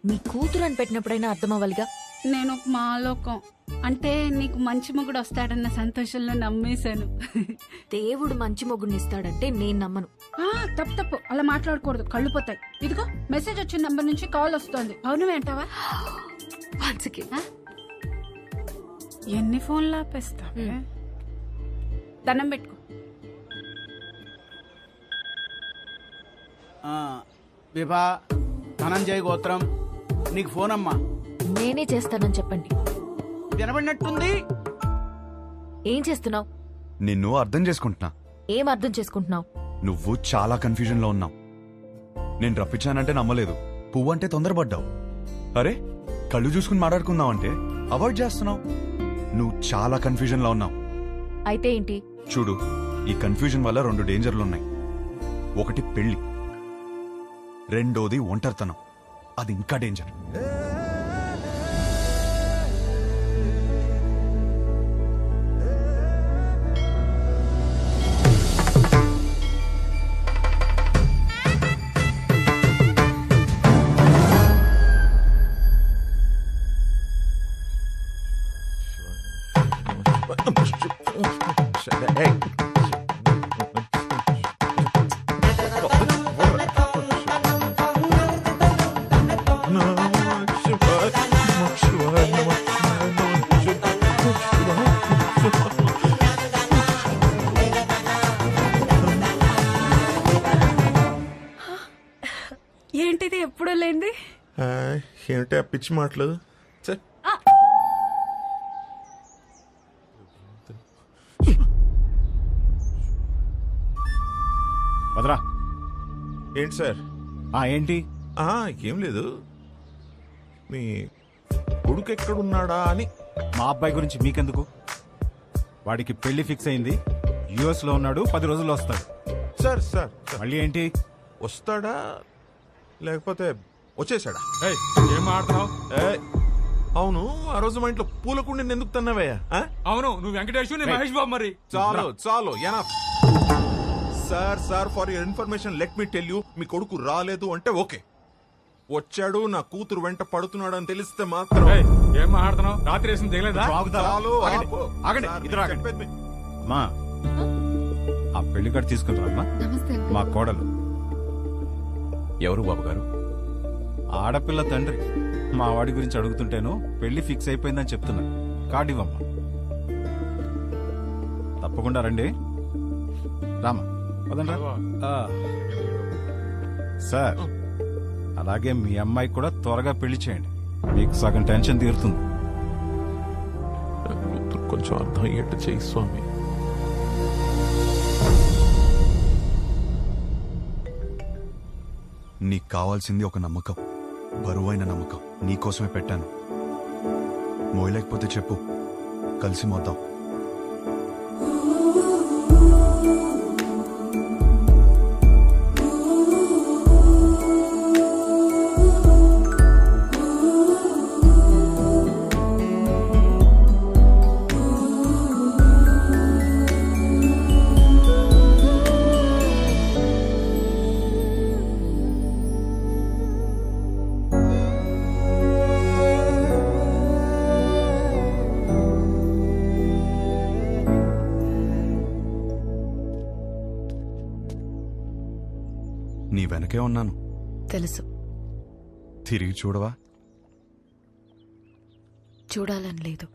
మీ కూతురు అని పెట్టినప్పుడైనా అర్థం అవ్వాలిగా. నేను ఒక మాలోకం అంటే నీకు మంచి మొగుడు వస్తాడన్న సంతోషంలో నమ్మేశాను. దేవుడు మంచి మొగుడిని ఇస్తాడంటే నేను నమ్మను. తప్పు అలా మాట్లాడకూడదు, కళ్ళు పోతాయి. ఇదిగో మెసేజ్ వచ్చిన నంబర్ నుంచి కాల్ వస్తోంది. అవును అంటావా? ఎన్ని ఫోన్లు ఆపేస్తావే? దండం పెట్టుకో. విభా ధనంజయ్ గోత్రం, నీకు ఫోన్ అమ్మా. నేనే చేస్తానని చెప్పండి. వినబడినట్టుంది. ఏం చేస్తున్నావు? నిన్ను అర్థం చేసుకుంటున్నా. ఏం అర్థం చేసుకుంటున్నావు? నువ్వు చాలా కన్ఫ్యూజన్ లో ఉన్నావు. నేను రప్పించానంటే నమ్మలేదు, పువ్వు అంటే తొందరపడ్డావు. అరే కళ్ళు చూసుకుని మాట్లాడుకుందాం అంటే అవాయిడ్ చేస్తున్నావు. నువ్వు చాలా కన్ఫ్యూజన్ లో ఉన్నావు. అయితే ఏంటి? చూడు, ఈ కన్ఫ్యూజన్ వల్ల 2 డేంజర్లు ఉన్నాయి. ఒకటి పెళ్లి, రెండోది ఒంటరితనం. అది ఇంకా డేంజర్. ఏంటిది ఎప్పుడూ లేంది? ఏమిటి ఆ పిచ్చి మాటలు? వదరా. ఏంటి సార్? ఏంటి? ఏం లేదు, మీ కొడుకు ఎక్కడున్నాడా అని. మా అబ్బాయి గురించి మీకెందుకు? వాడికి పెళ్లి ఫిక్స్ అయింది, యుఎస్ లో ఉన్నాడు, 10 రోజుల్లో వస్తాడు. సార్ సార్ మళ్ళీ ఏంటి? వస్తాడా లేకపోతే వచ్చేసాడా? ఏం మాట్లాడుతున్నావు? అవును, ఆ రోజు మా ఇంట్లో పూలకుండి ఎందుకు తన్నావయ్యా? అవును, నువ్వు వెంకటేష్, నేను మహేష్ బాబు. మరి చాలు చాలు, enough. Sir for your information let me tell you, మీ కొడుకు రాలేదు అంటే ఓకే, వచ్చాడు నా కూతురు వెంట పడుతున్నాడు అని తెలిస్తే మాత్రం. ఏం మాట్లాడుతున్నావు? రాత్రి వేసింది దిగలేదా? చాలు, ఆపు. ఆగండి, సార్, ఇద్దరు ఆగండి. చెప్పేది మీ- అమ్మా ఆ పెళ్లి కార్డు తీసుకుంటారమ్మా. నమస్తే అంకుల్. మా కోడలు ఎవరు బాబు గారు? ఆడపిల్ల తండ్రి. మా వాడి గురించి అడుగుతుంటేను పెళ్లి ఫిక్స్ అయిపోయిందని చెప్తున్నా. కార్డు ఇవ్వమ్మా. తప్పకుండా రండి. రామా పదండి రా. సార్ అలాగే మీ అమ్మాయి కూడా త్వరగా పెళ్లి చేయండి. మీకు సగం టెన్షన్ తీరుతుంది. కొంచెం అర్థం అయ్యేట్టు చేయి స్వామి. నీకు కావాల్సింది ఒక నమ్మకం, బరువైన నమ్మకం. నీకోసమే పెట్టాను. మోయలేకపోతే చెప్పు, కలిసి మోద్దాం. నీ వెనకే ఉన్నాను. తెలుసు. తిరిగి చూడవా? చూడాలని లేదు.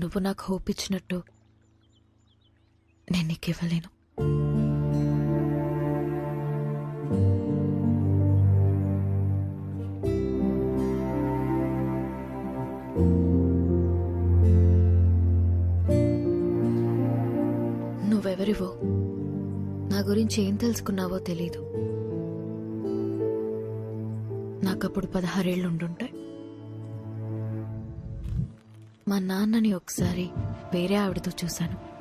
నువ్వు నాకు హోప్ ఇచ్చినట్టు నేను నీకు ఇవ్వలేను. నువ్వెవరివో, నా గురించి ఏం తెలుసుకున్నావో తెలీదు. నాకప్పుడు 16 ఏళ్ళు ఉండుంటాయి. మా నాన్నని ఒకసారి వేరే ఆవిడతో చూశాను.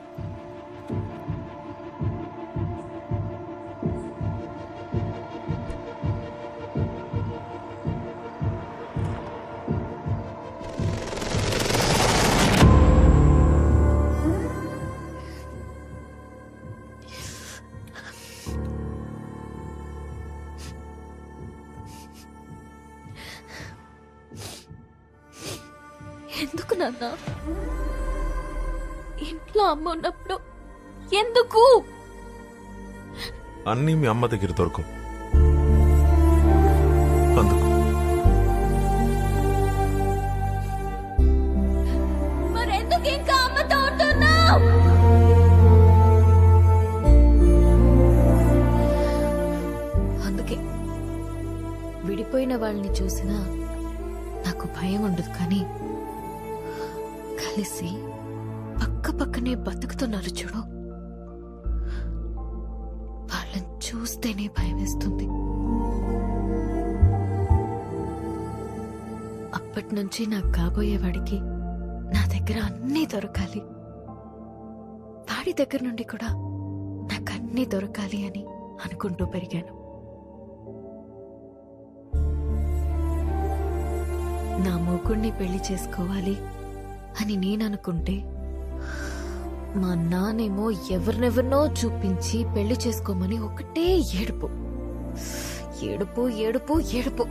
ఎందుకు నాన్న? ఇంట్లో అమ్మ ఉన్నప్పుడు ఎందుకు? అన్నీ మీ అమ్మ దగ్గర దొరకవు, అందుకు. మరెందుకు ఇంకా అమ్మతో ఉంటున్నావు? అందుకే విడిపోయిన వాళ్ళని చూసినా నాకు భయం ఉండదు, కానీ కలిసి పక్క పక్కనే బతుకుతున్నారు చూడు, వాళ్ళని చూస్తేనే భయం వేస్తుంది. అప్పటి నుంచి నాకు కాబోయేవాడికి నా దగ్గర అన్నీ దొరకాలి, వాడి దగ్గర నుండి కూడా నాకు అన్నీ దొరకాలి అని అనుకుంటూ పెరిగాను. నా మొగుణ్ణి పెళ్లి చేసుకోవాలి అని నేననుకుంటే మా నానేమో ఎవరినెవరినో చూపించి పెళ్లి చేసుకోమని ఒకటే ఏడుపు ఏడుపు ఏడుపు ఏడుపు.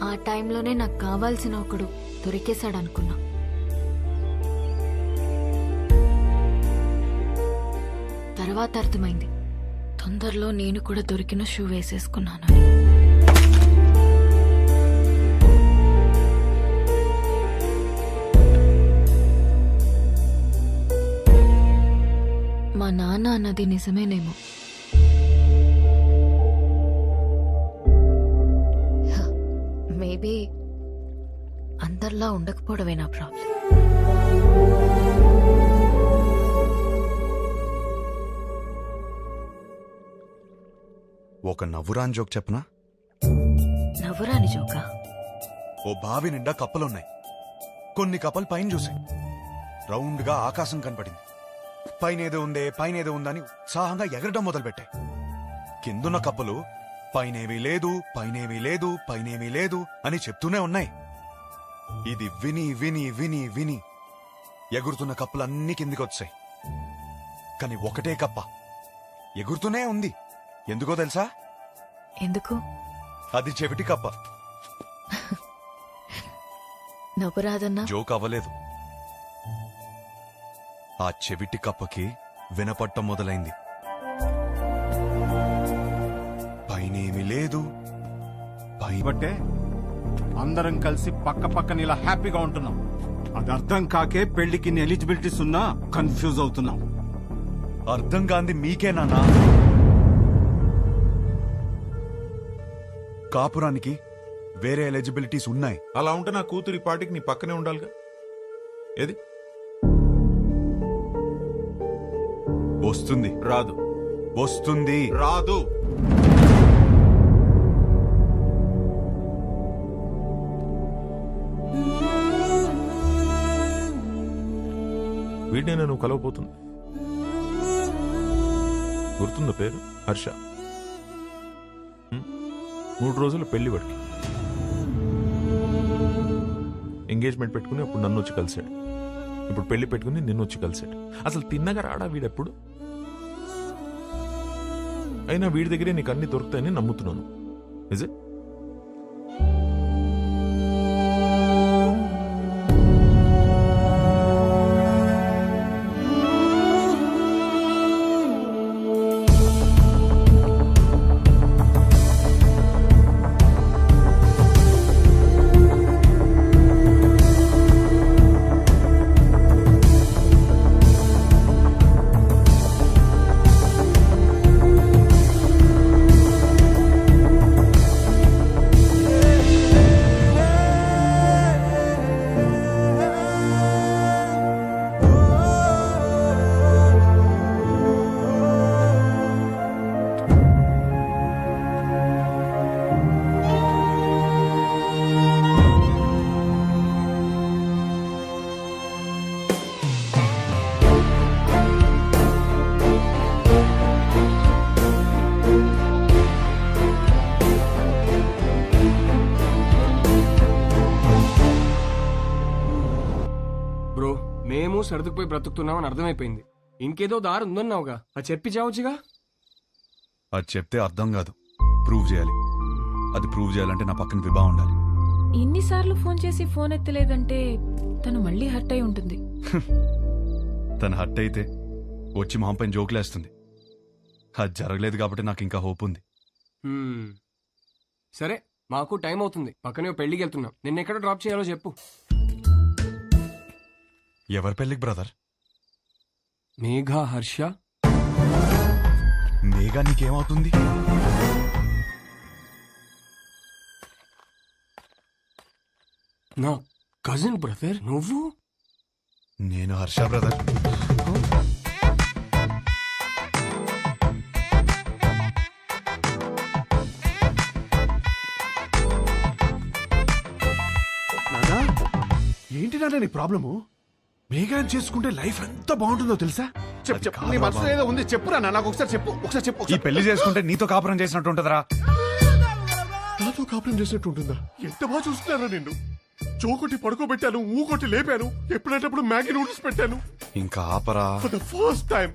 ఆ టైంలోనే నాకు కావాల్సిన ఒకడు దొరికేశాడనుకున్నా. తర్వాత అర్థమైంది, తొందరలో నేను కూడా దొరికిన షూ వేసేసుకున్నానని. మా నాన్న అన్నది నిజమేనేమో. మేబీ అందరిలా ఉండకపోవడమే నా ప్రాబ్లం. ఒక నవ్వురాని జోక్ చెప్పనా? నవ్వురాని జోకా? ఓ బావి నిండా కప్పలున్నాయి. కొన్ని కప్పలు పైన చూసాయి. రౌండ్ గా ఆకాశం కనపడింది. పైనేదో ఉందని ఉత్సాహంగా ఎగరడం మొదలుపెట్టాయి. కిందున్న కప్పలు పైనేమీ లేదు, పైనేమీ లేదు, పైనేమీ లేదు అని చెప్తూనే ఉన్నాయి. ఇది విని విని విని విని ఎగురుతున్న కప్పలన్నీ కిందికి వచ్చాయి. కానీ ఒకటే కప్ప ఎగురుతూనే ఉంది. ఎందుకో తెలుసా? ఎందుకు? అది చెవిటి కప్ప. నవ్వు రాదన్నా? జోక్ అవ్వలేదు. ఆ చెవిటి కప్పకి వినపట్టం మొదలైంది. పైనేమీ లేదు. బట్టే అందరం కలిసి పక్క పక్కన ఇలా హ్యాపీగా ఉంటున్నాం. అది అర్థం కాకే పెళ్లికి ఎలిజిబిలిటీస్ ఉన్నా కన్ఫ్యూజ్ అవుతున్నాం. అర్థం కాంది మీకేనా? కాపురానికి వేరే ఎలిజిబిలిటీస్ ఉన్నాయి. అలా ఉంటే నా కూతురి పాటికి నీ పక్కనే ఉండాలిగా. ఏది వస్తుంది? రాదు. వస్తుంది? రాదు. వీడినే నువ్వు కలవబోతుంది. గుర్తుందా పేరు? హర్ష. 3 రోజుల పెళ్లి వాడికి. ఎంగేజ్మెంట్ పెట్టుకుని అప్పుడు నన్ను వచ్చి కలిశాడు. ఇప్పుడు పెళ్లి పెట్టుకుని నిన్ను వచ్చి కలిశాడు. అసలు తిన్నగా రాడా వీడెప్పుడు? అయినా వీడి దగ్గరే నీకు అన్ని దొరుకుతాయని నమ్ముతున్నాను. Is it? మేము సర్దుకుపోయి బ్రతుకుతున్నామని అర్థమైపోయింది. ఇంకేదో దారి ఉందన్నావుగా, అది చెప్పి చావచ్చుగా. అది చెప్తే అర్థం కాదు, ప్రూవ్ చేయాలి. అది ప్రూవ్ చేయాలంటే నా పక్కన విభా ఉండాలి. ఇన్నిసార్లు ఫోన్ చేసి ఫోన్ ఎత్తలేదంటే తను మళ్ళీ హర్ట్ అయి ఉంటుంది. తను హర్ట్ అయితే వచ్చి మొహం పైన జోకులేస్తుంది. అది జరగలేదు కాబట్టి నాకు ఇంకా హోప్ ఉంది. సరే, మాకు టైం అవుతుంది. పక్కనే పెళ్లికి వెళ్తున్నాం. నిన్నెక్కడ డ్రాప్ చేయాలో చెప్పు. ఎవరి పెళ్లికి బ్రదర్? మేఘా, హర్ష. మేఘా నీకేమవుతుంది? నా కజిన్ బ్రదర్ నువ్వు. నేను హర్ష బ్రదర్. నానా, ఏంటి నాన్న నీ ప్రాబ్లము? మేఘాన్ని చేసుకుంటే లైఫ్ ఎంత బాగుంటుందో తెలుసా? చెప్పు, నీ మనసులో ఏదో ఉంది, చెప్పురా నాకు ఒకసారి చెప్పు. ఈ పెళ్లి చేసుకుంటే నీతో కాపురం చేసినట్టు ఉంటుందిరా. నాతో కాపురం చేసినట్టు ఉంటుందా? ఎంత బాగా చూస్తున్నారా నిన్ను. చోకొట్టి పడుకోబెట్టాను, ఊకొట్టి లేపాను, ఎప్పుడేటప్పుడు మ్యాగీ నూడిల్స్ పెట్టాను. ఇంకా ఆపరా. For the first time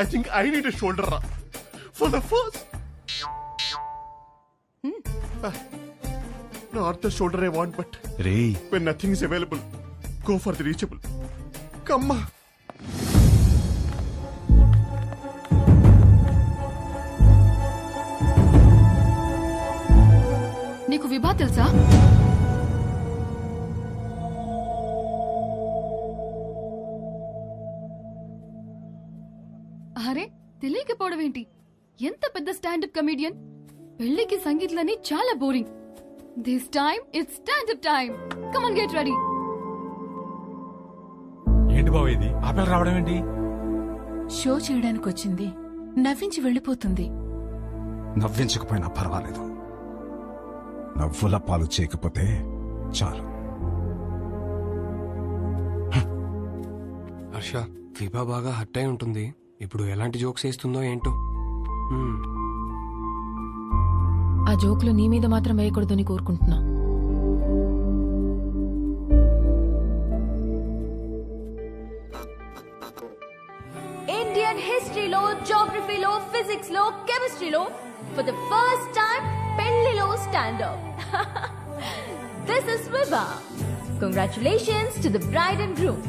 I think I need a shoulder రా. For the first not the shoulder I want, but when nothing is available, go for the reachable. కమ్మా. నీకు విభా తెలుసా? అరే, తెలియకపోవడం ఏంటి? ఎంత పెద్ద స్టాండప్ కమెడియన్. పెళ్లికి సంగీత్లని చాలా boring. This time it's standup time. Come on, get ready. ఏంటి బావ ఇది? ఆపేలు రావడం ఏంటి? షో చేయడానికి వచ్చింది, నవ్వించి వెళ్ళిపోతుంది. నవ్వించకపోయినా పర్వాలేదు, నవ్వుల పాలు చేయకపోతే చాలు. హర్ష, విభా బాగా హర్ట్ అయి ఉంటుంది. ఇప్పుడు ఎలాంటి జోక్స్ వేస్తుందో ఏంటో. ఆ జోకులు నీ మీద మాత్రం వేయకూడదని కోరుకుంటున్నా. Indian history ఫిజిక్స్ లో కెమిస్ట్రీలో ఫర్ ద ఫస్ట్ టైం పెళ్లిలో stand up. This is Vibha. Congratulations to the bride and groom.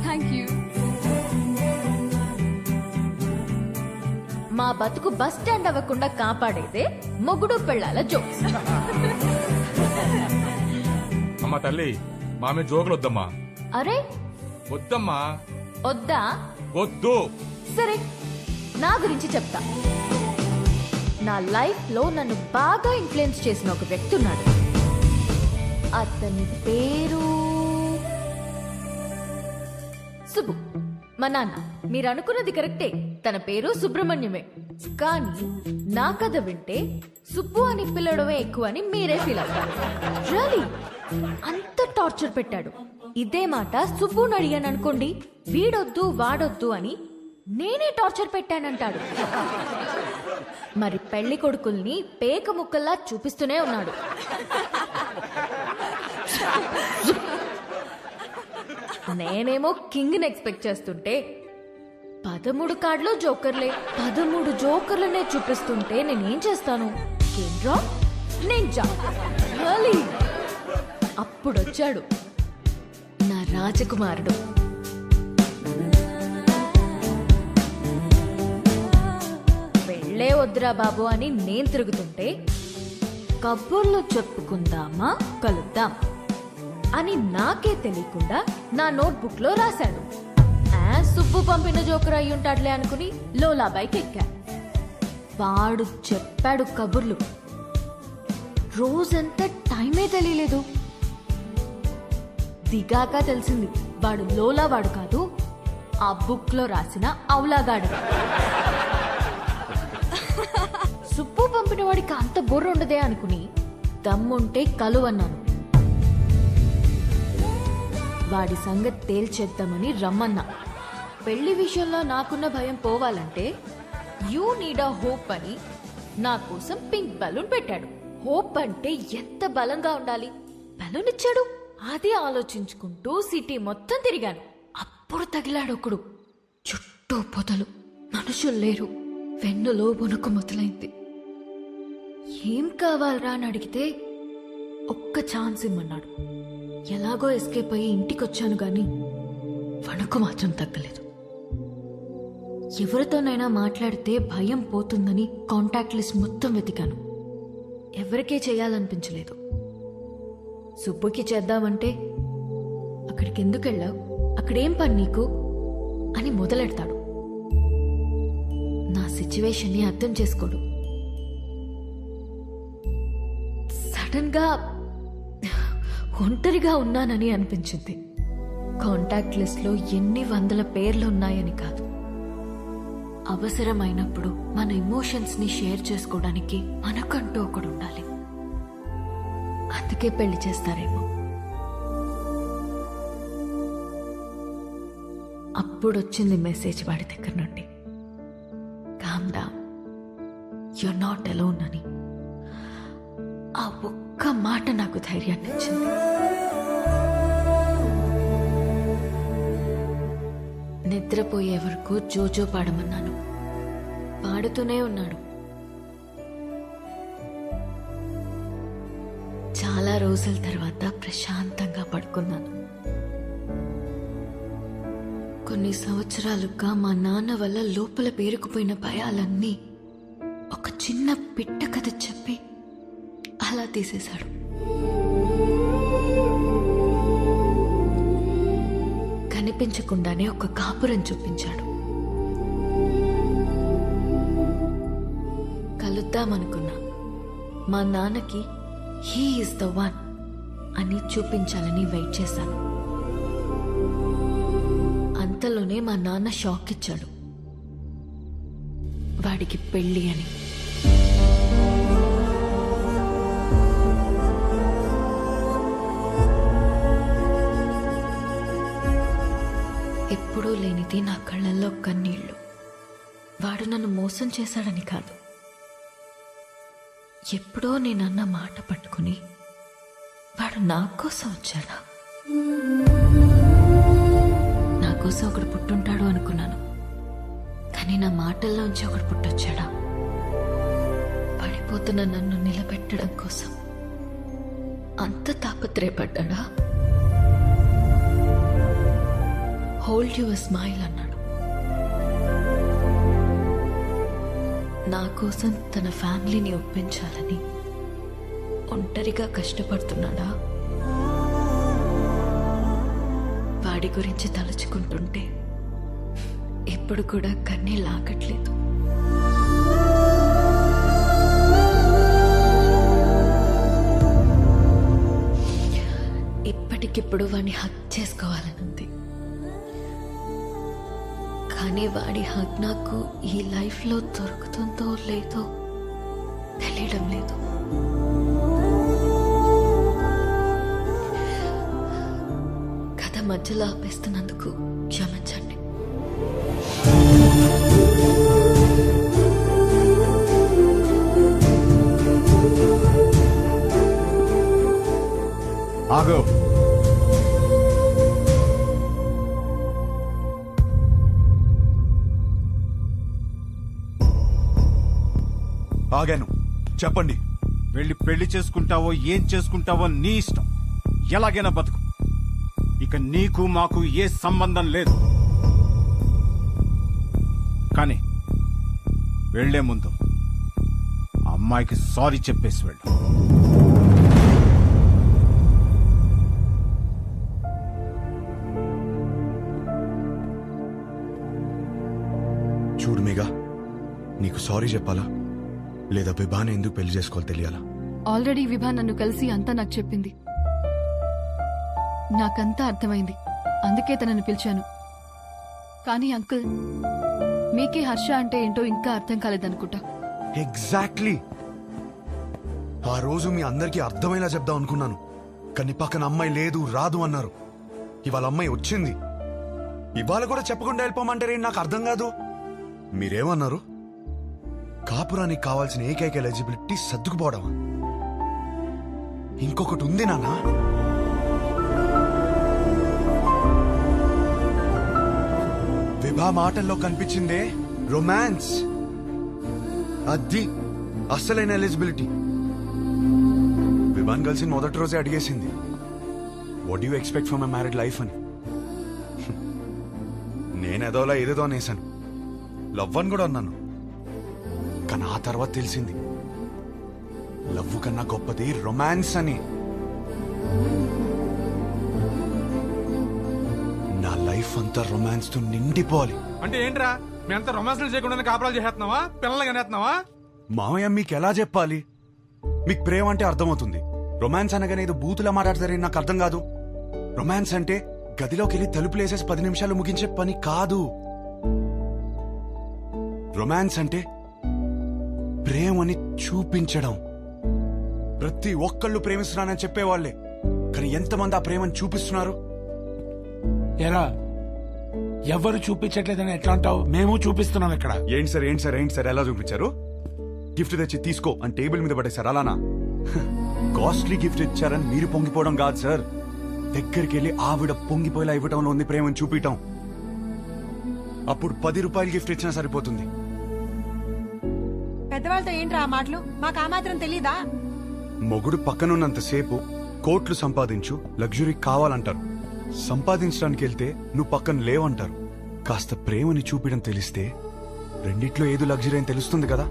Thank you. మా బతుకు బస్ స్టాండ్ అవ్వకుండా కాపాడేదే మొగుడు పెళ్ళాల జోక్స్. అమ్మా తల్లి మామే జోకులు వద్దమ్మా. అరే వద్దమ్మా. వద్దా? వద్దు. సరే, నా గురించి చెప్తా. నా లైఫ్ లో నన్ను బాగా ఇన్ఫ్లుయెన్స్ చేసిన ఒక వ్యక్తి ఉన్నాడు. అతని పేరు సుబ్బు. మా నాన్న. మీరు అనుకున్నది కరెక్టే, తన పేరు సుబ్రహ్మణ్యమే. కానీ నా కథ వింటే సుబ్బు అని పిల్లడమే ఎక్కువ అని మీరే ఫీల్ అవుతారు. రియలీ అంత టార్చర్ పెట్టాడు. ఇదే మాట సుబ్బుని అడిగాను అనుకోండి, వీడొద్దు వాడొద్దు అని నేనే టార్చర్ పెట్టానంటాడు. మరి పెళ్లి కొడుకుల్ని పేక ముక్కల్లా చూపిస్తూనే ఉన్నాడు. నేనేమో కింగ్ ఎక్స్పెక్ట్ చేస్తుంటే 13 కార్డులో జోకర్లే. 13 జోకర్లనే చూపిస్తుంటే నేనేం చేస్తాను? కేంద్రా నింజా. అప్పుడొచ్చాడు నా రాజకుమారుడు. పెళ్ళే వద్దురా బాబు అని నేను తిరుగుతుంటే కబుర్లు చెప్పుకుందామా కలుద్దాం అని నాకే తెలియకుండా నా నోట్బుక్ లో రాశాడు. సుబ్బు పంపిన జోకర్ అయి ఉంటాడులే అనుకుని లోలా బైక్ ఎక్కా. వాడు చెప్పాడు కబుర్లు. రోజంతా టైమే తెలియలేదు. దిగాక తెలిసింది వాడు లోలా వాడు కాదు, ఆ బుక్ లో రాసిన అవులాగాడు. సుబ్బు పంపిన వాడికి అంత బుర్ర ఉండదే అనుకుని దమ్ముంటే కలువన్నాను. వాడి సంగతి తేల్చేద్దామని రమ్మన్నా. పెళ్లి విషయంలో నాకున్న భయం పోవాలంటే యూ నీడ్ అ హోప్ అని నా కోసం పింక్ బలూన్ పెట్టాడు. హోప్ అంటే ఎంత బలంగా ఉండాలి. బలూన్ ఇచ్చాడు. అది ఆలోచించుకుంటూ సిటీ మొత్తం తిరిగాను. అప్పుడు తగిలాడు ఒకడు. చుట్టూ పొదలు, మనుషులు లేరు. వెన్నులో వణుకు మొదలైంది. ఏం కావాలరా అని అడిగితే ఒక్క ఛాన్స్ ఇమ్మన్నాడు. ఎలాగో ఎస్కేప్ అయ్యి ఇంటికొచ్చాను గాని వణుకు మాత్రం తగ్గలేదు. ఎవరితోనైనా మాట్లాడితే భయం పోతుందని కాంటాక్ట్ లిస్ట్ మొత్తం వెతికాను. ఎవరికే చేయాలనిపించలేదు. సుబ్బుకి చేద్దామంటే అక్కడికి ఎందుకు వెళ్ళావు, అక్కడేం పని నీకు అని మొదలెడతాడు. నా సిచ్యువేషన్ని అర్థం చేసుకోడు. సడన్ గా ఒంటరిగా ఉన్నానని అనిపించింది. కాంటాక్ట్ లిస్ట్ లో ఎన్ని వందల పేర్లు ఉన్నాయని కాదు, అవసరమైనప్పుడు మన ఎమోషన్స్ ని షేర్ చేసుకోవడానికి మనకంటూ ఒకడు ఉండాలి. అందుకే పెళ్లి చేస్తారేమో. అప్పుడొచ్చింది మెసేజ్ వాడి దగ్గర నుండి, calm down, you're not alone అని. ఆ ఒక్క మాట నాకు ధైర్యాన్ని ఇచ్చింది. నిద్రపోయే వరకు జోజో పాడమన్నాను. పాడుతూనే ఉన్నాడు. చాలా రోజుల తర్వాత ప్రశాంతంగా పడుకున్నాను. కొన్ని సంవత్సరాలుగా మా నాన్న వల్ల లోపల పేరుకుపోయిన భయాలన్నీ ఒక చిన్న పిట్ట కథ చెప్పి అలా తీసేశాడు. కనిపించకుండానే ఒక కాపురం చూపించాడు. కలుద్దామనుకున్నా. మా నాన్నకి హీ ఈజ్ ద వన్ అని చూపించాలని వెయిట్ చేశాను. అంతలోనే మా నాన్న షాక్ ఇచ్చాడు. వాడికి పెళ్లి అని. ఎప్పుడూ లేనిది నా కళ్ళల్లో కన్నీళ్లు. వాడు నన్ను మోసం చేశాడని కాదు, ఎప్పుడో నేనన్న మాట పట్టుకుని వాడు నా కోసం వచ్చాడా. నా కోసం ఒకడు పుట్టుంటాడు అనుకున్నాను, కానీ నా మాటల్లోంచి ఒకడు పుట్టొచ్చాడా? పడిపోతున్న నన్ను నిలబెట్టడం కోసం అంత తాపత్రయపడ్డా? హోల్డ్ యువర్ స్మైల్ అన్నాడు. నా కోసం తన ఫ్యామిలీని ఒప్పించాలని ఒంటరిగా కష్టపడుతున్నాడా? వాడి గురించి తలుచుకుంటుంటే ఇప్పుడు కూడా కన్నీళ్ళు ఆగట్లేదు. ఇప్పటికిప్పుడు వాడిని హక్ చేసుకోవాలనుంది. కానీ వాడి హక్ నాకు ఈ లైఫ్లో దొరుకుతుందో లేదో తెలియడం లేదు. కథ మధ్యలో ఆపేస్తున్నందుకు క్షమించండి. ఆగో. ఆగాను, చెప్పండి. వెళ్ళి పెళ్లి చేసుకుంటావో ఏం చేసుకుంటావో నీ ఇష్టం. ఎలాగైనా బతుకు. ఇక నీకు మాకు ఏ సంబంధం లేదు. కానీ వెళ్లే ముందు అమ్మాయికి సారీ చెప్పేసి వెళ్ళు. చూడు మేఘా, నీకు సారీ చెప్పాలా లేదా విభాని ఎందుకు పెళ్లి చేసుకోవాలి తెలియాలా? ఆల్రెడీ విభా నన్ను కలిసి అంతా నాకు చెప్పింది. నాకంతా అర్థమైంది. అందుకే తనని పిలిచాను. కానీ అంకుల్, మీకే హర్ష అంటే ఏంటో ఇంకా అర్థం కాలేదనుకుంటా. ఎగ్జాక్ట్లీ. ఆ రోజు మీ అందరికీ అర్థమయ్యేలా చెప్దాం అనుకున్నాను, కానీ పక్కన అమ్మాయి లేదు, రాదు అన్నారు. ఇవాళ అమ్మాయి వచ్చింది. ఇవాళ కూడా చెప్పకుండా వెళ్ళిపోమంటారే, నాకు అర్థం కాదు. మీరేమన్నారు? కాపురానికి కావాల్సిన ఏకైక ఎలిజిబిలిటీ సర్దుకుపోవడమా? ఇంకొకటి ఉంది నాన్న. విభా మాటల్లో కనిపించిందే రొమాన్స్. అది అస్సలైన ఎలిజిబిలిటీ. విభాన్ కలిసి మొదటి రోజే అడిగేసింది, what you expect from my married life అని. నేనేదోలా ఏదేదో అనేసాను. లవ్ అని కూడా అన్నాను. కానీ ఆ తర్వాత తెలిసింది లవ్ కన్నా గొప్పది రొమాన్స్ అని. నా లైఫ్ అంతా రొమాన్స్ తో నిండిపోవాలి. అంటే ఏంట్రా, మీ అంతా రొమాన్స్లు చేయకుండా కాపురాలు చేస్తున్నావా? పిల్లలు కనేస్తున్నావా? మామయ్య, మీకు ఎలా చెప్పాలి? మీకు ప్రేమ అంటే అర్థమవుతుంది. రొమాన్స్ అనగానే ఏదో బూతులా మాట్లాడతారని నాకు అర్థం కాదు. రొమాన్స్ అంటే గదిలోకి వెళ్ళి తలుపులేసేసి 10 నిమిషాలు ముగించే పని కాదు. రొమాన్స్ అంటే ప్రేమని చూపించడం. ప్రతి ఒక్కళ్ళు ప్రేమిస్తున్నానని చెప్పేవాళ్లే, కానీ ఎంతమంది ఆ ప్రేమని చూపిస్తున్నారు? ఎరా, ఎవరు చూపించట్లేదని ఎట్లా అంటావు? మేము చూపిస్తున్నాం ఇక్కడ. ఏంటి సార్, ఏంటి సార్, ఏంటి సార్, ఎలా చూపించారు? గిఫ్ట్ తెచ్చి తీసుకో అని టేబుల్ మీద పడేశారు, అలానా? కాస్ట్లీ గిఫ్ట్ ఇచ్చారని మీరు పొంగిపోవడం కాదు సార్. దగ్గరికి వెళ్ళి ఆవిడ పొంగిపోయేలా ఇవ్వటంలో ఉంది ప్రేమని చూపించటం. అప్పుడు 10 రూపాయలు గిఫ్ట్ ఇచ్చినా సరిపోతుంది. పెద్దవాళ్ళతో ఏంట్రా ఆ మాటలు? మాకు ఆ మాత్రం తెలీదా? మొగుడు పక్కనున్నంతసేపు కోట్లు సంపాదించు, లగ్జరీ కావాలంటారు. సంపాదించడానికి వెళ్తే నువ్వు పక్కన లేవంటారు. కాస్త ప్రేమని చూపించడం తెలిస్తే రెండిట్లో ఏదో లగ్జరీ అని తెలుస్తుంది కదా.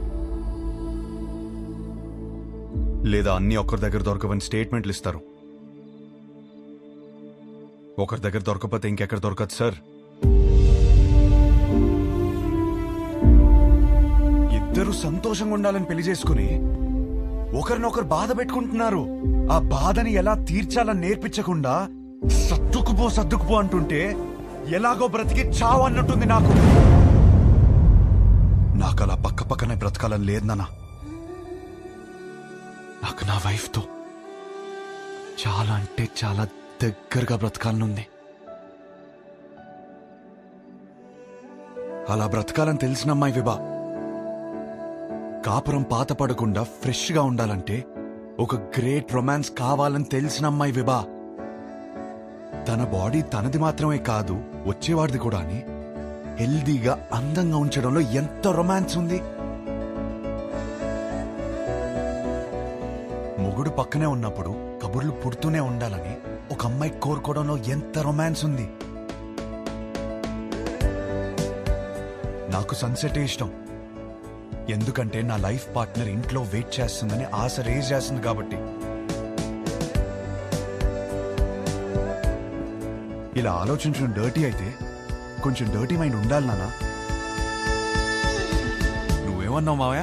లేదా అన్ని ఒకరి దగ్గర దొరకవని స్టేట్మెంట్లు ఇస్తారు. ఒకరి దగ్గర దొరకపోతే ఇంకెక్కడ దొరకదు సార్. ఇద్దరు సంతోషంగా ఉండాలని పెళ్లి చేసుకుని ఒకరినొకరు బాధ పెట్టుకుంటున్నారు. ఆ బాధని ఎలా తీర్చాలని నేర్పించకుండా సర్దుకుపో అంటుంటే ఎలాగో బ్రతికి చావు అన్నట్టుంది నాకు. నాకు అలా పక్క పక్కనే బ్రతకాలని లేదు నాన్న. నాకు నా వైఫ్తో చాలా అంటే చాలా దగ్గరగా బ్రతకాలనుంది. అలా బ్రతకాలని తెలిసిన అమ్మాయి విభా. కాపురం పాత పడకుండా ఫ్రెష్ గా ఉండాలంటే ఒక గ్రేట్ రొమాన్స్ కావాలని తెలిసిన అమ్మాయి విభా. తన బాడీ తనది మాత్రమే కాదు, వచ్చేవాడిది కూడా అని హెల్దీగా అందంగా ఉంచడంలో ఎంత రొమాన్స్ ఉంది. మొగుడు పక్కనే ఉన్నప్పుడు కబుర్లు పుడుతూనే ఉండాలని ఒక అమ్మాయి కోరుకోవడంలో ఎంత రొమాన్స్ ఉంది. నాకు సన్సెట్ ఇష్టం, ఎందుకంటే నా లైఫ్ పార్ట్నర్ ఇంట్లో వెయిట్ చేస్తుందని ఆశ రేజ్ చేస్తుంది కాబట్టి. ఇలా ఆలోచించడం డర్టీ అయితే కొంచెం డర్టీ మైండ్ ఉండాలి నాన్న. నువ్వేమన్నావు మావయ్య?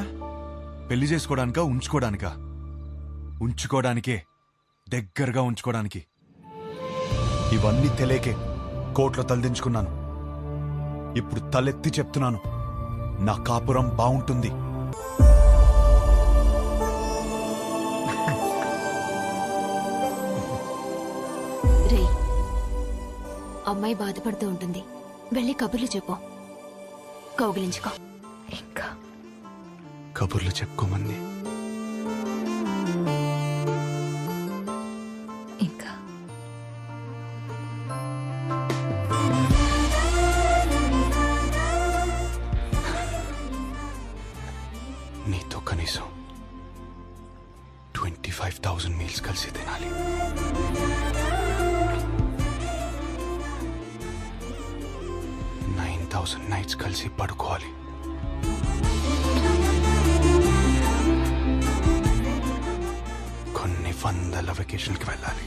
పెళ్లి చేసుకోవడానికా ఉంచుకోవడానికా? ఉంచుకోవడానికే, దగ్గరగా ఉంచుకోవడానికి. ఇవన్నీ తెలియకే కోర్టులో తలదించుకున్నాను. ఇప్పుడు తలెత్తి చెప్తున్నాను, నా కాపురం బాగుంటుంది. రే, అమ్మాయి బాధపడుతూ ఉంటుంది, వెళ్ళి కబుర్లు చెప్పు, కౌగిలించుకో. ఇంకా కబుర్లు చెప్పుకోమంది. ఇంకా నీతో కనీసం 25,000 మీల్స్ కలిసి తినాలి. నైట్స్ కలిసి పడుకోవాలి. కొన్ని 100 వెకేషన్కి వెళ్ళాలి.